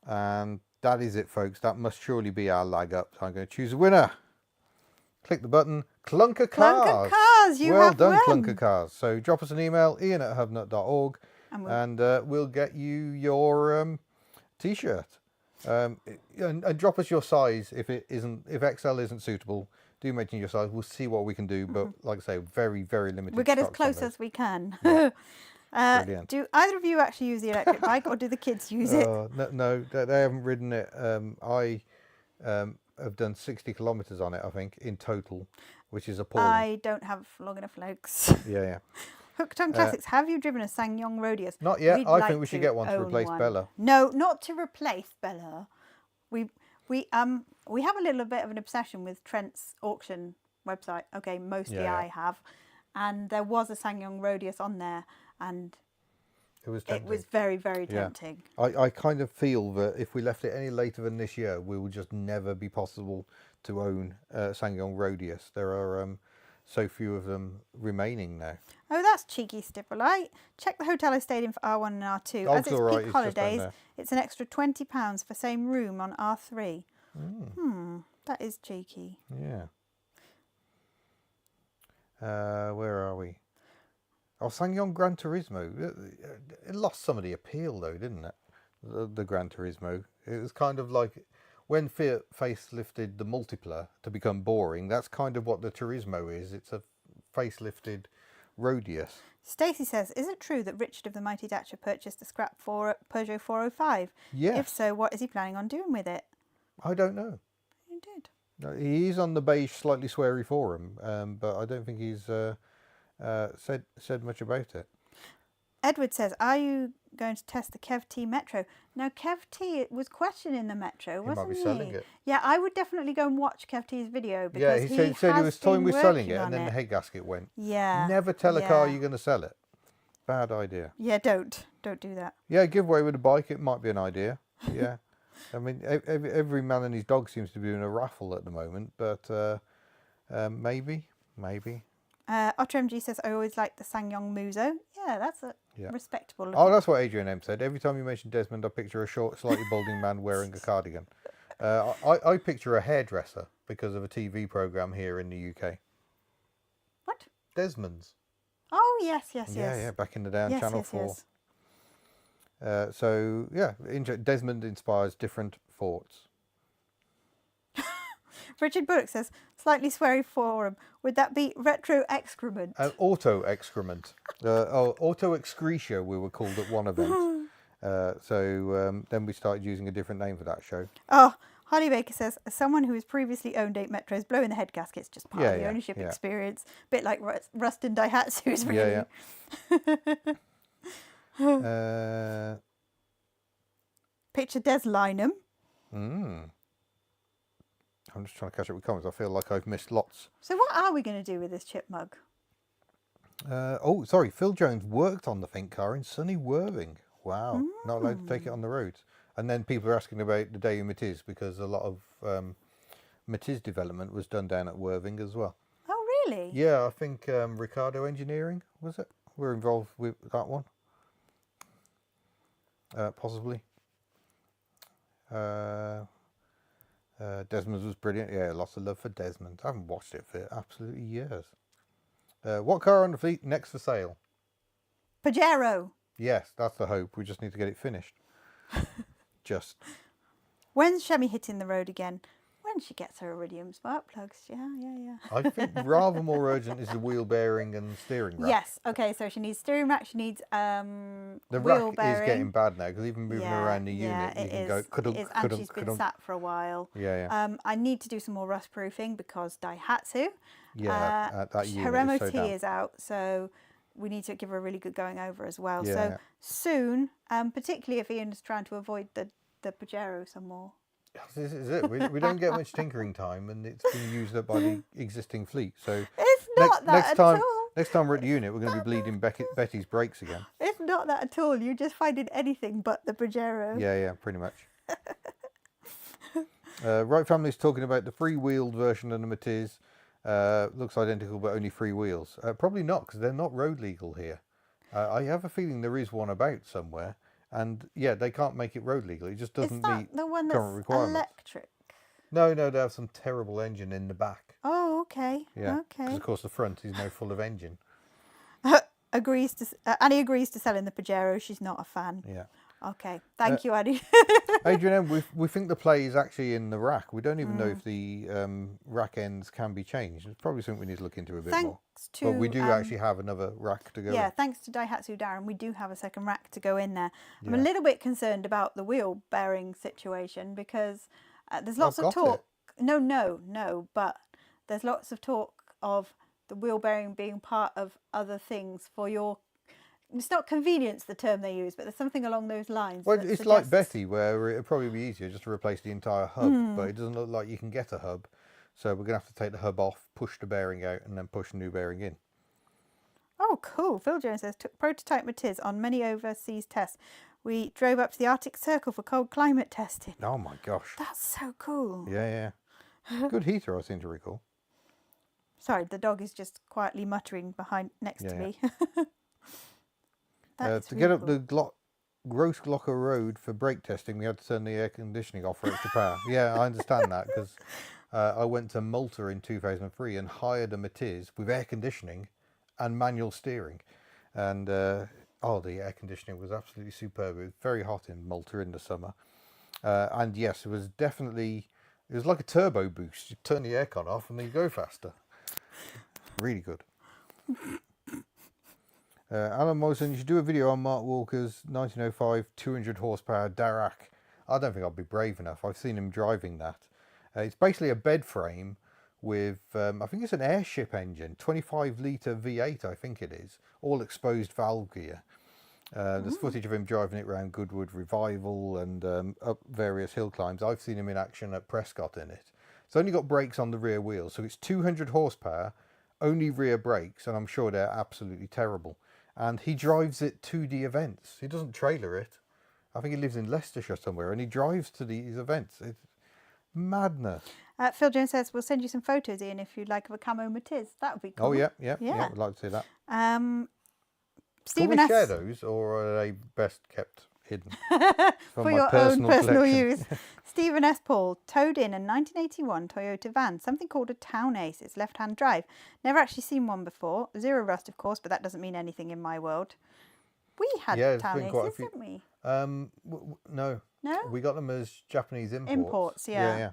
[SPEAKER 1] And that is it, folks. That must surely be our lag up. So I'm going to choose a winner. Click the button. Clunker Cars.
[SPEAKER 2] Clunker Cars, you
[SPEAKER 1] well
[SPEAKER 2] have
[SPEAKER 1] done,
[SPEAKER 2] won.
[SPEAKER 1] Clunker Cars. So drop us an email, ian@hubnut.org, and we'll get you your T-shirt. And drop us your size if XL isn't suitable. Do mention your size. We'll see what we can do. But like I say, very, very limited.
[SPEAKER 2] We'll get as
[SPEAKER 1] stocks
[SPEAKER 2] close
[SPEAKER 1] on those.
[SPEAKER 2] as we can.
[SPEAKER 1] Yeah.
[SPEAKER 2] Do either of you actually use the electric bike, or do the kids use it?
[SPEAKER 1] No, they haven't ridden it. I have done 60 kilometres on it, I think, in total, which is appalling.
[SPEAKER 2] I don't have long enough legs.
[SPEAKER 1] Yeah.
[SPEAKER 2] Hooked on Classics. Have you driven a SsangYong Rodius?
[SPEAKER 1] Not yet.
[SPEAKER 2] We'd
[SPEAKER 1] I
[SPEAKER 2] like
[SPEAKER 1] think we should get one to
[SPEAKER 2] own
[SPEAKER 1] replace
[SPEAKER 2] one.
[SPEAKER 1] Bella.
[SPEAKER 2] No, not to replace Bella. We have a little bit of an obsession with Trent's auction website. Okay, mostly
[SPEAKER 1] Yeah.
[SPEAKER 2] I have, and there was a SsangYong Rodius on there, and
[SPEAKER 1] It was
[SPEAKER 2] it
[SPEAKER 1] tempting.
[SPEAKER 2] was very, very tempting.
[SPEAKER 1] I kind of feel that if we left it any later than this year, we would just never be possible to own SsangYong Rodius. There are so few of them remaining now.
[SPEAKER 2] Oh, that's cheeky, Stipperlight. Check the hotel I stayed in for R1 and R2.
[SPEAKER 1] Oh,
[SPEAKER 2] As it's
[SPEAKER 1] all right,
[SPEAKER 2] peak
[SPEAKER 1] it's just down
[SPEAKER 2] holidays,
[SPEAKER 1] there.
[SPEAKER 2] it's an extra £20 for same room on R3. That is cheeky.
[SPEAKER 1] Yeah. Where are we? Oh, SsangYong Gran Turismo. It lost some of the appeal, though, didn't it? The Gran Turismo. It was kind of like when Fiat facelifted the Multipla to become boring. That's kind of what the Turismo is. It's a facelifted Rodius.
[SPEAKER 2] Stacey says, is it true that Richard of the Mighty Datcher purchased a scrap for Peugeot 405?
[SPEAKER 1] Yes.
[SPEAKER 2] If so, what is he planning on doing with it?
[SPEAKER 1] I don't know.
[SPEAKER 2] He did.
[SPEAKER 1] No, he is on the beige, slightly sweary forum, but I don't think he's said much about it.
[SPEAKER 2] Edward says, are you going to test the Kev T Metro? Now, Kev T was questioning the Metro, wasn't he?
[SPEAKER 1] Might be selling it.
[SPEAKER 2] Yeah, I would definitely go and watch Kev T's video,
[SPEAKER 1] Yeah,
[SPEAKER 2] because
[SPEAKER 1] he said he was toying with selling it,
[SPEAKER 2] working
[SPEAKER 1] and then
[SPEAKER 2] on
[SPEAKER 1] the head gasket went.
[SPEAKER 2] Yeah.
[SPEAKER 1] Never tell a car you're going to sell it. Bad idea.
[SPEAKER 2] Yeah, don't do that.
[SPEAKER 1] Yeah, giveaway with a bike, it might be an idea. Yeah. I mean, every man and his dog seems to be doing a raffle at the moment, but maybe.
[SPEAKER 2] Otter MG says, I always like the Sangyong Muso. Yeah, that's a
[SPEAKER 1] Yeah.
[SPEAKER 2] respectable looking.
[SPEAKER 1] Oh, that's what Adrian M said. Every time you mention Desmond, I picture a short, slightly balding man wearing a cardigan. I picture a hairdresser because of a TV programme here in the UK.
[SPEAKER 2] What?
[SPEAKER 1] Desmond's.
[SPEAKER 2] Oh, yes.
[SPEAKER 1] Yeah, back in the day on Channel 4.
[SPEAKER 2] Yes.
[SPEAKER 1] So, yeah, Desmond inspires different thoughts.
[SPEAKER 2] Richard Bullock says, slightly sweary forum. Would that be retro excrement?
[SPEAKER 1] Auto excrement. Auto excretia, we were called at one event. So then we started using a different name for that show.
[SPEAKER 2] Oh, Holly Baker says, as someone who has previously owned 8 Metros, blowing the head gaskets just part of the ownership experience. Bit like Rust and Daihatsu's, really.
[SPEAKER 1] Yeah.
[SPEAKER 2] Picture Des Lynam.
[SPEAKER 1] I'm just trying to catch up with comments. I feel like I've missed lots.
[SPEAKER 2] So what are we going to do with this chip mug?
[SPEAKER 1] Sorry. Phil Jones worked on the Think car in sunny Worthing. Wow. Not allowed to take it on the roads. And then people are asking about the day of Matiz because a lot of Matiz development was done down at Worthing as well.
[SPEAKER 2] Oh, really?
[SPEAKER 1] Yeah, I think Ricardo Engineering, was it? We're involved with that one. Possibly. Desmond was brilliant. Yeah, lots of love for Desmond. I haven't watched it for absolutely years. What car on the fleet next for sale?
[SPEAKER 2] Pajero.
[SPEAKER 1] Yes, that's the hope. We just need to get it finished. Just.
[SPEAKER 2] When's Shemi hitting the road again? When she gets her iridium spark plugs. Yeah.
[SPEAKER 1] I think rather more urgent is the wheel bearing and steering rack.
[SPEAKER 2] Yes. Okay, so she needs steering rack. She needs
[SPEAKER 1] the
[SPEAKER 2] wheel
[SPEAKER 1] rack
[SPEAKER 2] bearing.
[SPEAKER 1] is getting bad now because even moving around the unit, you can go.
[SPEAKER 2] And she's been sat for a while.
[SPEAKER 1] Yeah.
[SPEAKER 2] I need to do some more rust proofing because Daihatsu.
[SPEAKER 1] That unit
[SPEAKER 2] her MOT
[SPEAKER 1] is so
[SPEAKER 2] is out, so we need to give her a really good going over as well.
[SPEAKER 1] Yeah,
[SPEAKER 2] so soon, particularly if Ian's trying to avoid the Pajero some more.
[SPEAKER 1] This is it. We don't get much tinkering time, and it's being used up by the existing fleet. So
[SPEAKER 2] it's not at all.
[SPEAKER 1] Next time we're at the unit, we're going to be bleeding Betty's brakes again.
[SPEAKER 2] It's not that at all. You're just finding anything but the Pajero.
[SPEAKER 1] Yeah, pretty much. Right Family's talking about the free-wheeled version of the Matiz. Looks identical, but only 3 wheels. Probably not, because they're not road legal here. I have a feeling there is one about somewhere. And yeah, they can't make it road legal. It just doesn't meet
[SPEAKER 2] the one
[SPEAKER 1] current
[SPEAKER 2] that's
[SPEAKER 1] requirements.
[SPEAKER 2] electric?
[SPEAKER 1] No, they have some terrible engine in the back.
[SPEAKER 2] Oh, okay.
[SPEAKER 1] Yeah.
[SPEAKER 2] Okay.
[SPEAKER 1] Because of course the front is now full of engine.
[SPEAKER 2] Annie agrees to sell in the Pajero. She's not a fan.
[SPEAKER 1] Yeah.
[SPEAKER 2] Okay. Thank you, Annie.
[SPEAKER 1] Adrian, we think the play is actually in the rack. We don't even know if the rack ends can be changed. It's probably something we need to look into a bit more. But we do actually have another rack to go in.
[SPEAKER 2] Thanks to Daihatsu Darren, we do have a second rack to go in there. I'm a little bit concerned about the wheel bearing situation because there's lots of talk. No, but there's lots of talk of the wheel bearing being part of other things for your... It's not convenience, the term they use, but there's something along those lines.
[SPEAKER 1] Well, it's like Betty, where it'd probably be easier just to replace the entire hub, but it doesn't look like you can get a hub. So we're going to have to take the hub off, push the bearing out, and then push a new bearing in.
[SPEAKER 2] Oh, cool. Phil Jones says, took prototype Matiz on many overseas tests. We drove up to the Arctic Circle for cold climate testing.
[SPEAKER 1] Oh, my gosh.
[SPEAKER 2] That's so cool.
[SPEAKER 1] Yeah. Good heater, I seem to recall.
[SPEAKER 2] Sorry, the dog is just quietly muttering next to me.
[SPEAKER 1] To get up the Gross Glocker Road for brake testing, we had to turn the air conditioning off for extra power. Yeah, I understand that because I went to Malta in 2003 and hired a Matiz with air conditioning and manual steering. And, the air conditioning was absolutely superb. It was very hot in Malta in the summer. And yes, it was like a turbo boost. You turn the aircon off and then you go faster. Really good. Alan Morrison, you should do a video on Mark Walker's 1905 200 horsepower Darracq. I don't think I'll be brave enough. I've seen him driving that. It's basically a bed frame with, I think it's an airship engine, 25 litre V8 I think it is, all exposed valve gear. There's footage of him driving it around Goodwood Revival and up various hill climbs. I've seen him in action at Prescott in it. It's only got brakes on the rear wheel, so it's 200 horsepower, only rear brakes, and I'm sure they're absolutely terrible. And he drives it to the events. He doesn't trailer it. I think he lives in Leicestershire somewhere, and he drives to these events. It's madness.
[SPEAKER 2] Phil Jones says, we'll send you some photos, Ian, if you'd like, of a camo Matiz. That would be cool.
[SPEAKER 1] Oh, yeah. I'd like to see that.
[SPEAKER 2] Stephen
[SPEAKER 1] Can we
[SPEAKER 2] S.
[SPEAKER 1] share those, or are they best kept hidden?
[SPEAKER 2] For your own personal
[SPEAKER 1] collection.
[SPEAKER 2] use. Stephen S. Paul towed in a 1981 Toyota van, something called a Town Ace. It's left-hand drive. Never actually seen one before. Zero rust, of course, but that doesn't mean anything in my world. We had Town Aces, didn't we?
[SPEAKER 1] No.
[SPEAKER 2] No?
[SPEAKER 1] We got them as Japanese imports.
[SPEAKER 2] Imports, yeah.
[SPEAKER 1] Yeah.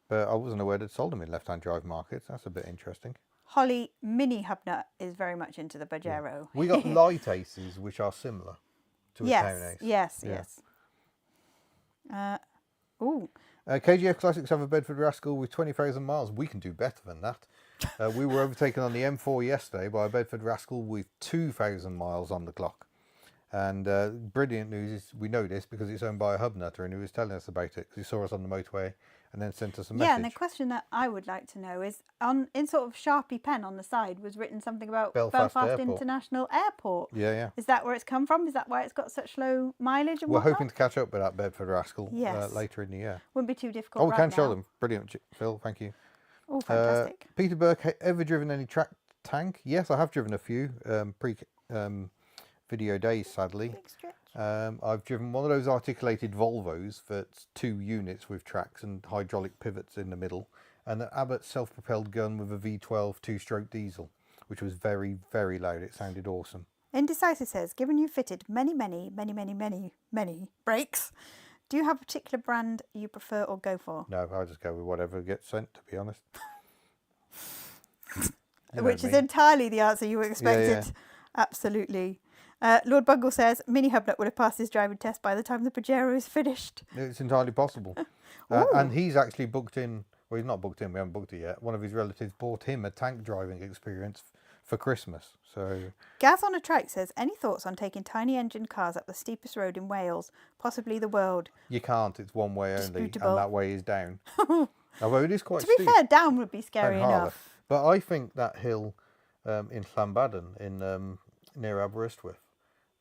[SPEAKER 1] But I wasn't aware they'd sold them in left-hand drive markets. That's a bit interesting.
[SPEAKER 2] Holly Mini HubNut is very much into the Pajero.
[SPEAKER 1] Yeah. We got light aces, which are similar to a Town Ace.
[SPEAKER 2] Yes.
[SPEAKER 1] KGF Classics have a Bedford Rascal with 20,000 miles. We can do better than that. We were overtaken on the M4 yesterday by a Bedford Rascal with 2,000 miles on the clock. And brilliant news is we know this because it's owned by a HubNutter, and he was telling us about it because he saw us on the motorway and then sent us a message.
[SPEAKER 2] Yeah, and the question that I would like to know is, in sort of Sharpie pen on the side was written something about Belfast International Airport.
[SPEAKER 1] Yeah.
[SPEAKER 2] Is that where it's come from? Is that why it's got such low mileage and
[SPEAKER 1] We're
[SPEAKER 2] whatnot?
[SPEAKER 1] hoping to catch up with that Bedford Rascal
[SPEAKER 2] Yes.
[SPEAKER 1] later in the year.
[SPEAKER 2] Wouldn't be too difficult.
[SPEAKER 1] Oh, we can
[SPEAKER 2] now.
[SPEAKER 1] show them. Brilliant, Phil. Thank you.
[SPEAKER 2] Oh, fantastic.
[SPEAKER 1] Peter Burke, ever driven any track tank? Yes, I have driven a few video days, sadly.
[SPEAKER 2] Big stretch.
[SPEAKER 1] I've driven one of those articulated Volvos that's 2 units with tracks and hydraulic pivots in the middle, and an Abbott self-propelled gun with a V12 2-stroke diesel, which was very, very loud. It sounded awesome.
[SPEAKER 2] Indecisive says, given you fitted many brakes, do you have a particular brand you prefer or go for?
[SPEAKER 1] No, I just go with whatever gets sent, to be honest.
[SPEAKER 2] Which is entirely the answer you expected. Yeah. Absolutely. Lord Bungle says, Mini HubNut would have passed his driving test by the time the Pajero is finished.
[SPEAKER 1] It's entirely possible. And he's actually booked in, well, he's not booked in, we haven't booked it yet. One of his relatives bought him a tank driving experience for Christmas. So
[SPEAKER 2] Gaz on a Trike says, any thoughts on taking tiny engine cars up the steepest road in Wales, possibly the world?
[SPEAKER 1] You can't, it's one way only, and that way is down. Although it is quite
[SPEAKER 2] steep. To be fair, down would be scary enough.
[SPEAKER 1] But I think that hill in Llanbadarn, in near Aberystwyth,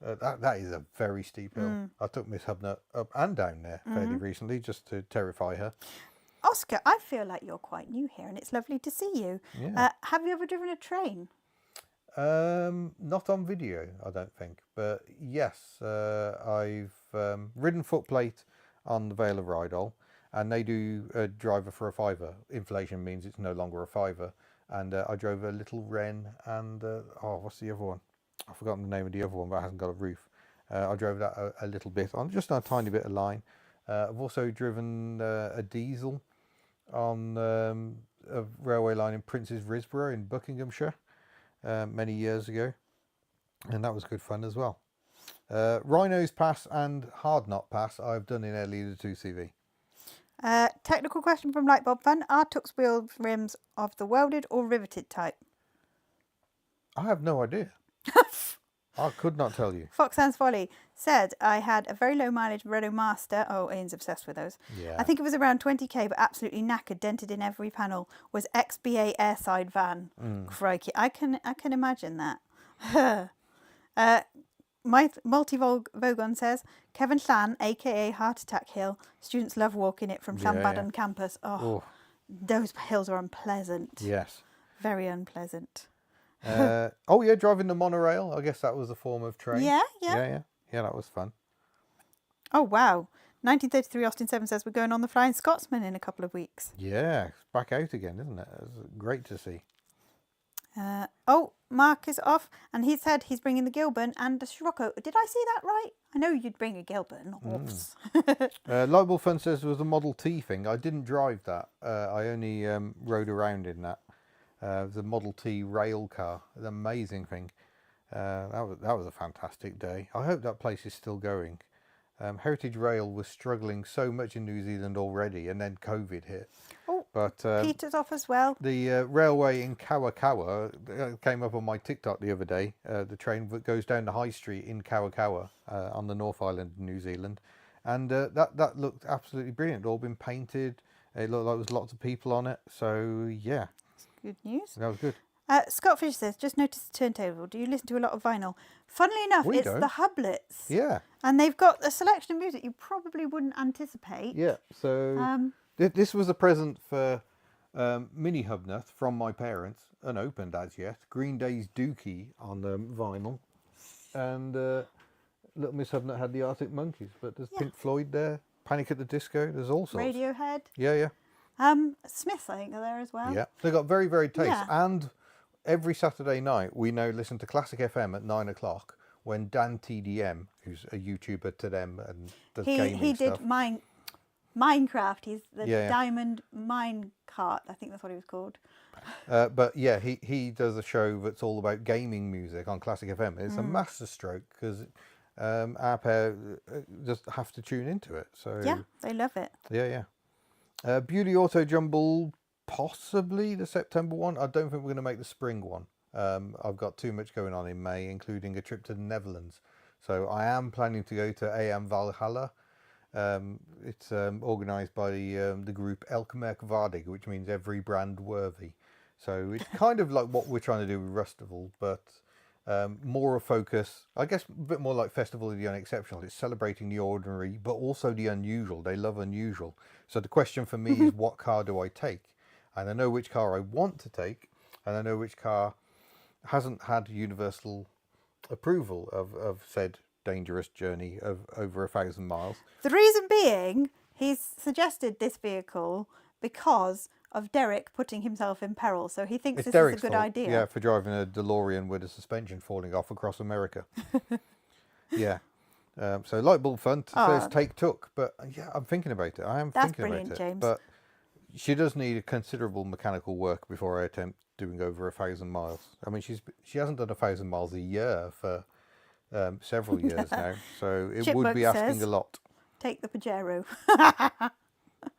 [SPEAKER 1] that is a very steep hill. I took Miss HubNut up and down there fairly recently just to terrify her.
[SPEAKER 2] Oscar, I feel like you're quite new here and it's lovely to see you. Yeah. Have you ever driven a train?
[SPEAKER 1] Not on video, I don't think. But yes, I've ridden footplate on the Vale of Rydal, and they do a driver for a £5. Inflation means it's no longer a £5. And I drove a little Wren and, what's the other one? I've forgotten the name of the other one, but it hasn't got a roof. I drove that a little bit on just on a tiny bit of line. I've also driven a diesel on a railway line in Prince's Risborough in Buckinghamshire many years ago, and that was good fun as well. Rhinos Pass and Hard Knot Pass I've done in Air Leader 2CV.
[SPEAKER 2] Technical question from Lightbulb Fun. Are Tux wheel rims of the welded or riveted type?
[SPEAKER 1] I have no idea. I could not tell you.
[SPEAKER 2] Fox Sands Folly said, I had a very low mileage Renault Master. Oh, Ian's obsessed with those.
[SPEAKER 1] Yeah.
[SPEAKER 2] I think it was around 20k, but absolutely knackered, dented in every panel. Was XBA airside van. Crikey. I can imagine that. My Multi-Vogon says, Kevin Llan, a.k.a. Heart Attack Hill. Students love walking it from Llanbadarn campus. Oh, those hills are unpleasant.
[SPEAKER 1] Yes.
[SPEAKER 2] Very unpleasant.
[SPEAKER 1] Driving the monorail. I guess that was a form of train.
[SPEAKER 2] Yeah,
[SPEAKER 1] that was fun.
[SPEAKER 2] Oh, wow. 1933 Austin 7 says we're going on the Flying Scotsman in a couple of weeks.
[SPEAKER 1] Yeah, it's back out again, isn't it? It's great to see.
[SPEAKER 2] Mark is off, and he said he's bringing the Gilburn and the Scirocco. Did I see that right? I know you'd bring a Gilburn.
[SPEAKER 1] Lightball Fun says there was a Model T thing. I didn't drive that. I only rode around in that. The Model T rail car, an amazing thing. That was a fantastic day. I hope that place is still going. Heritage Rail was struggling so much in New Zealand already, and then COVID hit. But
[SPEAKER 2] Peter's off as well.
[SPEAKER 1] The railway in Kawakawa came up on my TikTok the other day. The train that goes down the high street in Kawakawa on the North Island of New Zealand, and that looked absolutely brilliant. It all been painted. It looked like there was lots of people on it. So yeah.
[SPEAKER 2] Good news.
[SPEAKER 1] That was good.
[SPEAKER 2] Scott Fisher says, just noticed the turntable. Do you listen to a lot of vinyl? Funnily enough,
[SPEAKER 1] We
[SPEAKER 2] it's
[SPEAKER 1] don't.
[SPEAKER 2] the HubNuts.
[SPEAKER 1] Yeah.
[SPEAKER 2] And they've got a selection of music you probably wouldn't anticipate.
[SPEAKER 1] Yeah. So this was a present for mini HubNut from my parents, unopened as yet. Green Day's Dookie on vinyl. And little Miss HubNut had the Arctic Monkeys. But there's Pink Floyd there. Panic at the Disco. There's all sorts.
[SPEAKER 2] Radiohead.
[SPEAKER 1] Yeah.
[SPEAKER 2] Smiths, I think, are there as well.
[SPEAKER 1] Yeah. They got very varied taste.
[SPEAKER 2] Yeah.
[SPEAKER 1] And every Saturday night, we now listen to Classic FM at 9 o'clock when Dan TDM, who's a YouTuber to them and does gaming
[SPEAKER 2] He did
[SPEAKER 1] stuff.
[SPEAKER 2] Minecraft. He's the
[SPEAKER 1] Yeah.
[SPEAKER 2] Diamond Minecart. I think that's what he was called.
[SPEAKER 1] But yeah, he does a show that's all about gaming music on Classic FM. It's a masterstroke because our pair just have to tune into it. So
[SPEAKER 2] Yeah, they love it.
[SPEAKER 1] Yeah. Beauty Auto Jumble, possibly the September one. I don't think we're going to make the spring one. I've got too much going on in May, including a trip to the Netherlands. So I am planning to go to AM Valhalla. It's organised by the group Elke Merkwaardig, which means every brand worthy. So it's kind of like what we're trying to do with Rustival, but more a focus, I guess, a bit more like Festival of the Unexceptional. It's celebrating the ordinary, but also the unusual. They love unusual. So the question for me is, what car do I take? And I know which car I want to take, and I know which car hasn't had universal approval of said dangerous journey of over 1,000 miles.
[SPEAKER 2] The reason being, he's suggested this vehicle because of Derek putting himself in peril. So he thinks this
[SPEAKER 1] Derek's
[SPEAKER 2] is a good
[SPEAKER 1] fault,
[SPEAKER 2] idea.
[SPEAKER 1] Yeah, for driving a DeLorean with a suspension falling off across America. Yeah. So light bulb fun says take took, but yeah, I'm thinking about it. I am
[SPEAKER 2] That's
[SPEAKER 1] thinking
[SPEAKER 2] brilliant,
[SPEAKER 1] about it.
[SPEAKER 2] James.
[SPEAKER 1] But she does need a considerable mechanical work before I attempt doing over 1,000 miles. I mean, she hasn't done 1,000 miles a year for several years now, so it would
[SPEAKER 2] Chipmunk
[SPEAKER 1] be asking
[SPEAKER 2] says,
[SPEAKER 1] a lot.
[SPEAKER 2] Take the Pajero.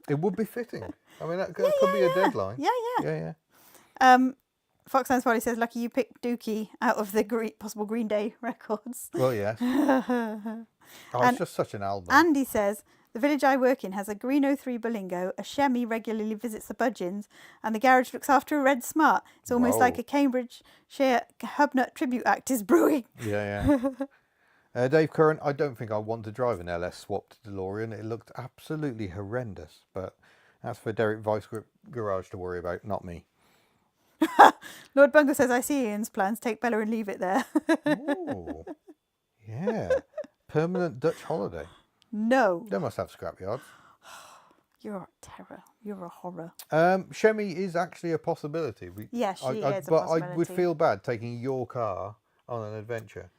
[SPEAKER 1] It would be fitting. I mean, that could be a deadline.
[SPEAKER 2] Yeah.
[SPEAKER 1] Yeah.
[SPEAKER 2] Fox Sounds Polly says, lucky you picked Dookie out of the possible Green Day records.
[SPEAKER 1] Well, yes. It's just such an album.
[SPEAKER 2] Andy says, the village I work in has a green 03 Berlingo, a Chemi regularly visits the Budgeons, and the garage looks after a red Smart. It's almost like a Cambridgeshire HubNut tribute act is brewing.
[SPEAKER 1] Yeah. Dave Curran, I don't think I want to drive an LS swapped DeLorean. It looked absolutely horrendous, but that's for Derek Vicegrip Garage to worry about, not me.
[SPEAKER 2] Lord Bungle says, I see Ian's plans. Take Bella and leave it there.
[SPEAKER 1] Ooh. Yeah. Permanent Dutch holiday.
[SPEAKER 2] No.
[SPEAKER 1] They must have scrapyards.
[SPEAKER 2] You're a terror. You're a horror.
[SPEAKER 1] Shemi is actually a possibility.
[SPEAKER 2] Yes, she is a
[SPEAKER 1] but
[SPEAKER 2] possibility.
[SPEAKER 1] I would feel bad taking your car on an adventure.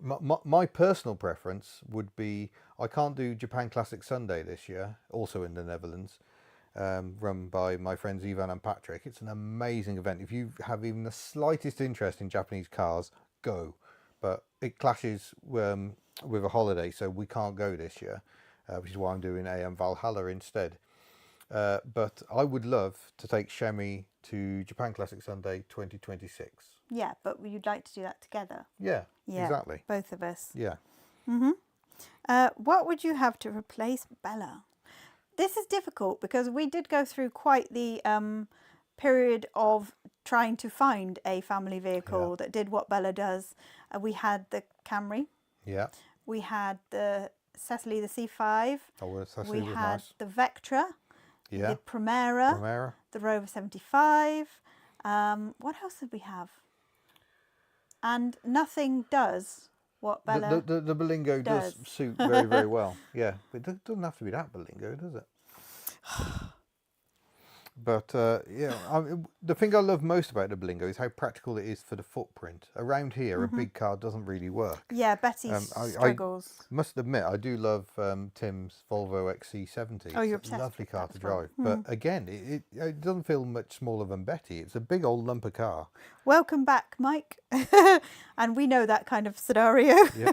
[SPEAKER 1] My personal preference would be, I can't do Japan Classic Sunday this year, also in the Netherlands, run by my friends Ivan and Patrick. It's an amazing event. If you have even the slightest interest in Japanese cars, go. But it clashes with a holiday, so we can't go this year, which is why I'm doing AM Valhalla instead. But I would love to take Shemi to Japan Classic Sunday 2026.
[SPEAKER 2] Yeah, but you'd like to do that together.
[SPEAKER 1] Yeah, exactly.
[SPEAKER 2] Both of us.
[SPEAKER 1] Yeah.
[SPEAKER 2] What would you have to replace Bella? This is difficult because we did go through quite the period of trying to find a family vehicle that did what Bella does. We had the Camry.
[SPEAKER 1] Yeah.
[SPEAKER 2] We had the Cecily the C5.
[SPEAKER 1] Oh, well, Cecily
[SPEAKER 2] we
[SPEAKER 1] was
[SPEAKER 2] had
[SPEAKER 1] nice.
[SPEAKER 2] the Vectra.
[SPEAKER 1] Yeah.
[SPEAKER 2] The Primera. The Rover 75. What else did we have? And nothing does what Bella
[SPEAKER 1] the Berlingo does suit very, very well. Yeah, but it doesn't have to be that Berlingo, does it? But the thing I love most about the Berlingo is how practical it is for the footprint. Around here, a big car doesn't really work.
[SPEAKER 2] Yeah, Betty struggles.
[SPEAKER 1] I must admit, I do love Tim's Volvo XC70.
[SPEAKER 2] Oh, you're
[SPEAKER 1] it's
[SPEAKER 2] obsessed
[SPEAKER 1] a lovely
[SPEAKER 2] with
[SPEAKER 1] car
[SPEAKER 2] that
[SPEAKER 1] to
[SPEAKER 2] as well.
[SPEAKER 1] drive. But again, it doesn't feel much smaller than Betty. It's a big old lump of car.
[SPEAKER 2] Welcome back, Mike. And we know that kind of scenario.
[SPEAKER 1] Yeah.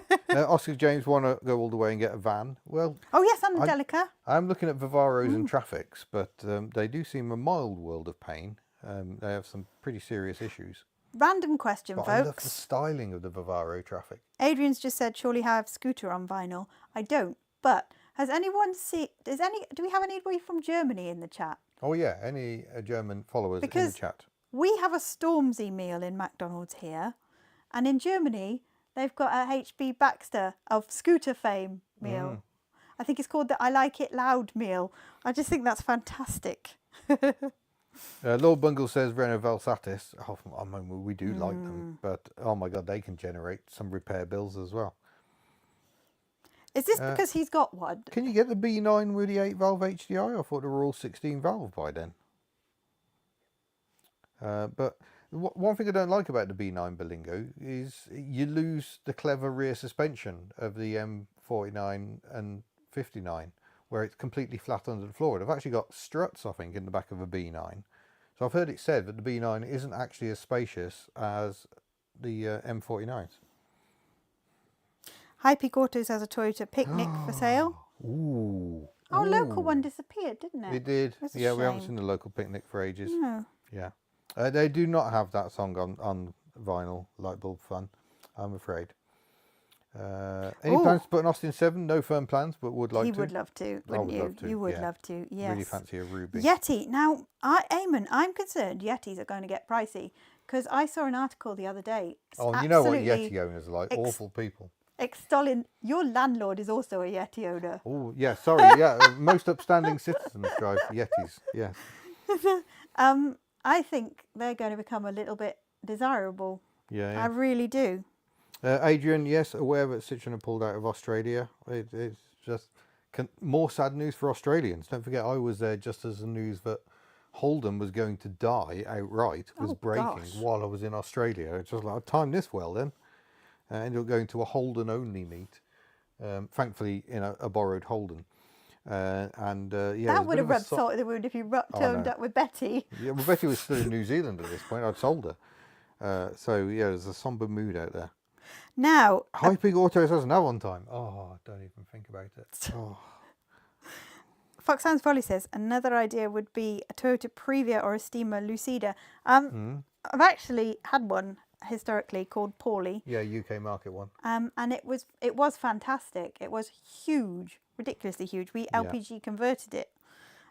[SPEAKER 1] Oscar James want to go all the way and get a van. Well,
[SPEAKER 2] oh yes, and the Delica.
[SPEAKER 1] I'm looking at Vivaros and Traffics, but they do seem a mild world of pain. They have some pretty serious issues.
[SPEAKER 2] Random question,
[SPEAKER 1] But
[SPEAKER 2] folks.
[SPEAKER 1] I love the styling of the Vivaro Traffic.
[SPEAKER 2] Adrian's just said, surely have Scooter on vinyl. I don't. But has anyone seen? Do we have anybody from Germany in the chat?
[SPEAKER 1] Oh yeah, any German followers in the chat.
[SPEAKER 2] We have a Stormzy meal in McDonald's here, and in Germany they've got a HB Baxter of scooter fame meal. I think it's called the I Like It Loud meal. I just think that's fantastic.
[SPEAKER 1] Lord Bungle says Renault Velsatis. Oh, I mean, we do like them, but oh my God, they can generate some repair bills as well.
[SPEAKER 2] Is this because he's got one?
[SPEAKER 1] Can you get the B9 with the 8-valve HDI? I thought they were all 16-valve by then. But one thing I don't like about the B9 Berlingo is you lose the clever rear suspension of the M49 and 59, where it's completely flat under the floor. They've actually got struts, I think, in the back of a B9. So I've heard it said that the B9 isn't actually as spacious as the M49s.
[SPEAKER 2] High Peak Autos has a Toyota Picnic for sale.
[SPEAKER 1] Ooh.
[SPEAKER 2] Our local one disappeared, didn't it?
[SPEAKER 1] It did. Yeah, we haven't seen the local Picnic for ages. No. Yeah. They do not have that song on vinyl, Light Bulb Fun, I'm afraid. Any plans to put an Austin 7? No firm plans, but would like to.
[SPEAKER 2] You would love to, wouldn't you?
[SPEAKER 1] Love to,
[SPEAKER 2] you would love to, yes.
[SPEAKER 1] Really fancy a Ruby.
[SPEAKER 2] Yeti. Now, Eamon, I'm concerned Yetis are going to get pricey because I saw an article the other day.
[SPEAKER 1] Oh, you know what Yeti owners are like, awful people.
[SPEAKER 2] Extolling, your landlord is also a Yeti owner.
[SPEAKER 1] Oh, yeah, sorry, yeah, most upstanding citizens drive Yetis, yes.
[SPEAKER 2] I think they're going to become a little bit desirable.
[SPEAKER 1] Yeah.
[SPEAKER 2] I really do.
[SPEAKER 1] Adrian, yes, aware that Citroen have pulled out of Australia. It's just more sad news for Australians. Don't forget, I was there just as the news that Holden was going to die outright was breaking while I was in Australia. It's just like, I timed this well then. Ended up going to a Holden only meet, thankfully in a borrowed Holden. Yeah,
[SPEAKER 2] that would have rubbed salt in the wound if you turned up with Betty.
[SPEAKER 1] Yeah, well, Betty was still in New Zealand at this point. I'd sold her. So yeah, there's a somber mood out there.
[SPEAKER 2] Now,
[SPEAKER 1] High Peak Autos has another one time. Oh, don't even think about it. Oh.
[SPEAKER 2] Fox Sounds Volley says another idea would be a Toyota Previa or a Steamer Lucida. I've actually had one historically called Paulie.
[SPEAKER 1] Yeah, UK market one.
[SPEAKER 2] And it was fantastic. It was huge, ridiculously huge. We LPG converted it,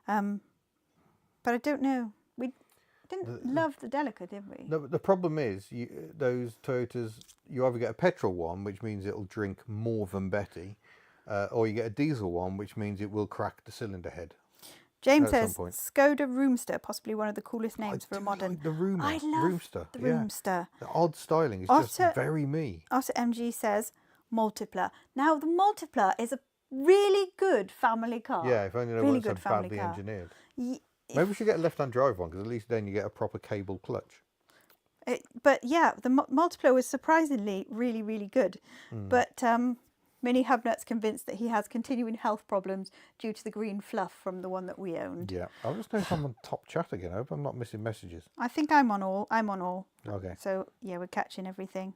[SPEAKER 2] but I don't know. We didn't love the Delica, did we?
[SPEAKER 1] No, but the problem is those Toyotas. You either get a petrol one, which means it'll drink more than Betty, or you get a diesel one, which means it will crack the cylinder head.
[SPEAKER 2] James says Skoda Roomster, possibly one of the coolest names for a modern.
[SPEAKER 1] Like the Roomster.
[SPEAKER 2] I love
[SPEAKER 1] Roomster.
[SPEAKER 2] the Roomster.
[SPEAKER 1] The odd styling is just very me.
[SPEAKER 2] Otter MG says Multipla. Now the Multipla is a really good family car.
[SPEAKER 1] Yeah, if only they weren't so badly engineered. Maybe we should get a left-hand drive one, because at least then you get a proper cable clutch.
[SPEAKER 2] But yeah, the Multipla was surprisingly really, really good. But Mini HubNut's convinced that he has continuing health problems due to the green fluff from the one that we owned.
[SPEAKER 1] Yeah, I'll just notice I'm on top chat again. I hope I'm not missing messages.
[SPEAKER 2] I think I'm on all.
[SPEAKER 1] Okay.
[SPEAKER 2] So yeah, we're catching everything.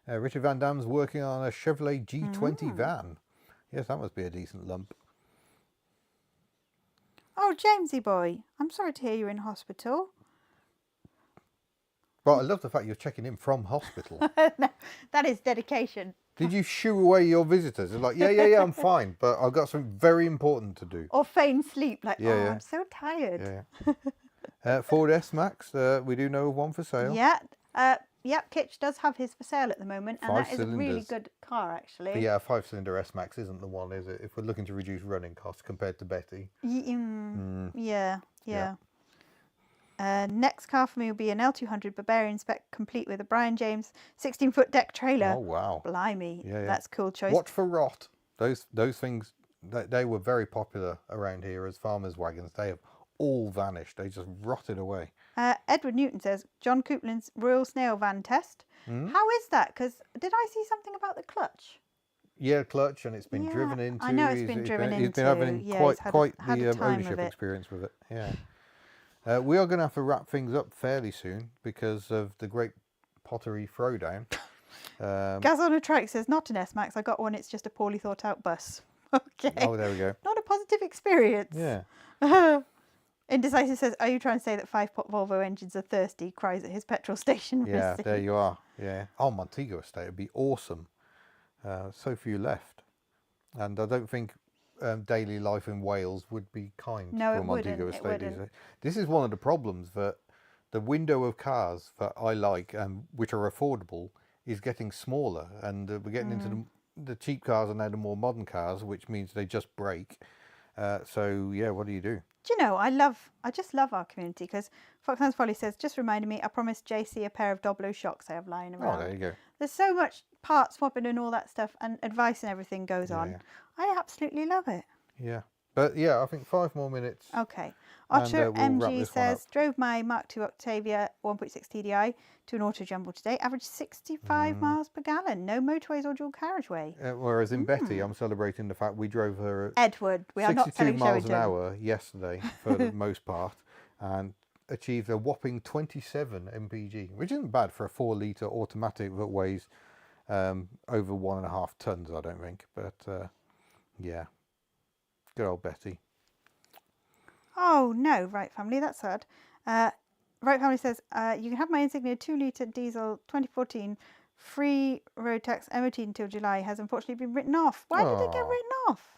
[SPEAKER 1] Richard Van Dam's working on a Chevrolet G20 van. Yes, that must be a decent lump.
[SPEAKER 2] Oh, Jamesy boy, I'm sorry to hear you're in hospital.
[SPEAKER 1] Right, I love the fact you're checking in from hospital.
[SPEAKER 2] No, that is dedication.
[SPEAKER 1] Did you shoo away your visitors? They're like, yeah, I'm fine, but I've got something very important to do.
[SPEAKER 2] Or feign sleep, like, I'm so tired.
[SPEAKER 1] Yeah. Ford S-Max, we do know of one for sale.
[SPEAKER 2] Yeah, Kitch does have his for sale at the moment, and that is a really good car, actually.
[SPEAKER 1] But yeah, a 5-cylinder S-Max isn't the one, is it? If we're looking to reduce running costs compared to Betty.
[SPEAKER 2] Yeah. Next car for me will be an L200 Barbarian spec, complete with a Brian James 16-foot deck trailer.
[SPEAKER 1] Oh wow!
[SPEAKER 2] Blimey, that's a cool choice.
[SPEAKER 1] Watch for rot. Those things, they were very popular around here as farmers' wagons. They have all vanished. They just rotted away.
[SPEAKER 2] Edward Newton says John Coupland's Royal Snail van test. How is that? Because did I see something about the clutch?
[SPEAKER 1] Yeah, clutch, and it's been driven into.
[SPEAKER 2] I know it's been driven into.
[SPEAKER 1] He's been having quite the ownership experience with it. Yeah. We are going to have to wrap things up fairly soon because of the Great Pottery Throwdown.
[SPEAKER 2] Gaz on a Trike says, not an S-Max, I got one, it's just a poorly thought out bus. Okay.
[SPEAKER 1] Oh, there we go.
[SPEAKER 2] Not a positive experience.
[SPEAKER 1] Yeah.
[SPEAKER 2] Indecisive says, are you trying to say that 5-pot Volvo engines are thirsty? Cries at his petrol station.
[SPEAKER 1] Yeah, there you are. Yeah. Oh, Montego Estate would be awesome. So few left. And I don't think daily life in Wales would be kind to a Montego Estate. This is one of the problems that the window of cars that I like and which are affordable is getting smaller, and we're getting into the cheap cars and now the more modern cars, which means they just break. So yeah, what do you do?
[SPEAKER 2] Do you know, I just love our community, because Foxhound's Folly says, just reminded me, I promised JC a pair of Doblo shocks I have lying around.
[SPEAKER 1] Oh, there you go.
[SPEAKER 2] There's so much part swapping and all that stuff, and advice and everything goes on.
[SPEAKER 1] Yeah.
[SPEAKER 2] I absolutely love it.
[SPEAKER 1] Yeah. But yeah, I think 5 more minutes.
[SPEAKER 2] Okay.
[SPEAKER 1] And,
[SPEAKER 2] Otter
[SPEAKER 1] we'll wrap
[SPEAKER 2] MG
[SPEAKER 1] this one
[SPEAKER 2] says, drove my Mark II Octavia 1.6 TDI to an auto jumble today, average 65 miles per gallon, no motorways or dual carriageway.
[SPEAKER 1] Whereas in Betty, I'm celebrating the fact we drove her at
[SPEAKER 2] Edward, we are not
[SPEAKER 1] 62
[SPEAKER 2] selling
[SPEAKER 1] miles an
[SPEAKER 2] Showing
[SPEAKER 1] hour yesterday for the most part, and achieved a whopping 27 mpg, which isn't bad for a 4-litre automatic that weighs over 1.5 tons, I don't think. But yeah, good old Betty.
[SPEAKER 2] Oh no, Right Family, that's sad. Right Family says, you can have my Insignia 2-litre diesel 2014 free road tax MOT until July, has unfortunately been written off. Why did it get written off?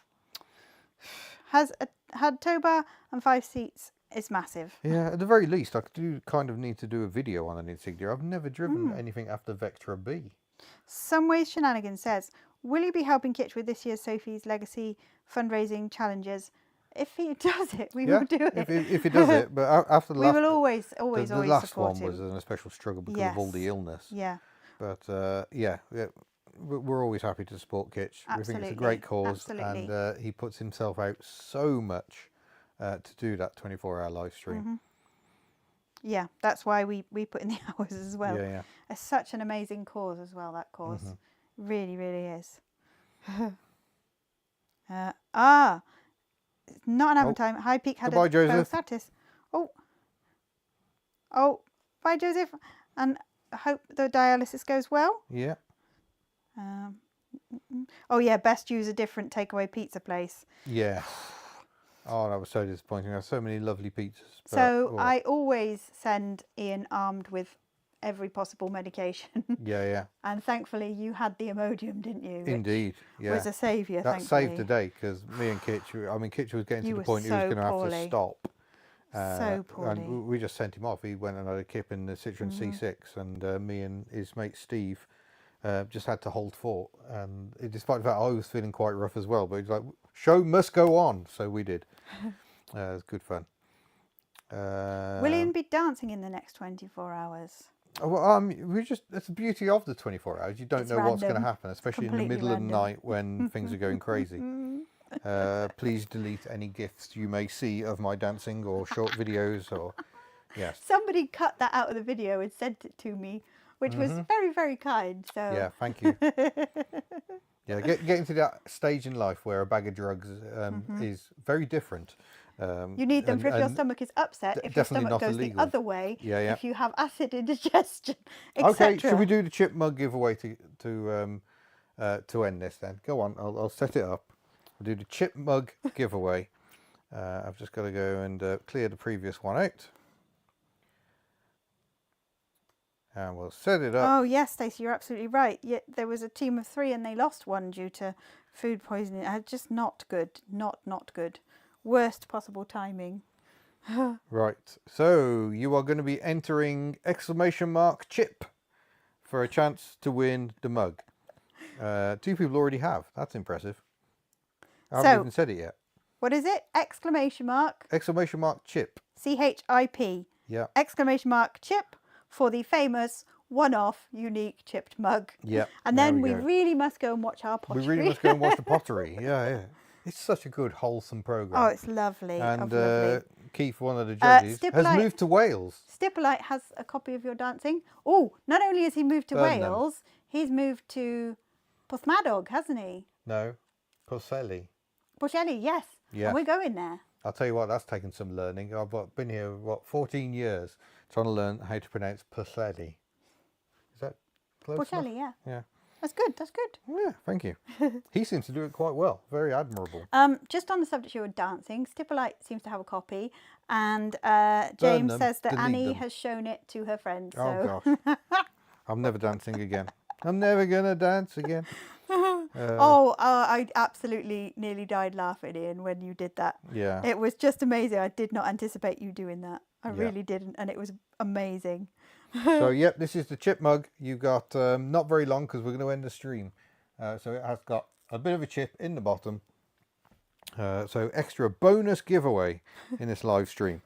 [SPEAKER 2] Had tow bar and 5 seats. Is massive.
[SPEAKER 1] Yeah, at the very least, I do kind of need to do a video on an Insignia. I've never driven anything after Vectra B.
[SPEAKER 2] Some Ways Shenanigans says, will you be helping Kitch with this year's Sophie's Legacy fundraising challenges? If he does it, we will do it.
[SPEAKER 1] If he does it, but after the last,
[SPEAKER 2] we will always
[SPEAKER 1] the last
[SPEAKER 2] support
[SPEAKER 1] one
[SPEAKER 2] him.
[SPEAKER 1] was an especial struggle because of all the illness.
[SPEAKER 2] Yeah.
[SPEAKER 1] But yeah, we're always happy to support Kitch.
[SPEAKER 2] Absolutely.
[SPEAKER 1] We think it's a great cause,
[SPEAKER 2] Absolutely.
[SPEAKER 1] and he puts himself out so much to do that 24-hour live stream.
[SPEAKER 2] Yeah, that's why we put in the hours as well.
[SPEAKER 1] Yeah, yeah.
[SPEAKER 2] It's such an amazing cause as well, that cause. Really, really is. It's not an advent time. High Peak had
[SPEAKER 1] Goodbye, Joseph.
[SPEAKER 2] status. Oh, bye, Joseph. And I hope the dialysis goes well.
[SPEAKER 1] Yeah.
[SPEAKER 2] Oh yeah, best use a different takeaway pizza place.
[SPEAKER 1] Yeah. Oh, that was so disappointing. I have so many lovely pizzas. But,
[SPEAKER 2] So I always send Ian armed with every possible medication.
[SPEAKER 1] Yeah, yeah.
[SPEAKER 2] And thankfully you had the Imodium, didn't you?
[SPEAKER 1] Indeed. Yeah.
[SPEAKER 2] Was a saviour,
[SPEAKER 1] that
[SPEAKER 2] thankfully.
[SPEAKER 1] saved the day, because me and Kitch, Kitch was getting to the point he was
[SPEAKER 2] so
[SPEAKER 1] going to have to
[SPEAKER 2] poorly.
[SPEAKER 1] stop.
[SPEAKER 2] So poorly.
[SPEAKER 1] And we just sent him off. He went and had a kip in the Citroen C6, and me and his mate Steve just had to hold fort. And despite the fact I was feeling quite rough as well, but he's like, show must go on. So we did. It was good fun.
[SPEAKER 2] Will Ian be dancing in the next 24 hours?
[SPEAKER 1] Well, that's the beauty of the 24 hours. You don't know what's going to
[SPEAKER 2] random.
[SPEAKER 1] happen, especially in the middle of the night when things are going crazy. Please delete any gifs you may see of my dancing or short videos or yes.
[SPEAKER 2] Somebody cut that out of the video and sent it to me, which was very, very kind. So
[SPEAKER 1] Yeah, thank you. Yeah, getting to that stage in life where a bag of drugs is very different.
[SPEAKER 2] You need them for if your stomach is upset, if your stomach goes
[SPEAKER 1] illegal.
[SPEAKER 2] the other way,
[SPEAKER 1] Yeah.
[SPEAKER 2] if you have acid indigestion, etc.
[SPEAKER 1] Okay, should we do the chip mug giveaway to end this then? Go on, I'll set it up. We'll do the chip mug giveaway. I've just got to go and clear the previous one out. And we'll set it up.
[SPEAKER 2] Oh yes, Stacey, you're absolutely right. Yeah, there was a team of 3 and they lost one due to food poisoning. Just not good. Not good. Worst possible timing.
[SPEAKER 1] Right, so you are going to be entering !chip for a chance to win the mug. 2 people already have. That's impressive. I haven't even said it yet.
[SPEAKER 2] What is it? !chip. CHIP.
[SPEAKER 1] Yeah.
[SPEAKER 2] !chip for the famous one-off unique chipped mug.
[SPEAKER 1] Yeah.
[SPEAKER 2] And then we really must go and watch our pottery.
[SPEAKER 1] We really must go and watch the pottery. Yeah. It's such a good, wholesome programme.
[SPEAKER 2] Oh, it's lovely.
[SPEAKER 1] And
[SPEAKER 2] lovely.
[SPEAKER 1] Keith, one of the judges, has moved to Wales.
[SPEAKER 2] Stippolite has a copy of your dancing. Oh, not only has he moved to Wales, he's moved to Porthmadog, hasn't he?
[SPEAKER 1] No, Porcelli.
[SPEAKER 2] Porcelli, yes.
[SPEAKER 1] Yeah.
[SPEAKER 2] And we're going there.
[SPEAKER 1] I'll tell you what, that's taken some learning. I've been here, 14 years trying to learn how to pronounce Porcelli. Is that close
[SPEAKER 2] Porcelli,
[SPEAKER 1] enough?
[SPEAKER 2] yeah.
[SPEAKER 1] Yeah.
[SPEAKER 2] That's good, that's good.
[SPEAKER 1] Yeah, thank you. He seems to do it quite well. Very admirable.
[SPEAKER 2] Just on the subject of dancing, Stippolite seems to have a copy, and James says that Annie has shown it to her friends. So.
[SPEAKER 1] Oh, gosh. I'm never dancing again. I'm never going to dance again.
[SPEAKER 2] I absolutely nearly died laughing, Ian, when you did that.
[SPEAKER 1] Yeah.
[SPEAKER 2] It was just amazing. I did not anticipate you doing that. I really didn't, and it was amazing.
[SPEAKER 1] So, yep, this is the chip mug. You've got not very long because we're going to end the stream. So it has got a bit of a chip in the bottom. So extra bonus giveaway in this live stream.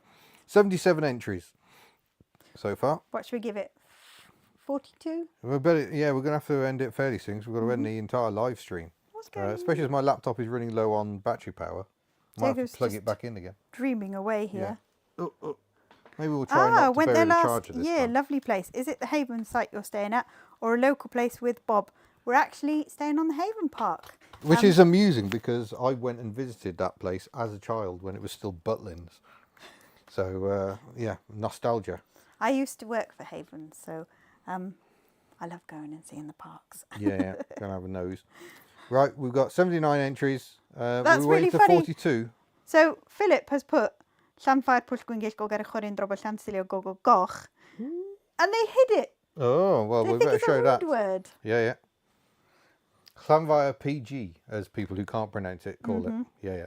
[SPEAKER 1] 77 entries so far.
[SPEAKER 2] What should we give it? 42?
[SPEAKER 1] We're going to have to end it fairly soon because we've got to end the entire live stream.
[SPEAKER 2] What's going on?
[SPEAKER 1] Especially as my laptop is running low on battery power. Might have
[SPEAKER 2] Jacob's
[SPEAKER 1] to plug
[SPEAKER 2] just
[SPEAKER 1] it back in again.
[SPEAKER 2] dreaming away here.
[SPEAKER 1] Maybe we'll try not to
[SPEAKER 2] went
[SPEAKER 1] bury
[SPEAKER 2] there
[SPEAKER 1] the
[SPEAKER 2] last
[SPEAKER 1] charger this
[SPEAKER 2] year.
[SPEAKER 1] time.
[SPEAKER 2] Lovely place. Is it the Haven site you're staying at, or a local place with Bob? We're actually staying on the Haven Park.
[SPEAKER 1] Which is amusing because I went and visited that place as a child when it was still Butlins. So, yeah, nostalgia.
[SPEAKER 2] I used to work for Haven, so I love going and seeing the parks.
[SPEAKER 1] Yeah, gonna have a nose. Right, we've got 79 entries.
[SPEAKER 2] That's
[SPEAKER 1] we're
[SPEAKER 2] really
[SPEAKER 1] waiting to
[SPEAKER 2] funny.
[SPEAKER 1] 42.
[SPEAKER 2] So Philip has put Llanfair Pwll Gwyngyll go ger chorin drobol Llansilio go go goch, and they hid it.
[SPEAKER 1] Oh, well,
[SPEAKER 2] They
[SPEAKER 1] we
[SPEAKER 2] think
[SPEAKER 1] better
[SPEAKER 2] it's
[SPEAKER 1] show
[SPEAKER 2] a
[SPEAKER 1] that.
[SPEAKER 2] rude word.
[SPEAKER 1] Yeah. Llanfair PG, as people who can't pronounce it call it. Yeah.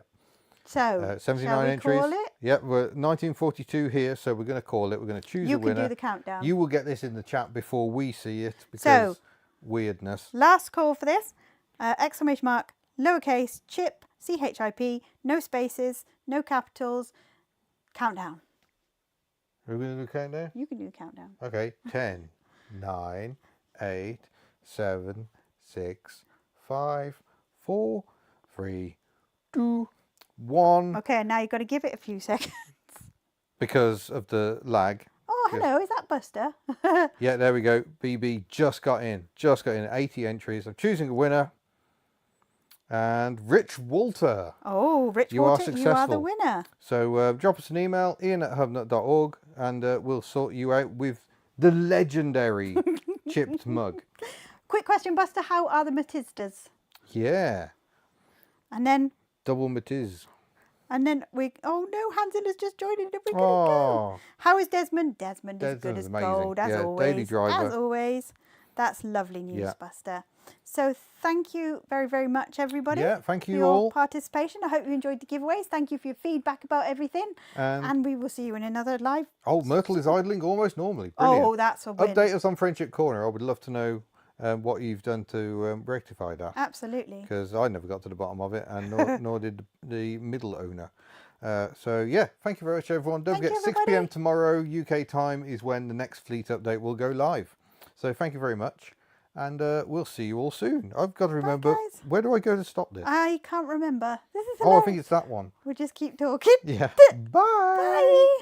[SPEAKER 2] So
[SPEAKER 1] 79
[SPEAKER 2] shall we
[SPEAKER 1] entries.
[SPEAKER 2] call it?
[SPEAKER 1] Yep, we're 1942 here, so we're going to call it. We're going to choose
[SPEAKER 2] You
[SPEAKER 1] a
[SPEAKER 2] can
[SPEAKER 1] winner.
[SPEAKER 2] do the countdown.
[SPEAKER 1] You will get this in the chat before we see it because
[SPEAKER 2] So-
[SPEAKER 1] weirdness.
[SPEAKER 2] Last call for this. Exclamation mark, lowercase, chip, CHIP, no spaces, no capitals, countdown.
[SPEAKER 1] Are we going to do a countdown?
[SPEAKER 2] You can do the countdown.
[SPEAKER 1] Okay, 10, 9, 8, 7, 6, 5, 4, 3, 2, 1.
[SPEAKER 2] Okay, now you've got to give it a few seconds.
[SPEAKER 1] Because of the lag.
[SPEAKER 2] Oh, hello, is that Buster?
[SPEAKER 1] Yeah, there we go. BB just got in. 80 entries. I'm choosing a winner. And Rich Walter.
[SPEAKER 2] Oh, Rich
[SPEAKER 1] You are
[SPEAKER 2] Walter, you are the
[SPEAKER 1] successful.
[SPEAKER 2] winner.
[SPEAKER 1] So drop us an email, ian@hubnut.org, and we'll sort you out with the legendary chipped mug.
[SPEAKER 2] Quick question, Buster, how are the Matistas?
[SPEAKER 1] Yeah.
[SPEAKER 2] And then
[SPEAKER 1] Double Matiz.
[SPEAKER 2] oh no, Hansel has just joined in. We're gonna go.
[SPEAKER 1] Oh.
[SPEAKER 2] How is Desmond? Desmond is good
[SPEAKER 1] Desmond's
[SPEAKER 2] as
[SPEAKER 1] amazing.
[SPEAKER 2] gold, as
[SPEAKER 1] Yeah,
[SPEAKER 2] always.
[SPEAKER 1] daily driver.
[SPEAKER 2] As always. That's lovely news,
[SPEAKER 1] Yeah.
[SPEAKER 2] Buster. So thank you very, very much, everybody.
[SPEAKER 1] Yeah, thank
[SPEAKER 2] for
[SPEAKER 1] you
[SPEAKER 2] your
[SPEAKER 1] all.
[SPEAKER 2] participation. I hope you enjoyed the giveaways. Thank you for your feedback about everything. And we will see you in another live.
[SPEAKER 1] Oh, Myrtle is idling almost normally. Brilliant.
[SPEAKER 2] Oh, that's a win.
[SPEAKER 1] Update us on Friendship Corner. I would love to know what you've done to rectify that.
[SPEAKER 2] Absolutely.
[SPEAKER 1] Because I never got to the bottom of it, and nor did the middle owner. So yeah, thank you very much, everyone. Don't
[SPEAKER 2] Thank
[SPEAKER 1] forget,
[SPEAKER 2] you,
[SPEAKER 1] 6 p.m.
[SPEAKER 2] everybody.
[SPEAKER 1] tomorrow UK time is when the next fleet update will go live. So thank you very much, and we'll see you all soon. I've got to remember,
[SPEAKER 2] guys.
[SPEAKER 1] where do I go to stop this?
[SPEAKER 2] I can't remember. This is
[SPEAKER 1] Oh, I
[SPEAKER 2] hilarious.
[SPEAKER 1] think it's that one.
[SPEAKER 2] We'll just keep talking.
[SPEAKER 1] Yeah. Bye.
[SPEAKER 2] Bye.